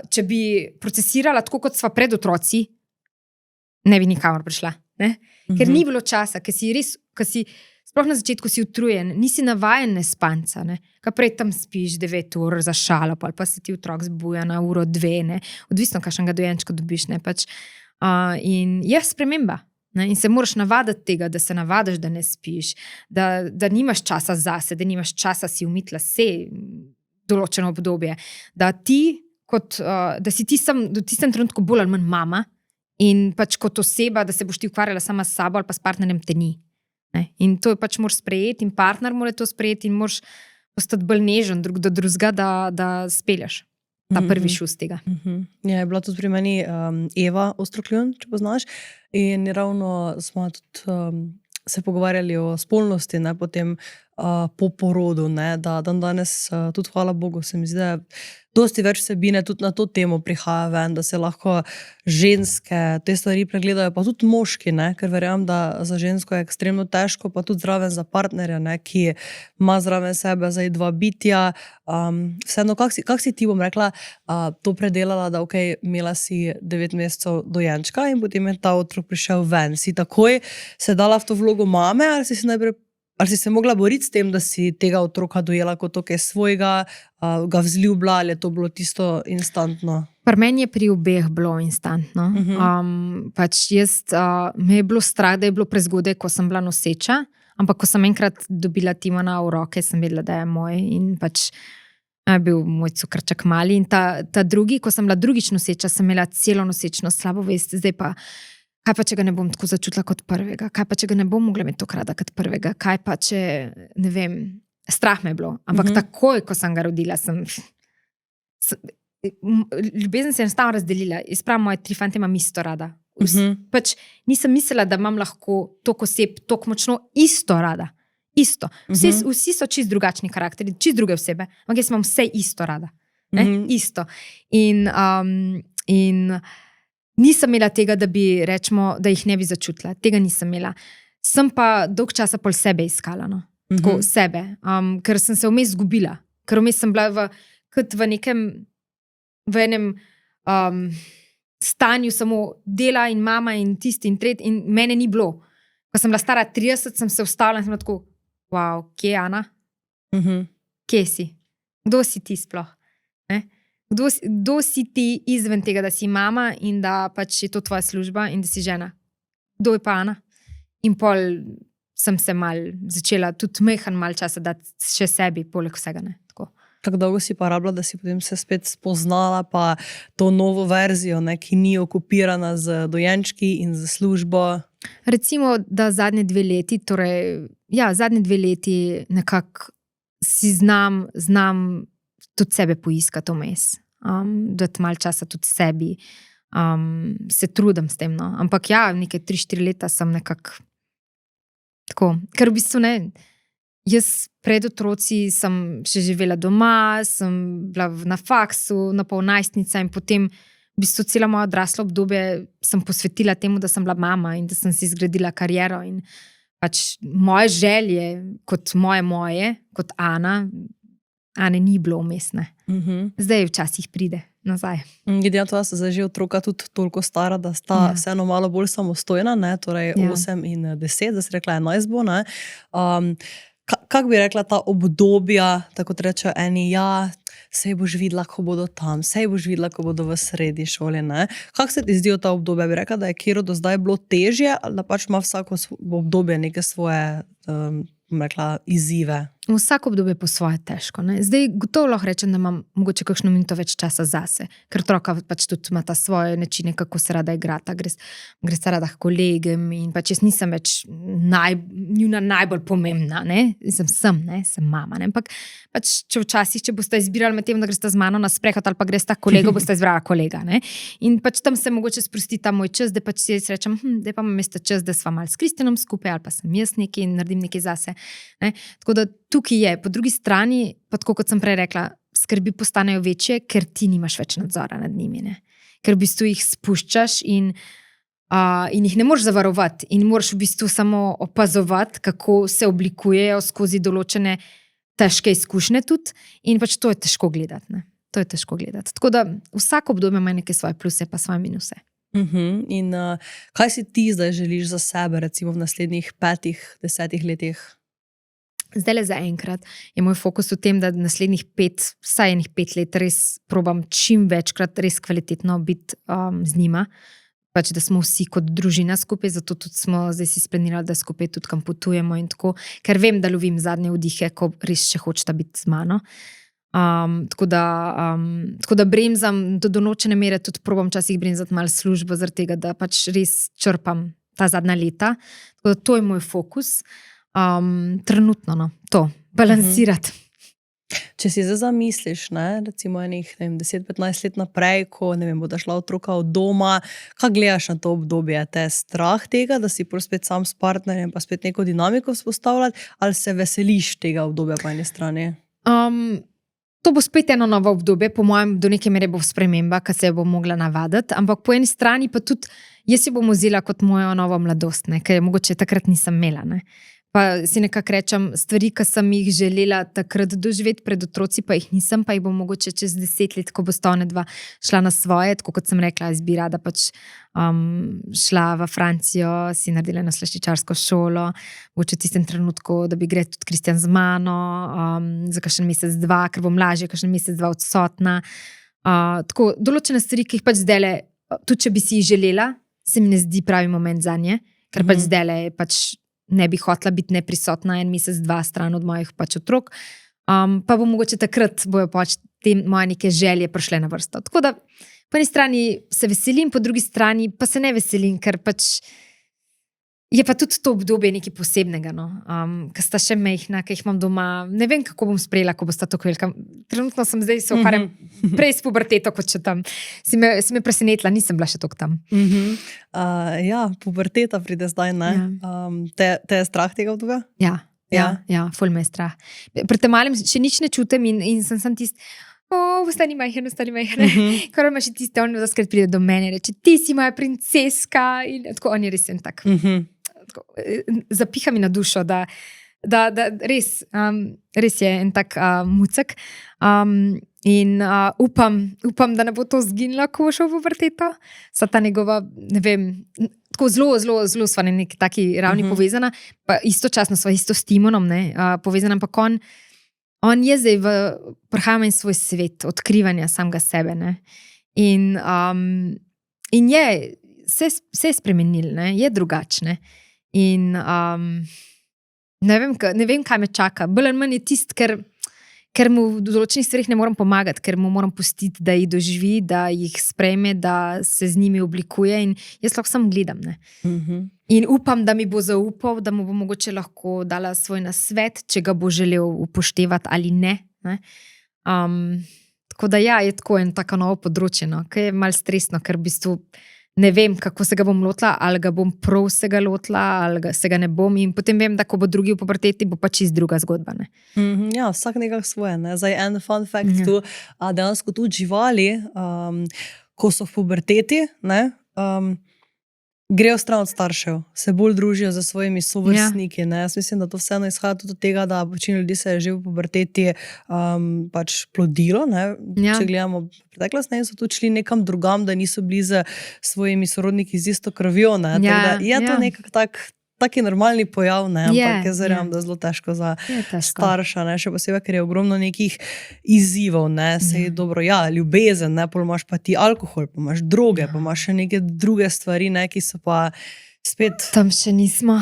če bi procesirala tako, kot sva pred otroci, ne bi nikamor prišla. Ne? Ker ni bilo časa, ker si sploh na začetku si utrujen, nisi navajen nespanca, ne? Kaj prej tam spiš 9 ur za šalo, ali pa se ti otrok zbuja na 1-2 ure, odvisno kakšnega dojenčka dobiš. Ne? In je sprememba. Ne? In se moraš navaditi tega, da se navadiš, da ne spiš, da nimaš časa zase, da nimaš časa si umiti lase določeno obdobje, da si ti v tistem trenutku bolj ali manj mama in pač kot oseba, da se boš ti ukvarjala sama s sabo ali pa s partnerjem, te ni. In to pač moraš sprejeti in partner mora to sprejeti in moraš postati bolj nežen drug do drugega, da speljaš ta prvi šus tega. Ja, je bila tudi pri meni Eva Ostrokljun, če poznaš, in ravno smo tudi se pogovarjali o spolnosti, ne, potem po porodu, ne, da danes tudi hvala Bogu se mi zdi, da dosti več vsebine tudi na to temo prihaja ven, da se lahko ženske te stvari pregledajo, pa tudi moški, ne, ker verjamem, da za žensko je ekstremno težko, pa tudi zraven za partnerja, ne, ki ima zraven sebe zdaj 2 bitja. Vseeno, kak si ti, bom rekla, to predelala, da imela si 9 mesecev dojenčka in potem je ta otrok prišel ven. Si takoj se dala v to vlogo mame, ali si se mogla boriti s tem, da si tega otroka dojela kot nekaj svojega, ga vzljubila, ali je to bilo tisto instantno? Pri meni je pri obeh bilo instantno. Pač me je bilo strah, da je bilo prezgodaj, ko sem bila noseča, ampak ko sem enkrat dobila Timona v roke, sem vedela, da je moj in pač je bil moj cukrček mali. In ta drugi, ko sem bila drugič noseča, sem imela celo nosečno slabo vest, zdaj pa kaj pa, če ga ne bom tako začutila kot prvega? Kaj pa, če ga ne bom mogla imeti tako rada kot prvega? Kaj pa, če, ne vem, strah me je bilo. Ampak takoj, ko sem ga rodila, ljubezen se je enostavno razdelila. Jaz pravim, moje 3 fante imam isto rada. Pač nisem mislila, da imam lahko toliko oseb, toliko močno isto rada. Isto. Vsi so čist drugačni karakteri, čist druge osebe, ampak jaz imam vse isto rada. Isto. In nisem imela tega, da bi rečemo, da jih ne bi začutila. Tega nisem imela. Sem pa dolg časa pol sebe iskala, no. Tako sebe. Ker sem se vmes zgubila. Ker vmes sem bila kot v enem stanju samo dela in mama in tisti in tretji in mene ni bilo. Ko sem bila stara 30, sem se vstavila in sem bila tako, wow, kje je Ana? Kje si? Kdo si ti sploh? Kdo si ti izven tega, da si mama in da pač je to tvoja služba in da si žena? Kdo je pa Ana? In pol sem se začela tudi malo časa dati še sebi, poleg vsega. Tako. Kako dolgo si pa rabila, da si potem se spet spoznala pa to novo verzijo, ki ni okupirana z dojenčki in z službo? Recimo, da zadnje 2 leti, zadnje 2 leti nekako si znam tudi sebe poiskati vmes. Dati malo časa tudi sebi. Se trudim s tem, no. Ampak nekaj 3-4 leta sem nekako tako. Ker v bistvu jaz pred otroci sem še živela doma, sem bila na faksu, na pol najstnica in potem v bistvu cela moja odrasla obdobje sem posvetila temu, da sem bila mama in da sem si zgradila kariero in pač moje želje kot moje, kot Ane ni bilo umestne. Zdaj včasih pride nazaj. Glede na to, da sta zdaj že otroka tudi toliko stara, da sta vseeno malo bolj samostojna, torej 8 in 10, da si rekla 11 bo. Kako bi rekla ta obdobja, tako kot rečejo eni, sej boš videla, ko bodo tam, sej boš videla, ko bodo v srednji šoli. Kako se ti zdijo ta obdobja? Bi rekla, da je katero do zdaj bilo težje ali da pač ima vsako obdobje neke svoje izzive? Vsako obdobje po svoje težko. Zdaj gotovo lahko rečem, da imam mogoče kakšno minuto več časa zase, ker otroka pač tudi ima ta svoje načine, kako se rada igrata, gre se rada k kolegem in pač jaz nisem več njuna najbolj pomembna, sem mama. Ampak pač če boste izbirali med tem, da greste z mano na sprehod ali pa greste kolego, boste izbrala kolega. In pač tam se mogoče sprosti ta moj čas, da pač si jaz rečem, da pa imam čas, da sva malo s Kristjanom skupaj ali pa sem jaz nekaj in naredim nekaj zase. Tako da tukaj je, po drugi strani, pa tako kot sem prej rekla, skrbi postanejo večje, ker ti nimaš več nadzora nad njimi. Ker v bistvu jih spuščaš in jih ne moreš zavarovati in moraš v bistvu samo opazovati, kako se oblikujejo skozi določene težke izkušnje tudi in pač to je težko gledati. To je težko gledati. Tako da vsako obdobje ima neke svoje pluse pa svoje minuse. In kaj si ti zdaj želiš za sebe, recimo v naslednjih 5-10 letih? Zdajle zaenkrat je moj fokus v tem, da naslednjih 5 let res probam čim večkrat res kvalitetno biti z njima. Pač, da smo vsi kot družina skupaj, zato tudi smo zdaj si splanirali, da skupaj tudi kam potujemo in tako, ker vem, da lovim zadnje vdihe, ko res še hočeta biti z mano. Tako da bremzam do določene mere, tudi probam včasih bremzati malo službo, zaradi tega, da pač res črpam ta zadnja leta. Tako da to je moj fokus. Trenutno, to, balansirati. Če si zdaj zamisliš, recimo 10-15 let naprej, ko bodo šla otroka od doma, kako gledaš na to obdobje? Te je strah tega, da si spet sam s partnerjem pa spet neko dinamiko vzpostavljati, ali se veseliš tega obdobja po eni strani? To bo spet eno novo obdobje, po mojem do neke mere bo sprememba, ki se jo bom mogla navaditi, ampak po eni strani pa tudi jaz jo bom vzela kot mojo novo mladost, ker mogoče takrat nisem imela. Pa si nekako rečem, stvari, ki sem jih želela takrat doživeti pred otroci, pa jih nisem, pa jih bom mogoče čez 10 let, ko bosta ona dva šla na svoje, tako kot sem rekla, jaz bi rada pač šla v Francijo, si naredila na slaščičarsko šolo, mogoče v tistem trenutku, da bi gre tudi Kristjan z mano, za kakšen mesec, 2, ker bom lažje kakšen mesec, 2 odsotna. Tako, določene stvari, ki jih pač zdajle, tudi če bi si jih želela, se mi ne zdi pravi moment za nje, ker pač zdajle pač ne bi hotela biti neprisotna 1 mesec, 2 stran od mojih pač otrok, pa bo mogoče takrat bojo pač te moje neke želje prišle na vrsto. Tako da po eni strani se veselim, po drugi strani pa se ne veselim, ker pač je pa tudi to obdobje nekaj posebnega, ker sta še mehna, ker jih imam doma, ne vem, kako bom sprejela, ko bosta tako velika. Trenutno sem zdaj se ukvarjam prej s puberteto, kot še tam. Si me presenetila, nisem bila še toliko tam. Ja, puberteta pride zdaj, ne? Te je strah tega obdobja? Ja, Ja, ful me je strah. Pri tem malim še nič ne čutim in sem tist, ostani majhen. Kar ima še tiste, on zaskrat pride do mene, reče, ti si moja princeska in tako, on je res en tak, tako, zapiha mi na dušo, da res je en tak mucek in upam, da ne bo to zginilo, ko bo šel v puberteto. Sa ta njegova, ne vem, tako zelo sva na neki taki ravni povezana, pa istočasno sva isto s Timonom, povezana, ampak on je zdaj prihajamo in svoj svet odkrivanja samega sebe, ne. In je, se je spremenil, ne, je drugačne. In ne vem, kaj me čaka. Bolj ali manj je tist, ker mu v določenih stvareh ne moram pomagati, ker mu moram pustiti, da jih doživi, da jih sprejme, da se z njimi oblikuje in jaz lahko samo gledam. Ne? In upam, da mi bo zaupal, da mu bo mogoče lahko dala svoj nasvet, če ga bo želel upoštevati ali ne. Tako da ja, je tako en tako novo področje, no, ki je malo stresno, ker v bistvu ne vem, kako se ga bom lotila, ali ga bom prav se ga lotila, ali se ga ne bom. In potem vem, da ko bo drugi v puberteti, bo pa čist druga zgodba. Ne? Ja, vsak nekako svoje. Ne? Zdaj en fun fact tu, dejansko tudi živali, ko so v puberteti, grejo stran od staršev, se bolj družijo z svojimi sovrstniki. Jaz mislim, da to vseeno izhaja tudi od tega, da večina ljudi se je že v puberteti pač plodilo. Če gledamo preteklost, so tudi šli nekam drugam, da niso bili z svojimi sorodniki z isto krvjo. Je to nekako taki normalni pojav, ampak jaz verjamem, da je zelo težko za starša, še posebej, ker je ogromno nekih izzivov, sej dobro, ljubezen, pol imaš pa ti alkohol, pa imaš droge, pa imaš še neke druge stvari, ki so pa spet... Tam še nismo.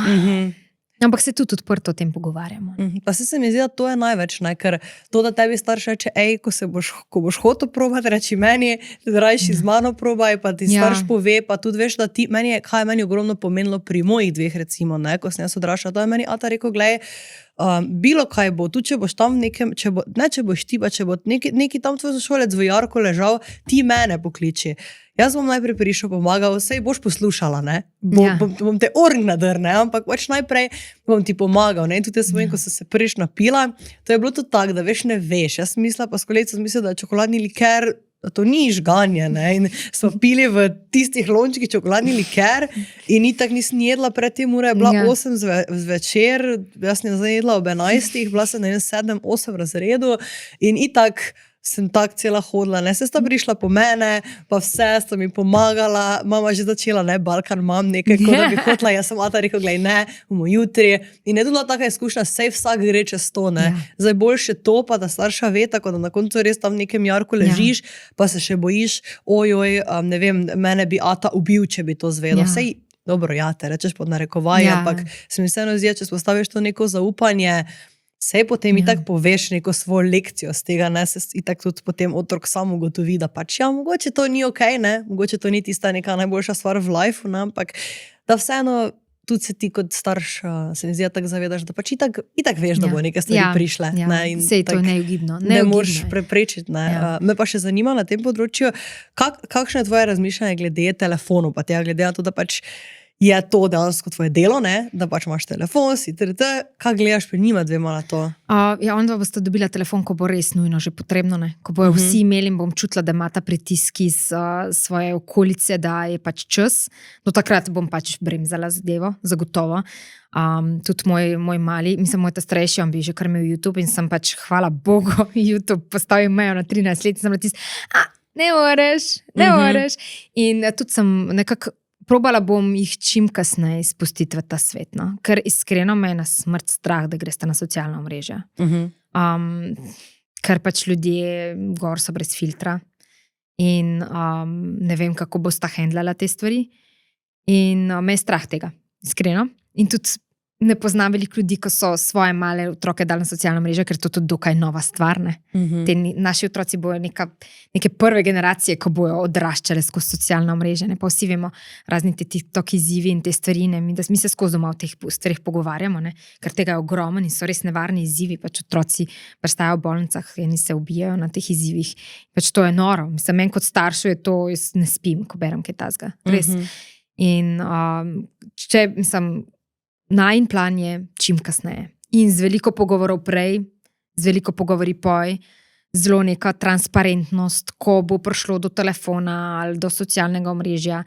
Ampak se tudi odprto o tem pogovarjamo. Pa se mi zdi, da to je največ, ker to, da tebi starš reče, ko boš hotel probati, reči meni, rajši z mano probaj, pa ti starš pove, pa tudi veš, da ti, kaj je meni ogromno pomenilo pri mojih dveh, recimo, ko sem jaz odraščala, to je meni ata rekel, glej, bilo kaj bo, tudi če boš tam nekem, če boš ti, pa če bo neki tam tvoj sošolec v jarku ležal, ti mene pokliči. Jaz bom najprej prišel, pomagal, sej boš poslušala, bom te orn nadrne, ampak pač najprej bom ti pomagal. In tudi jaz vem, ko sem se prvič napila, to je bilo tudi tako, da veš, ne veš. Jaz mislila, pa s kolegico sem mislila, da je čokoladni liker, to ni žganje, in smo pili v tistih lončkih čokoladni liker in itak nisem jedla pred tem, ura je bila 8 zvečer, jaz sem jedla ob 11, bila sem na 7-8 razredu in itak sem tak cela hodila, se sta prišla po mene, pa vse sta mi pomagala, mama že začela, Balkan imam nekaj, ko da bi hotla, jaz sem ata rekel, glej, bomo jutri. In je bila taka izkušnja, sej vsak gre čez to, Zdaj boljše to, pa da starša ve, tako da na koncu res tam v nekem jarku ležiš, pa se še bojiš, ne vem, mene bi ata ubil, če bi to zvedel. Sej, dobro, te rečeš pod narekovaj, ampak se mi vseeno zdi, če spostaviš to neko zaupanje, sej potem itak poveš neko svojo lekcijo z tega, se itak tudi potem otrok samo ugotovi, da pač mogoče to ni okej, mogoče to ni tista neka najboljša stvar v lifeu, ampak da vseeno tudi se ti kot starš se mi zdi tako zavedaš, da pač itak veš, da bo neke stvari prišle. Sej to je neugibno. Ne moreš preprečiti. Me pa še zanima na tem področju, kakšno je tvoje razmišljanje glede telefonov, pa tega glede na to, da pač je to dejansko tvoje delo, da pač imaš telefon, kaj gledaš pri njima dvema na to? On dva bosta dobila telefon, ko bo res nujno že potrebno, ko bojo vsi imeli in bom čutila, da ima ta pritisk iz svoje okolice, da je pač čas. Do takrat bom pač bremzala zadevo, zagotovo. Tudi moj mali, mislim, moj ta starejši, on bi že kar imel YouTube in sem pač, hvala Bogu, YouTube postavil mejo na 13 let in sem ne moreš. In tudi sem nekako probala bom jih čim kasneje spustiti v ta svet, ker iskreno me je na smrt strah, da greste na socialna omrežja. Ker pač ljudje gor so brez filtra in ne vem, kako bosta handlala te stvari. In me je strah tega, iskreno. In tudi ne poznam veliko ljudi, ko so svoje male otroke dali na socialna mreža, ker to tudi dokaj nova stvar. Naši otroci bojo neke prve generacije, ko bojo odraščale skozi socialna mreža. Pa vsi vemo razni te TikTok izzivi in te stvari. Mi se skozi doma o teh stvarih pogovarjamo, ker tega je ogromno in so res nevarni izzivi. Pač otroci prestajajo v bolnicah in se ubijajo na teh izzivih. Pač to je noro. Meni kot staršu je to, jaz ne spim, ko berem kaj tazga. Res. In če mislim, najin plan je čim kasneje. in z veliko pogovorov prej, z veliko pogovori poj, zelo neka transparentnost, ko bo prišlo do telefona ali do socialnega omrežja.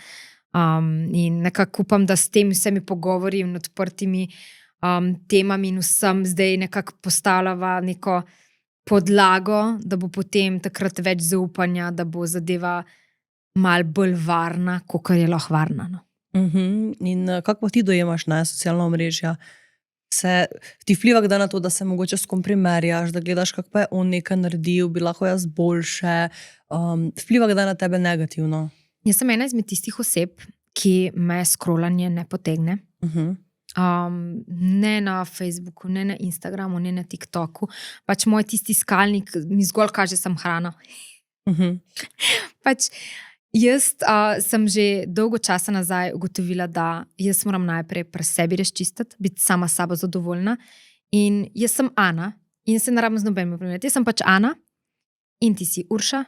In nekako upam, da s temi vsemi pogovori in odprtimi temami in vsem zdaj nekako postavljava neko podlago, da bo potem takrat več zaupanja, da bo zadeva malo bolj varna, kot je lahko varna. No. In kako ti dojemaš na socialna omrežja? Se ti vpliva kdaj na to, da se mogoče s kom primerjaš, da gledaš, kako pa je on nekaj naredil, bi lahko jaz boljše? Vpliva kdaj na tebe negativno? Jaz sem ena izmed tistih oseb, ki me scrollanje ne potegne. Ne na Facebooku, ne na Instagramu, ne na TikToku. Pač moj tisti skalnik mi zgolj kaže, sem hrana. Pač jaz sem že dolgo časa nazaj ugotovila, da jaz moram najprej pri sebi razčistiti, biti sama s sabo zadovoljna. In jaz sem Ana in se ne rabim z nobenim primerjati. Jaz sem pač Ana in ti si Urša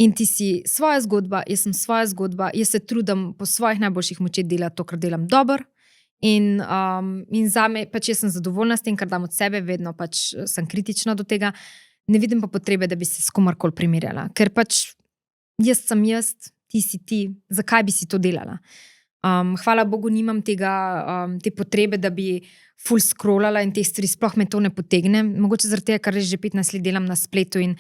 in ti si svoja zgodba, jaz sem svoja zgodba, jaz se trudim po svojih najboljših močeh delati to, kar delam dobro. In zame, pač jaz sem zadovoljna s tem, kar dam od sebe, vedno pač sem kritična do tega, ne vidim pa potrebe, da bi se s komarkoli primerjala, ker pač jaz sem jaz, ti si ti, zakaj bi si to delala? Hvala Bogu, nimam te potrebe, da bi ful scrollala in teh stvari, sploh me to ne potegne, mogoče zaradi tega, ker že 15 let delam na spletu in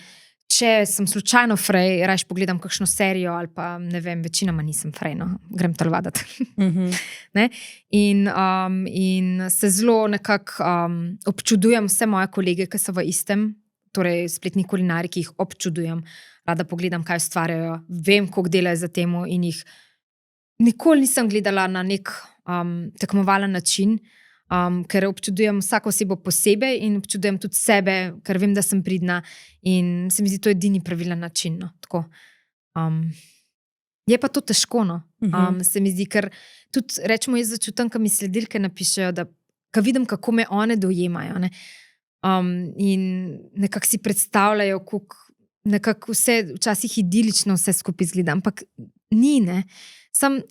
če sem slučajno frej, rajš pogledam kakšno serijo ali pa ne vem, večinoma nisem frej, no, grem telovadati. In se zelo nekako občudujem vse moje kolege, ki so v istem, torej spletni kulinari, ki jih občudujem, rada pogledam, kaj ustvarjajo, vem, koliko delajo za temu in jih nikoli nisem gledala na nek tekmovalen način, ker občudujem vsako osebo posebej in občudujem tudi sebe, ker vem, da sem pridna in se mi zdi to edini pravilen način. No. Tako. Je pa to težko, no. Se mi zdi, ker tudi rečemo, jaz začutam, ko mi sledilke napišejo, da ko vidim, kako me one dojemajo, ne. In nekako si predstavljajo, kako nekako vse včasih idilično vse skupaj izgleda, ampak ni, ne. Sam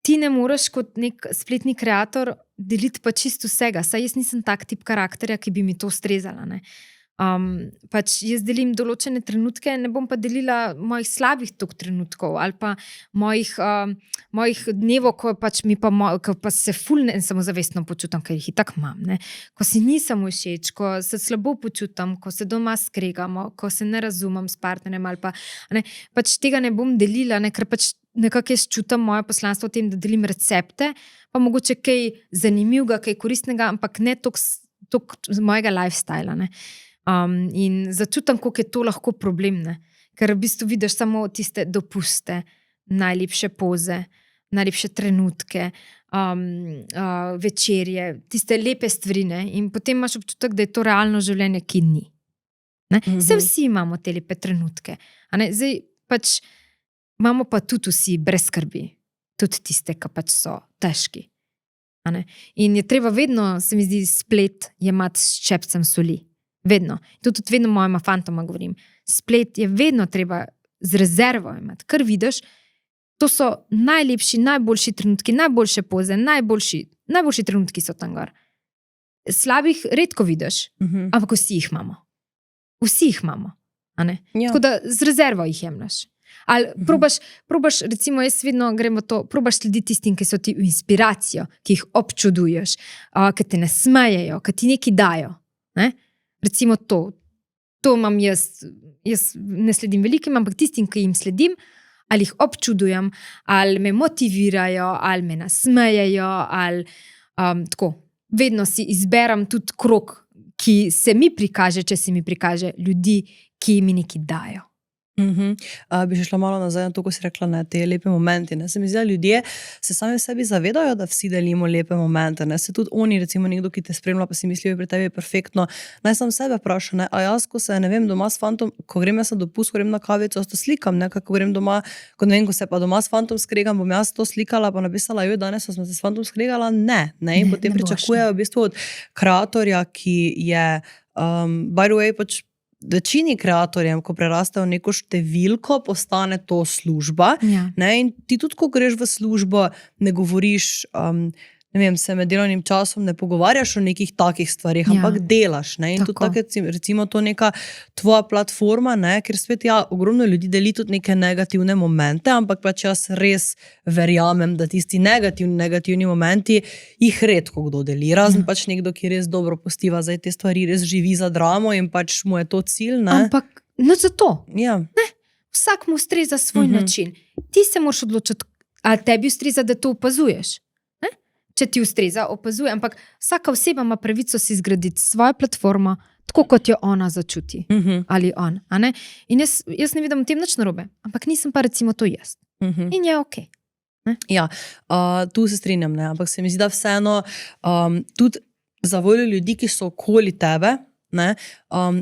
ti ne moreš kot nek spletni kreator deliti pa čisto vsega, saj jaz nisem tak tip karakterja, ki bi mi to ustrezala, ne. Pač jaz delim določene trenutke, ne bom pa delila mojih slabih tok trenutkov ali pa mojih dnevov, ko pač ko pa se ful samozavestno počutam, ker jih itak imam, ne. Ko si nisem všeč, ko se slabo počutam, ko se doma skregamo, ko se ne razumem s partnerjem ali pa, ne, pač tega ne bom delila, ne, ker pač nekako jaz čutam moje poslanstvo v tem, da delim recepte, pa mogoče kaj zanimivega, kaj koristnega, ampak ne toliko z mojega lifestyla, ne. In začutam, koliko je to lahko problem, ne. Ker v bistvu vidiš samo tiste dopuste, najlepše poze, najlepše trenutke, večerje, tiste lepe stvari, ne. In potem imaš občutek, da je to realno življenje, ki ni. Ne. Se vsi imamo te lepe trenutke. A ne. Zdaj pač imamo pa tudi vsi brez skrbi. Tudi tiste, ki pač so težki. A ne. In je treba vedno, se mi zdi, splet jemati s čepcem soli. Vedno. Tudi vedno mojima fantoma govorim. Splet je vedno treba z rezervo imeti. Kar vidiš, to so najlepši, najboljši trenutki, najboljše poze, najboljši trenutki so tam gor. Slabih redko vidiš, ampak vsi jih imamo. Vsi jih imamo. A ne. Ja. Tako da z rezervo jih jemlješ. Ali probaš, recimo jaz vedno gremo to, probaš slediti tistim, ki so ti v inspiracijo, ki jih občuduješ, ki te ne smejejo, ki ti nekaj dajo. Ne? Recimo to imam jaz ne sledim velikim, ampak tistim, ki jim sledim, ali jih občudujem, ali me motivirajo, ali me nasmejejo, ali tako. Vedno si izberem tudi krog, ki se mi prikaže, če se mi prikaže ljudi, ki mi nekaj dajo. Bi še šla malo nazaj na to, ko si rekla, ne, te lepe momenti, ne. Se mi zdi, da ljudje se sami v sebi zavedajo, da vsi delimo lepe momente, ne. Se tudi oni, recimo nekdo, ki te spremlja, pa si mislijo, pri tebi je perfektno. Naj sam sebe vprašam, ne, a jaz, ko se, ne vem, doma s fantom, ko grem jaz na dopust, ko grem na kavico, jaz to slikam, ne, kako grem doma, ko ne vem, ko se pa doma s fantom skregam, bom jaz to slikala, pa napisala, danes smo se s fantom skregala, ne, in potem pričakujejo v bistvu od kreatorja, ki je, by the way, pač večini kreatorjem, ko prerastejo neko številko, postane to služba. Ja. Ne? In ti tudi, ko greš v službo, ne govoriš, ne vem, se med delovnim časom ne pogovarjaš o nekih takih stvarih, Ja. ampak delaš. Ne? In Tako. tudi tako je recimo to neka tvoja platforma, ne? Ker spet ogromno ljudi deli tudi neke negativne momente, ampak pač jaz res verjamem, da tisti negativni momenti jih redko kdo deli. Razen pač nekdo, ki res dobro postiva, zdaj te stvari res živi za dramo in pač mu je to cilj. Ne? Ampak nič za to. Ja. Vsak mu ustreza svoj način. Ti se moraš odločiti, ali tebi ustreza, da to opazuješ. Ne? Če ti ustreza, opazuj. Ampak vsaka oseba ima pravico si zgraditi svojo platformo, tako kot jo ona začuti. Ali on. A ne? In jaz ne vidim v tem nič narobe, ampak nisem pa recimo to jaz. In je ok. Ja, tu se strinjam, ne? Ampak se mi zdi, da vseeno tudi za voljo ljudi, ki so okoli tebe, ne?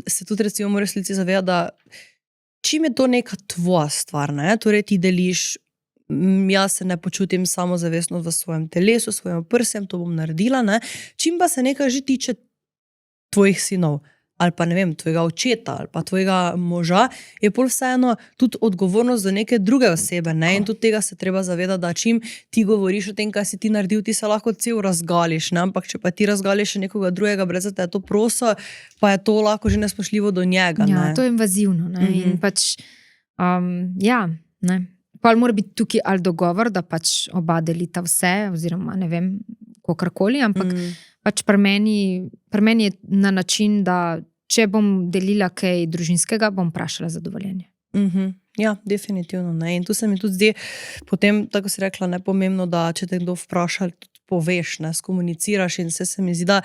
Se tudi recimo moraš zavedati, da čim je to neka tvoja stvar, ne? Torej ti deliš, jaz se ne počutim samozavestno v svojem telesu, svojim prsem, to bom naredila, ne? Čim pa se nekaj že tiče tvojih sinov, ali pa ne vem, tvojega očeta, ali pa tvojega moža, je pol vseeno tudi odgovornost do neke druge osebe, ne? In tudi tega se treba zavedati, da čim ti govoriš o tem, kaj si ti naredil, ti se lahko cel razgališ, ne? Ampak če pa ti razgališ še nekoga drugega, brez da te je to prosil, pa je to lahko že nespoštljivo do njega. Ja, ne? to je invazivno. In pač, ja, ne. Pa mora biti tukaj ali dogovor, da pač oba delita vse, oziroma ne vem, kakorkoli, ampak pač pri meni je na način, da če bom delila kaj družinskega, bom vprašala za dovoljenje. Ja, definitivno. Ne? In tu se mi tudi zdi, potem, tako si rekla, nepomembno, da če te kdo vpraša, tudi poveš, ne, skomuniciraš in se mi zdi,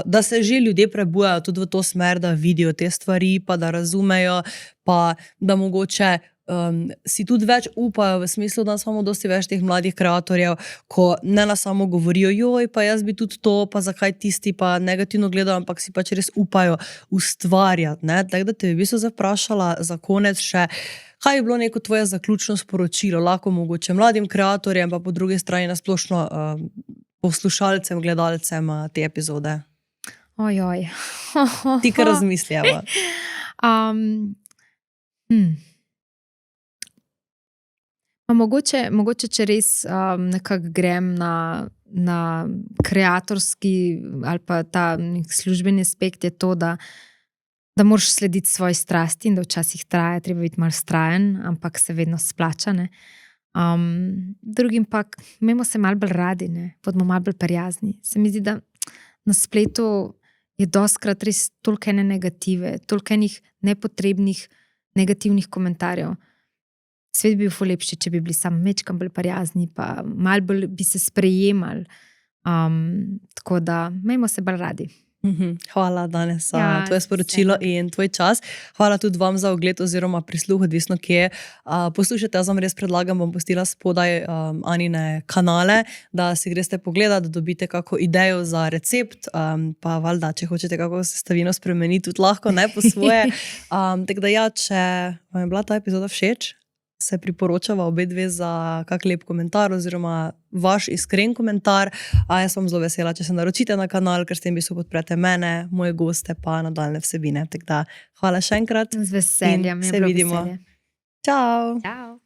da se že ljudje prebujajo tudi v to smer, da vidijo te stvari, pa da razumejo, pa da mogoče si tudi več upajo, v smislu, da imamo dosti več teh mladih kreatorjev, ko ne na samo govorijo, joj, pa jaz bi tudi to, pa zakaj tisti, pa negativno gledajo, ampak si pač res upajo ustvarjati. Tako da te bi v bistvu zaprašala za konec še, kaj je bilo neko tvoje zaključno sporočilo, lahko mogoče mladim kreatorjem, pa po drugi strani nasplošno poslušalcem, gledalcem te epizode. Ojoj. Ti kar razmislijeva. Mogoče, če res nekako grem na kreatorski ali pa ta službeni aspekt, je to, da moraš slediti svoji strasti in da včasih traja, treba biti malo vztrajen, ampak se vedno splača. Drugim pa, imamo se malo bolj radi, bodimo malo bolj prijazni. Se mi zdi, da na spletu je dostikrat res toliko ene negative, toliko enih nepotrebnih negativnih komentarjev. Svet bi bil ful lepši, če bi bili samo mečkam bolj prijazni, pa malo bolj bi se sprejemali. Tako da, imejmo se bolj radi. Hvala danes za tvoje sporočilo in tvoj čas. Hvala tudi vam za ogled oziroma prisluh, odvisno kje. Poslušajte, jaz vam res predlagam, bom pustila spodaj Anine kanale, da si greste pogledati, da dobite kako idejo za recept, pa valjda, če hočete kako sestavino spremeniti, tudi lahko, ne po svoje. Tako da ja, če vam je bila ta epizoda všeč, se priporočava obe dve za kak lep komentar oziroma vaš iskren komentar. Jaz vam zelo vesela, če se naročite na kanal, ker s tem podprete mene, moje goste pa nadaljne vsebine. Tako da hvala še enkrat. Z veseljem. Se vidimo. Čau! Čau!